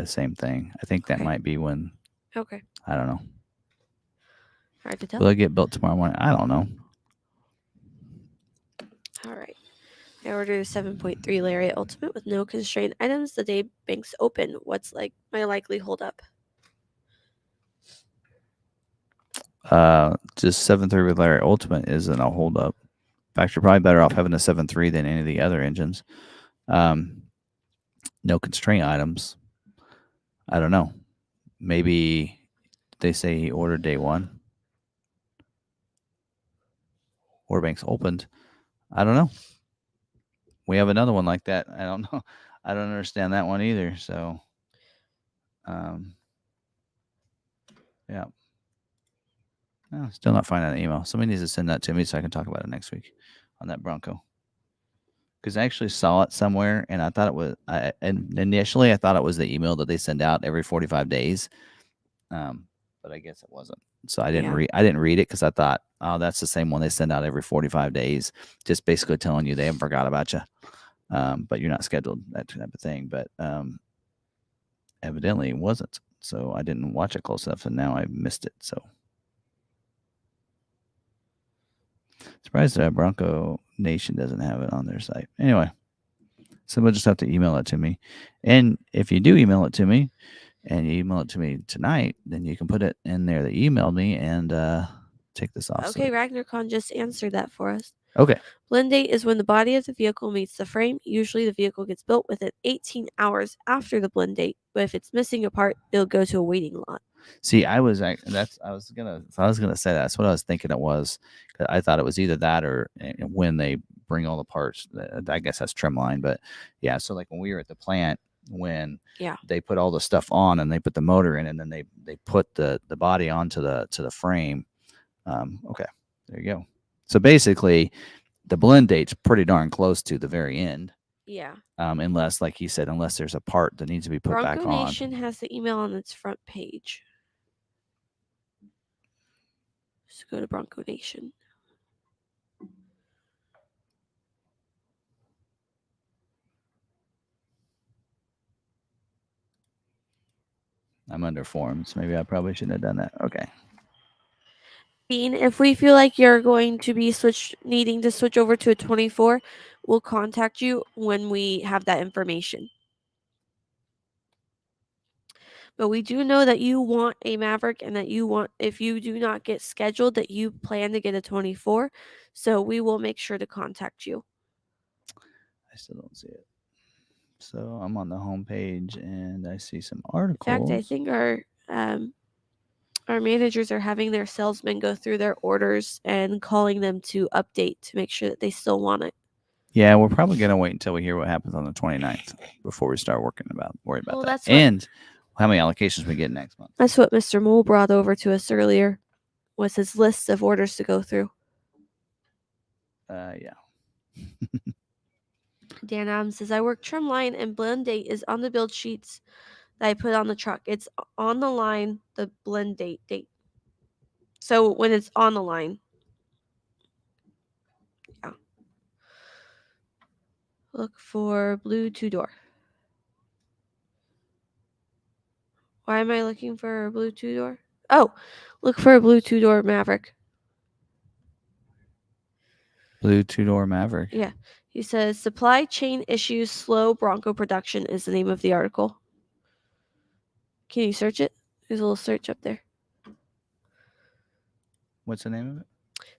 same thing. I think that might be when. Okay. I don't know. Hard to tell. Will it get built tomorrow morning? I don't know. All right. I ordered a 7.3 Lariat Ultimate with no constrained items the day banks open. What's like my likely holdup? Just 7.3 with Lariat Ultimate isn't a holdup. In fact, you're probably better off having a 7.3 than any of the other engines. No constraint items. I don't know. Maybe they say he ordered day one. Order banks opened. I don't know. We have another one like that. I don't know. I don't understand that one either. So, yeah. No, still not finding that email. Somebody needs to send that to me so I can talk about it next week on that Bronco. Because I actually saw it somewhere, and I thought it was. And initially, I thought it was the email that they send out every 45 days. But I guess it wasn't. So I didn't read. I didn't read it because I thought, oh, that's the same one they send out every 45 days, just basically telling you they haven't forgot about you, but you're not scheduled, that type of thing. But evidently it wasn't. So I didn't watch it close enough, and now I missed it. So surprised that Bronco Nation doesn't have it on their site. Anyway, somebody just have to email it to me, and if you do email it to me, and you email it to me tonight, then you can put it in there that you emailed me and take this off. Okay, RagnarCon just answered that for us. Okay. Blend date is when the body of the vehicle meets the frame. Usually the vehicle gets built within 18 hours after the blend date, but if it's missing a part, it'll go to a waiting lot. See, I was gonna say that's what I was thinking it was. I thought it was either that or when they bring all the parts. I guess that's trim line, but yeah. So like when we were at the plant, when they put all the stuff on and they put the motor in, and then they put the body onto the frame. Okay, there you go. So basically, the blend date's pretty darn close to the very end. Yeah. Unless, like he said, unless there's a part that needs to be put back on. Bronco Nation has the email on its front page. Just go to Bronco Nation. I'm under forms. Maybe I probably shouldn't have done that. Okay. Dean, if we feel like you're going to be needing to switch over to a 24, we'll contact you when we have that information. But we do know that you want a Maverick, and that you want, if you do not get scheduled, that you plan to get a 24. So we will make sure to contact you. I still don't see it. So I'm on the home page and I see some articles. In fact, I think our managers are having their salesmen go through their orders and calling them to update to make sure that they still want it. Yeah, we're probably going to wait until we hear what happens on the 29th before we start worried about that. That's and how many allocations we get next month. That's what Mr. Mole brought over to us earlier, was his list of orders to go through. Yeah. Dan Adams says, I work trim line and blend date is on the build sheets that I put on the truck. It's on the line, the blend date. So when it's on the line. Yeah. Look for blue 2-door. Why am I looking for a blue two-door? Oh, look for a blue two-door Maverick. Blue two-door Maverick. Yeah. He says supply chain issues slow Bronco production is the name of the article. Can you search it? There's a little search up there. What's the name of it?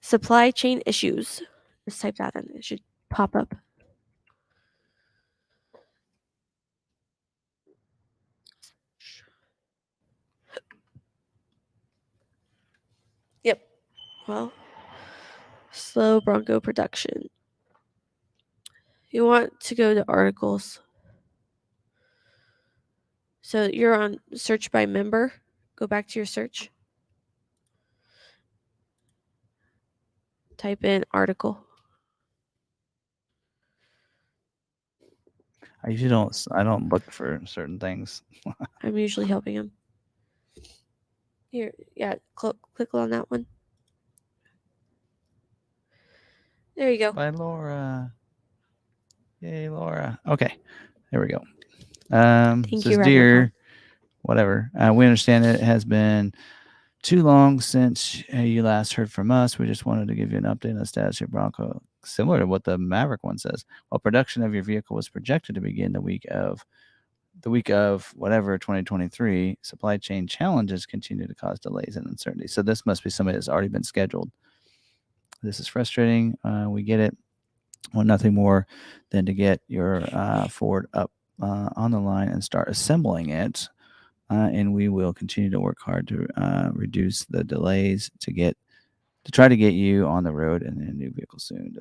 Supply chain issues. Just type that in. It should pop up. Yep. Well, slow Bronco production. You want to go to articles. So you're on search by member. Go back to your search. Type in article. I usually don't. I don't look for certain things. I'm usually helping him. Here, yeah, click on that one. There you go. By Laura. Yay, Laura. Okay, there we go. Thank you, dear, whatever. We understand that it has been too long since you last heard from us. We just wanted to give you an update on the status of your Bronco, similar to what the Maverick one says. While production of your vehicle was projected to begin the week of whatever 2023, supply chain challenges continue to cause delays and uncertainty. So this must be somebody that's already been scheduled. This is frustrating. We get it. Want nothing more than to get your Ford up on the line and start assembling it. And we will continue to work hard to reduce the delays to try to get you on the road and a new vehicle soon.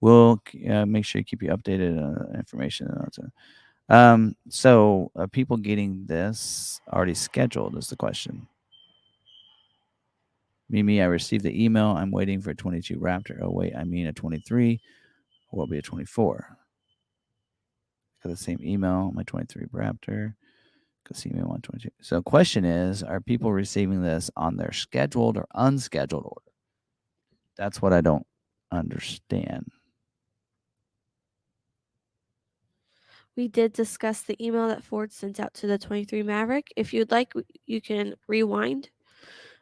We'll make sure to keep you updated information. So are people getting this already scheduled is the question. Mimi, I received the email. I'm waiting for a 22 Raptor. Oh, wait, I mean a 23. Or will be a 24. Got the same email, my 23 Raptor. Got the same email, 122. So the question is, are people receiving this on their scheduled or unscheduled order? That's what I don't understand. We did discuss the email that Ford sent out to the 23 Maverick. If you'd like, you can rewind.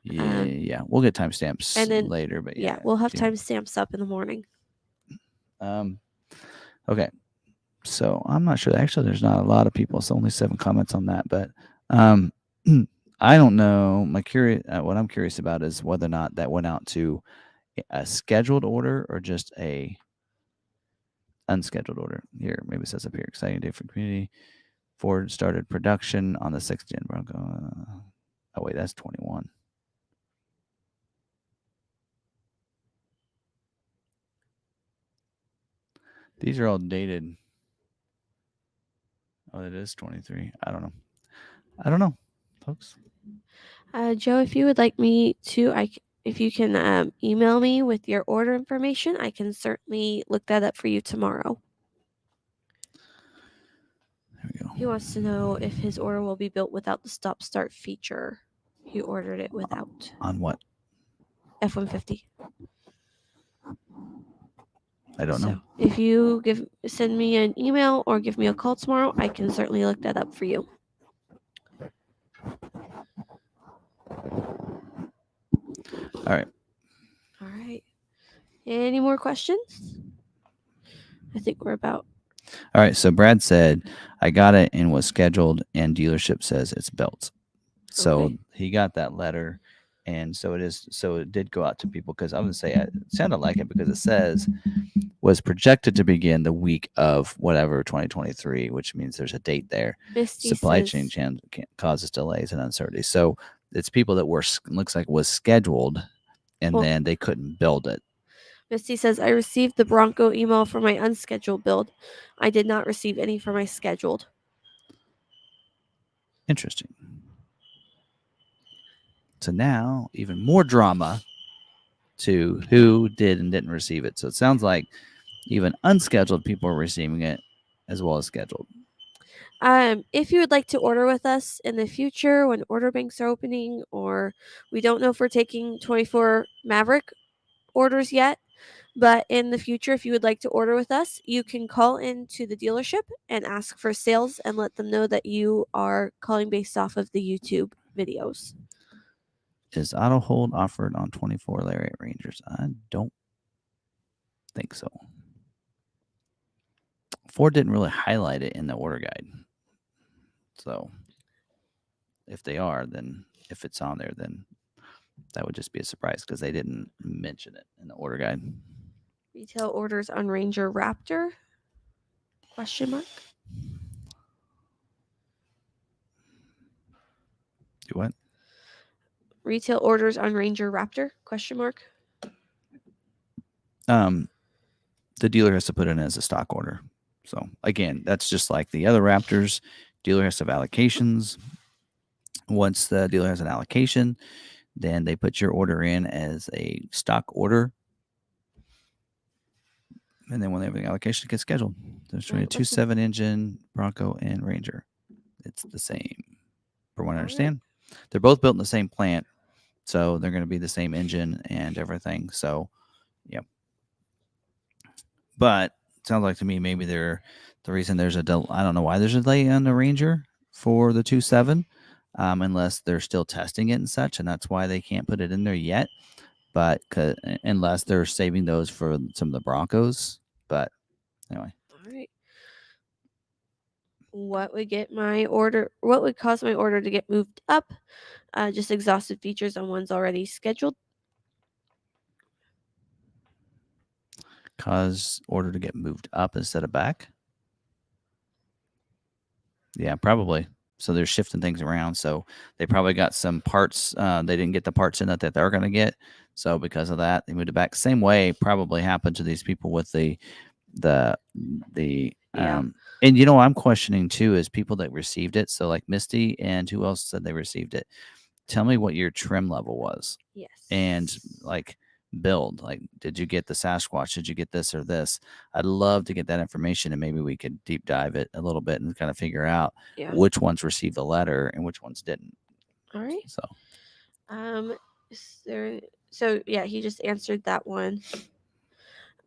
Yeah, we'll get timestamps and then later, but yeah, we'll have timestamps up in the morning. Okay, so I'm not sure. Actually, there's not a lot of people. It's only 7 comments on that, but I don't know. What I'm curious about is whether or not that went out to a scheduled order or just a unscheduled order. Here, maybe it says up here, exciting day for community. Ford started production on the 6th gen Bronco. Oh wait, that's 21. These are all dated. Oh, it is 23. I don't know, folks. Joe, if you would like me to, if you can email me with your order information, I can certainly look that up for you tomorrow. There we go. He wants to know if his order will be built without the stop-start feature. He ordered it without. On what? F-150. I don't know. If you send me an email or give me a call tomorrow, I can certainly look that up for you. All right. Any more questions? I think we're about. All right. So Brad said, I got it and was scheduled, and dealership says it's built. So he got that letter. And so it is. So it did go out to people because I would say it sounded like it because it says was projected to begin the week of whatever 2023, which means there's a date there. Misty Supply chain causes delays and uncertainty. So it's people that looks like was scheduled and then they couldn't build it. Misty says, I received the Bronco email for my unscheduled build. I did not receive any for my scheduled. Interesting. So now even more drama to who did and didn't receive it. So it sounds like even unscheduled people are receiving it as well as scheduled. If you would like to order with us in the future when order banks are opening, or we don't know if we're taking 24 Maverick orders yet, But in the future, if you would like to order with us, you can call into the dealership and ask for sales and let them know that you are calling based off of the YouTube videos. Is auto hold offered on 24 Lariat Rangers? I don't think so. Ford didn't really highlight it in the order guide. So if they are, then if it's on there, then that would just be a surprise because they didn't mention it in the order guide. Retail orders on Ranger Raptor? Question mark. Do what? Retail orders on Ranger Raptor? Question mark. The dealer has to put it in as a stock order. So again, that's just like the other Raptors. Dealer has to have allocations. Once the dealer has an allocation, then they put your order in as a stock order. And then when they have an allocation, it gets scheduled. There's a 2.7 engine, Bronco, and Ranger. It's the same, from what I understand. Right. They're both built in the same plant, so they're going to be the same engine and everything. So, yeah. But it sounds like to me maybe the reason there's I don't know why there's a delay on the Ranger for the 2.7, unless they're still testing it and such, and that's why they can't put it in there yet. But unless they're saving those for some of the Broncos. But anyway. All right. What would cause my order to get moved up? Just exhausted features on ones already scheduled. Cause order to get moved up instead of back? Yeah, probably. So they're shifting things around. So they probably got some parts. They didn't get the parts in that they're going to get. So because of that, they moved it back. Same way probably happened to these people with the and you know, I'm questioning too is people that received it. So like Misty and who else said they received it? Tell me what your trim level was. Yes. And like build, like, did you get the Sasquatch? Did you get this or this? I'd love to get that information and maybe we could deep dive it a little bit and kind of figure out which ones received the letter and which ones didn't. All right. So, so yeah, he just answered that one.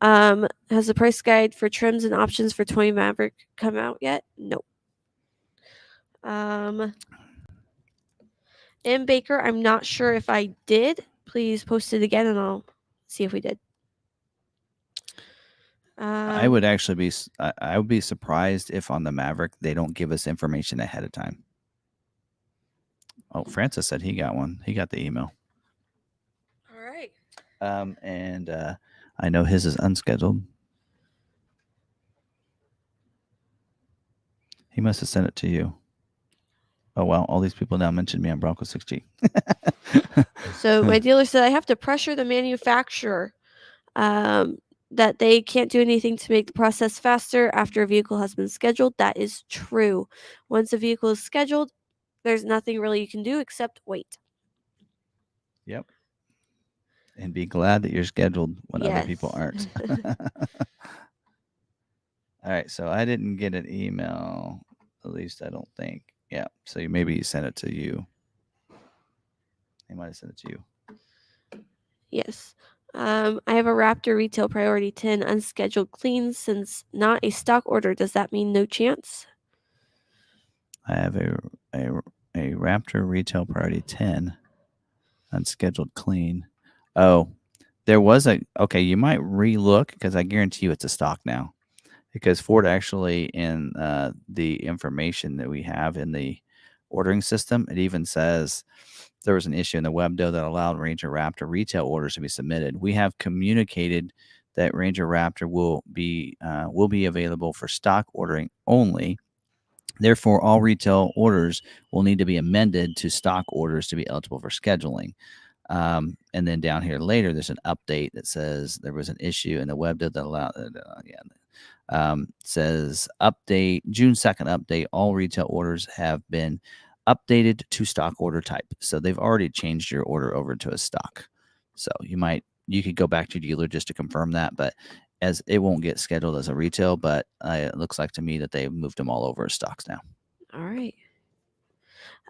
Has the price guide for trims and options for 20 Maverick come out yet? Nope. M. Baker, I'm not sure if I did. Please post it again and I'll see if we did. I would actually be I would be surprised if on the Maverick they don't give us information ahead of time. Oh, Francis said he got one. He got the email. All right. And I know his is unscheduled. He must have sent it to you. Oh, wow. All these people now mentioned me on Bronco 6G. So my dealer said I have to pressure the manufacturer that they can't do anything to make the process faster after a vehicle has been scheduled. That is true. Once a vehicle is scheduled, there's nothing really you can do except wait. Yep. And be glad that you're scheduled when other people aren't. All right. So I didn't get an email. At least I don't think. Yeah. So maybe he sent it to you. He might have sent it to you. Yes. I have a Raptor Retail Priority 10 unscheduled clean since not a stock order. Does that mean no chance? I have a Raptor Retail Priority 10 unscheduled clean. Oh, there was okay, you might relook because I guarantee you it's a stock now. Because Ford actually in the information that we have in the ordering system, it even says there was an issue in the webdo that allowed Ranger Raptor retail orders to be submitted. We have communicated that Ranger Raptor will be available for stock ordering only. Therefore, all retail orders will need to be amended to stock orders to be eligible for scheduling. And then down here later, there's an update that says there was an issue in the webdo that allowed. Says update June 2nd update. All retail orders have been updated to stock order type. So they've already changed your order over to a stock. So you could go back to your dealer just to confirm that, but as it won't get scheduled as a retail, but it looks like to me that they've moved them all over as stocks now. All right.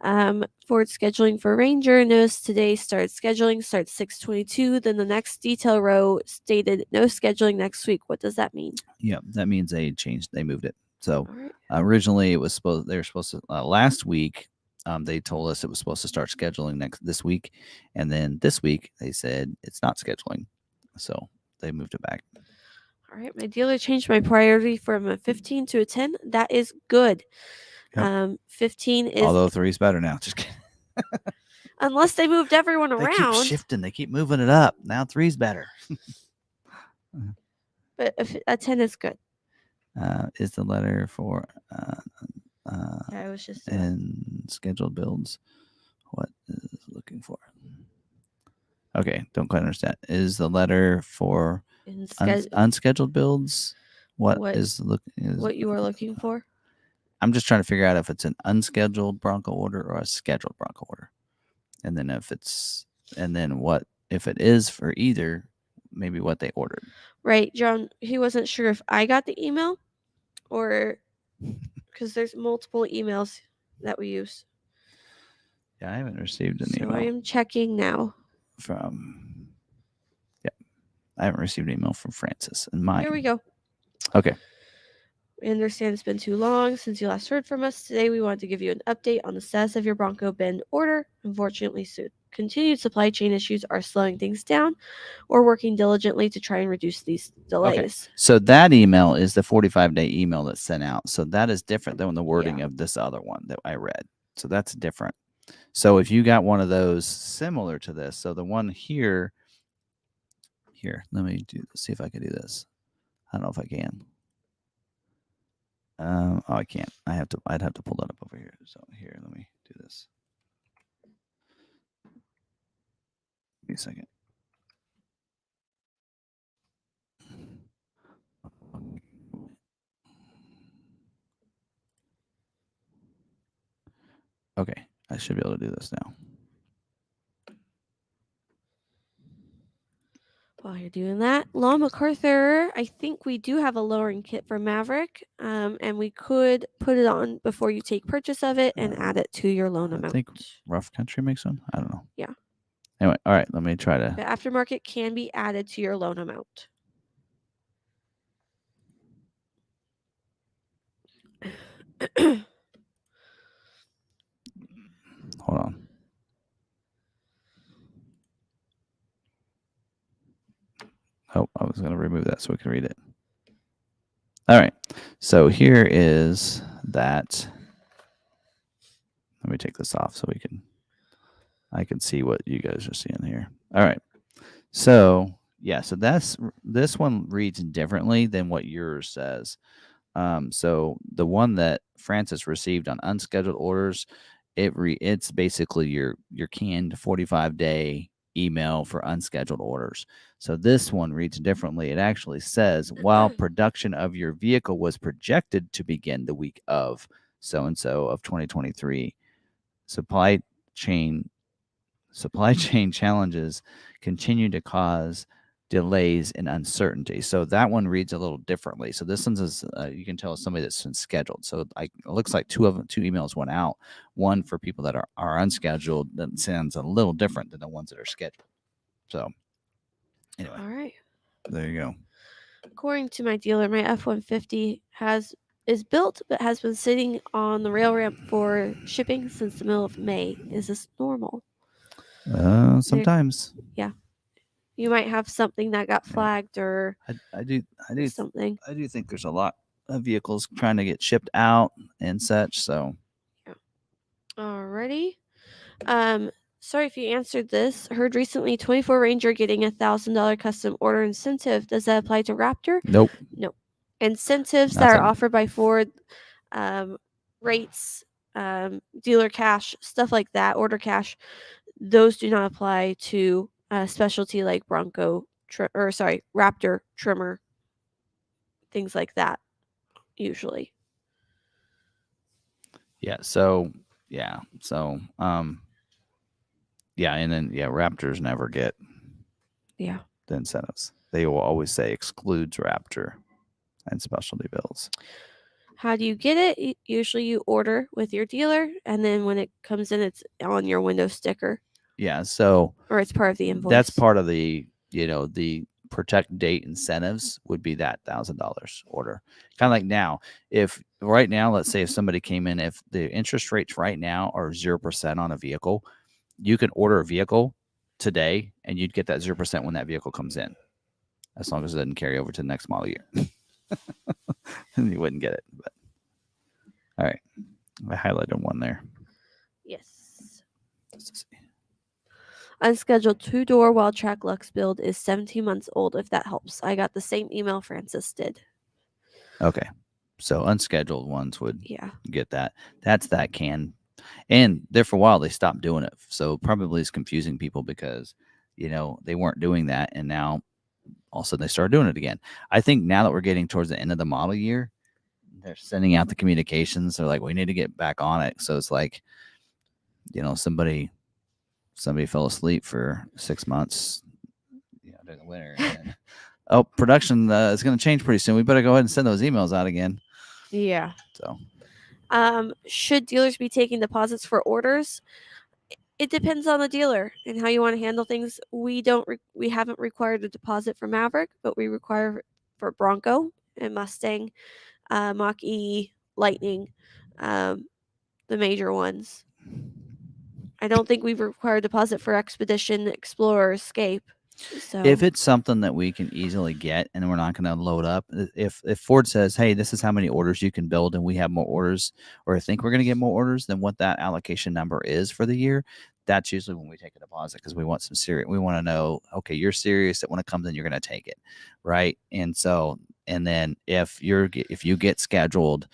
Ford scheduling for Ranger. Notice today started scheduling, starts 6/22. Then the next detail row stated no scheduling next week. What does that mean? Yeah, that means they changed. They moved it. So All right. originally, it was supposed they were supposed to last week. They told us it was supposed to start scheduling this week, and then this week they said it's not scheduling, so they moved it back. All right. My dealer changed my priority from a 15 to a 10. That is good. Yep. 15 is Although 3's better now. Just kidding. unless they moved everyone They keep around. shifting. They keep moving it up. Now 3's better. But a 10 is good. Is the letter for Yeah, I was just and scheduled builds. What is looking for? Okay, don't quite understand. Is the letter for unscheduled builds? What you are looking for? I'm just trying to figure out if it's an unscheduled Bronco order or a scheduled Bronco order, and then if it is for either, maybe what they ordered. Right, John. He wasn't sure if I got the email or because there's multiple emails that we use. Yeah, I haven't received an email. So I am checking now. I haven't received an email from Francis and mine. Here we go. Okay. We understand it's been too long since you last heard from us. Today we wanted to give you an update on the status of your Bronco bin order. Unfortunately, continued supply chain issues are slowing things down. We're working diligently to try and reduce these delays. Okay. So that email is the 45-day email that's sent out. So that is different than the wording of this other one that I read. So that's different. So if you got one of those similar to this, so the one here, let me see if I can do this. I don't know if I can. I can't. I'd have to pull that up over here. So here, let me do this. Give me a second. Okay, I should be able to do this now. While you're doing that, McArthur, I think we do have a lowering kit for Maverick, and we could put it on before you take purchase of it and add it to your loan amount. I think Rough Country makes one. I don't know. Yeah. Anyway, all right, let me try to. The aftermarket can be added to your loan amount. Hold on. Oh, I was going to remove that so we can read it. All right. So here is that. Let me take this off so I can see what you guys are seeing here. All right. So yeah, so this one reads differently than what yours says. So the one that Francis received on unscheduled orders, it's basically your canned 45-day email for unscheduled orders. So this one reads differently. It actually says, while production of your vehicle was projected to begin the week of so-and-so of 2023, supply chain challenges continue to cause delays and uncertainty. So that one reads a little differently. So this one's is you can tell somebody that's been scheduled. So it looks like two emails went out. One for people that are unscheduled. That sounds a little different than the ones that are scheduled. So anyway, all right, there you go. According to my dealer, my F-150 is built but has been sitting on the rail ramp for shipping since the middle of May. Is this normal? Sometimes. Yeah. You might have something that got flagged or I do something. I do think there's a lot of vehicles trying to get shipped out and such. So yeah. Alrighty. Sorry if you answered this. Heard recently 24 Ranger getting $1,000 custom order incentive. Does that apply to Raptor? Nope. No. Incentives that are offered by Ford, rates, dealer cash, stuff like that, order cash, those do not apply to specialty like Raptor, Tremor, things like that, usually. Yeah. So yeah. So yeah, and then Raptors never get the incentives. They will always say excludes Raptor and specialty builds. How do you get it? Usually you order with your dealer, and then when it comes in, it's on your window sticker. Yeah, so or it's part of the invoice. That's part of the the protect date incentives would be that $1,000 order. Kind of like now, if right now, let's say if somebody came in, if the interest rates right now are 0% on a vehicle, you can order a vehicle today and you'd get that 0% when that vehicle comes in, as long as it doesn't carry over to the next model year. And you wouldn't get it. But all right, I highlighted one there. Yes. Let's see. Unscheduled 2-door wild track Lux build is 17 months old, if that helps. I got the same email Francis did. Okay. So unscheduled ones would Yeah. get that. That's that can. And there for a while they stopped doing it. So probably it's confusing people because, they weren't doing that. And now all of a sudden they started doing it again. I think now that we're getting towards the end of the model year, they're sending out the communications. They're like, we need to get back on it. So it's like, somebody fell asleep for 6 months, during the winter. And then, production is going to change pretty soon. We better go ahead and send those emails out again. Yeah. So, should dealers be taking deposits for orders? It depends on the dealer and how you want to handle things. We haven't required a deposit for Maverick, but we require for Bronco and Mustang, Mach-E, Lightning, the major ones. I don't think we've required a deposit for Expedition, Explorer, Escape. So if it's something that we can easily get and we're not going to load up, if Ford says, hey, this is how many orders you can build and we have more orders, or I think we're going to get more orders than what that allocation number is for the year, that's usually when we take a deposit, because we want some serious. We want to know, okay, you're serious that when it comes in, you're going to take it, right? And then if you get scheduled,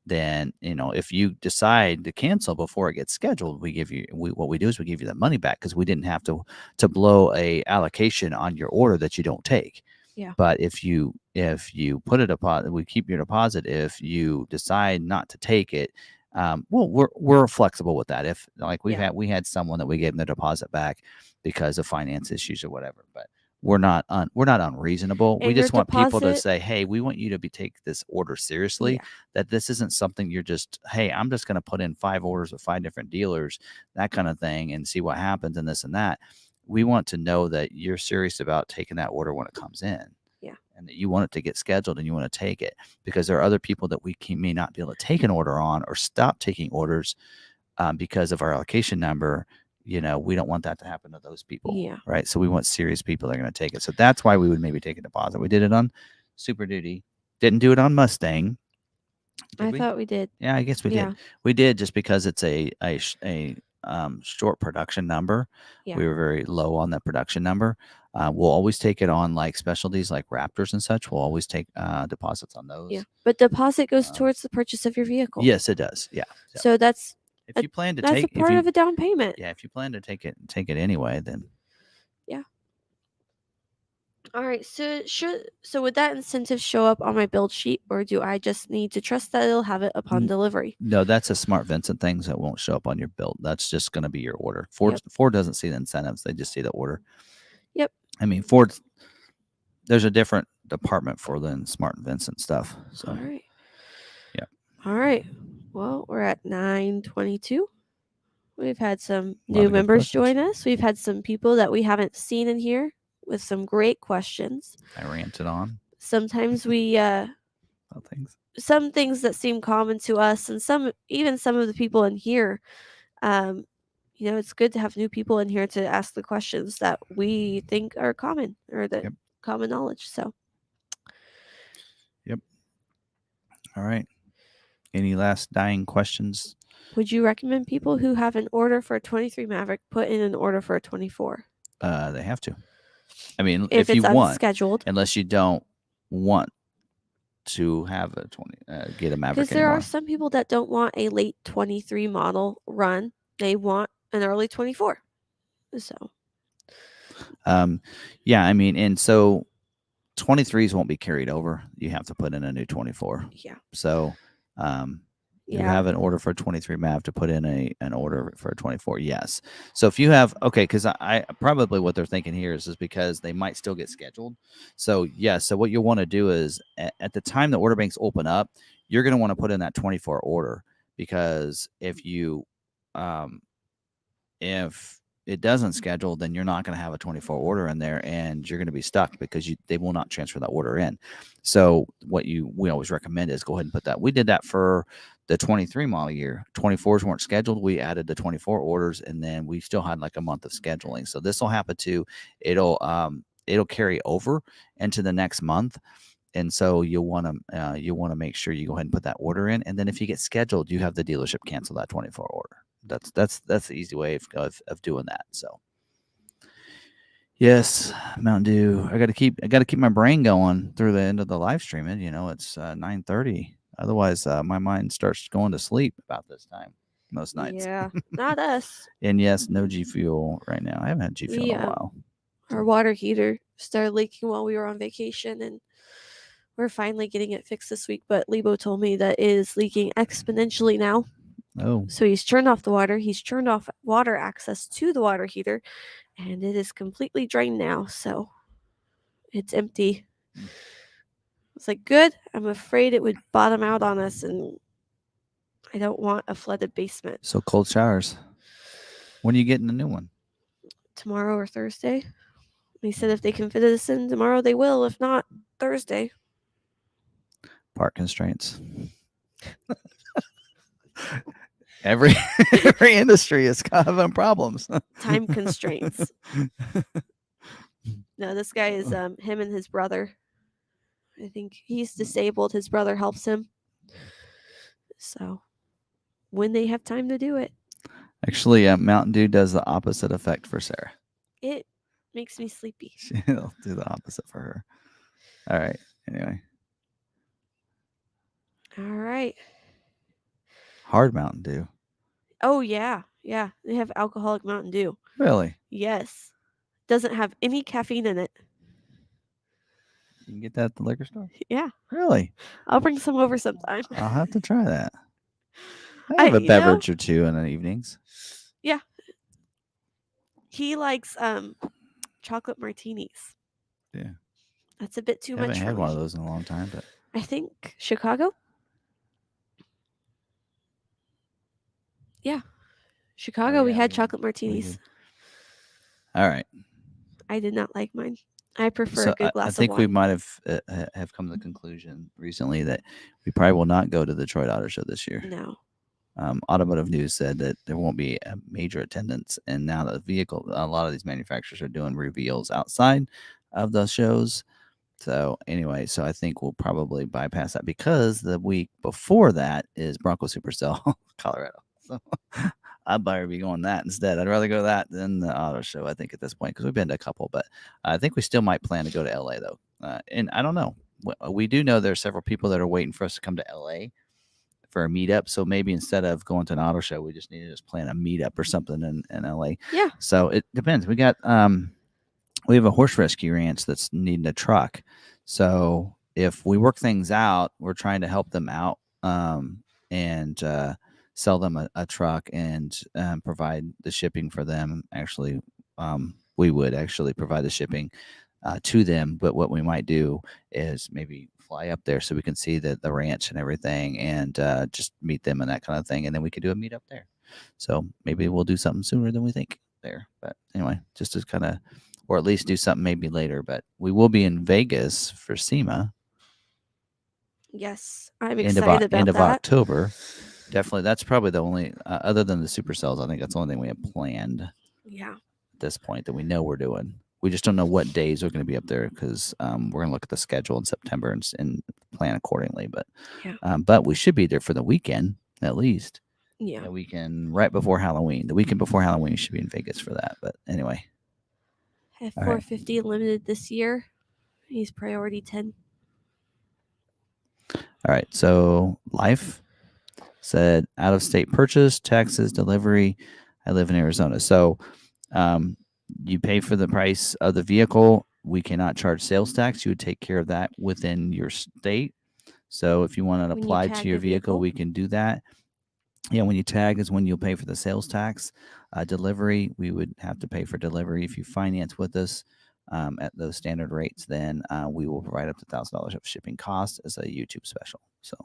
then if you decide to cancel before it gets scheduled, what we do is we give you the money back, because we didn't have to blow a allocation on your order that you don't take. Yeah. But if you put a deposit, we keep your deposit. If you decide not to take it, well, we're flexible with that. If like we had someone that we gave them the deposit back because of finance issues or whatever, but we're not unreasonable. And we just want people to deposit- say, hey, we want you to take this order seriously. That this isn't something you're just, hey, I'm just going to put in 5 orders with 5 different dealers, that kind of thing, and see what happens and this and that. We want to know that you're serious about taking that order when it comes in. Yeah. And that you want it to get scheduled and you want to take it, because there are other people that we may not be able to take an order on or stop taking orders because of our allocation number. We don't want that to happen to those people. Yeah. Right. So we want serious people that are going to take it. So that's why we would maybe take a deposit. We did it on Super Duty. Didn't do it on Mustang. I thought we did. Yeah, I guess we did. We did, just because it's a short production number. Yeah. We were very low on that production number. We'll always take it on like specialties like Raptors and such. We'll always take deposits on those. Yeah. But deposit goes towards the purchase of your vehicle. Yes, it does. Yeah. So that's if you plan to that's take a part of a down payment. Yeah, if you plan to take it anyway, then yeah. All right. So would that incentive show up on my build sheet, or do I just need to trust that it'll have it upon delivery? No, that's a Smart Vincent thing, so it won't show up on your build. That's just going to be your order. Ford doesn't see the incentives; they just see the order. Yep. I mean, Ford. There's a different department for the Smart Vincent stuff. So. All right. Yeah. All right. Well, we're at 9:22. We've had some new members join us. We've had some people that we haven't seen in here with some great questions. I ranted on. Sometimes we some things that seem common to us, and some of the people in here, it's good to have new people in here to ask the questions that we think are common, or that common knowledge. So Yep. All right. Any last dying questions? Would you recommend people who have an order for a 23 Maverick put in an order for a 24? They have to. I mean, if you it's want, unscheduled, unless you don't want to have a 20, get a Maverick. Because there are some people that don't want a late 23 model run; they want an early 24. So, yeah, I mean, and so 23s won't be carried over. You have to put in a new 24. Yeah. So, you have an order for a 23 Mav to put in an order for a 24. Yes. So if you have, because I probably what they're thinking here is because they might still get scheduled. So yes. So what you'll want to do is at the time the order banks open up, you're going to want to put in that 24 order, because if it doesn't schedule, then you're not going to have a 24 order in there, and you're going to be stuck because they will not transfer that order in. So we always recommend is go ahead and put that. We did that for the 23 model year. 24s weren't scheduled. We added the 24 orders, and then we still had like a month of scheduling. So this will happen too. It'll carry over into the next month. And so you'll want to make sure you go ahead and put that order in, and then if you get scheduled, you have the dealership cancel that 24 order. That's the easy way of doing that. So yes, Mountain Dew. I got to keep my brain going through the end of the live stream. And it's 9:30. Otherwise, my mind starts going to sleep about this time most nights. Yeah, not us. And yes, no G Fuel right now. I haven't had G Fuel in a while. Our water heater started leaking while we were on vacation, and we're finally getting it fixed this week. But Lebo told me that it is leaking exponentially now. Oh, So he's turned off the water. He's turned off water access to the water heater, and it is completely drained now. So it's empty. It's like, good. I'm afraid it would bottom out on us, and I don't want a flooded basement. so cold showers. When are you getting a new one? Tomorrow or Thursday. They said if they can fit us in tomorrow, they will. If not, Thursday. Park constraints. Every industry is having problems. Time constraints. No, this guy is him and his brother. I think he's disabled. His brother helps him. So when they have time to do it. Actually, Mountain Dew does the opposite effect for Sarah. It makes me sleepy. She'll do the opposite for her. All right. Anyway. All right. Hard Mountain Dew. Oh, yeah. Yeah. They have alcoholic Mountain Dew. Really? Yes. Doesn't have any caffeine in it. You can get that at the liquor store? Yeah. Really? I'll bring some over sometime. I'll have to try that. I have a beverage or two in the evenings. Yeah. He likes chocolate martinis. Yeah. That's a bit too much. I haven't had one of those in a long time, but I think Chicago. Yeah. Chicago, we had chocolate martinis. All right. I did not like mine. I prefer a good glass of wine. I think we might have come to the conclusion recently that we probably will not go to the Detroit Auto Show this year. No. Automotive News said that there won't be a major attendance, and now a lot of these manufacturers are doing reveals outside of the shows. So anyway, I think we'll probably bypass that, because the week before that is Bronco Supercell, Colorado. So I'd better be going that instead. I'd rather go to that than the auto show, I think, at this point, because we've been to a couple. But I think we still might plan to go to LA, though. And I don't know. We do know there are several people that are waiting for us to come to LA for a meetup. So maybe instead of going to an auto show, we just need to just plan a meetup or something in LA. Yeah. So it depends. We got we have a horse rescue ranch that's needing a truck. So if we work things out, we're trying to help them out and sell them a truck and provide the shipping for them. Actually, we would actually provide the shipping to them. But what we might do is maybe fly up there so we can see the ranch and everything, and just meet them and that kind of thing. And then we could do a meetup there. So maybe we'll do something sooner than we think there. But anyway, just to kind of, or at least do something maybe later. But we will be in Vegas for SEMA. Yes, I'm excited about that. End of October. Definitely. That's probably the only, other than the Supercells, I think that's the only thing we have planned. Yeah. At this point that we know we're doing. We just don't know what days we're going to be up there, because we're going to look at the schedule in September and plan accordingly. But but we should be there for the weekend at least. Yeah. The weekend right before Halloween. The weekend before Halloween, you should be in Vegas for that. But anyway. F450 limited this year. He's priority 10. All right. So Life said out of state purchase, taxes, delivery. I live in Arizona. So you pay for the price of the vehicle. We cannot charge sales tax. You would take care of that within your state. So if you want to apply to your vehicle, we can do that. Yeah, when you tag is when you'll pay for the sales tax. Delivery, we would have to pay for delivery. If you finance with us at those standard rates, then we will provide up to $1,000 of shipping costs as a YouTube special. So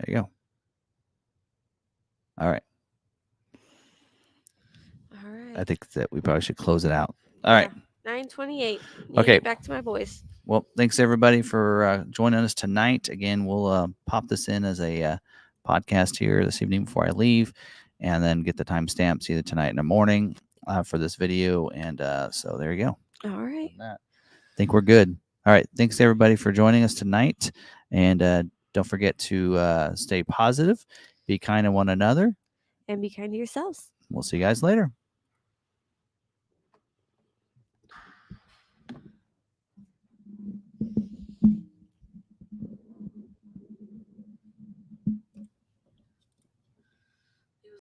There you go. All right. All right. I think that we probably should close it out. All right. 9:28. Okay. Get back to my boys. Well, thanks everybody for joining us tonight. Again, we'll pop this in as a podcast here this evening before I leave, and then get the timestamps either tonight in the morning for this video. And so there you go. All right. I think we're good. All right. Thanks everybody for joining us tonight. And don't forget to stay positive, be kind to one another, and be kind to yourselves. We'll see you guys later.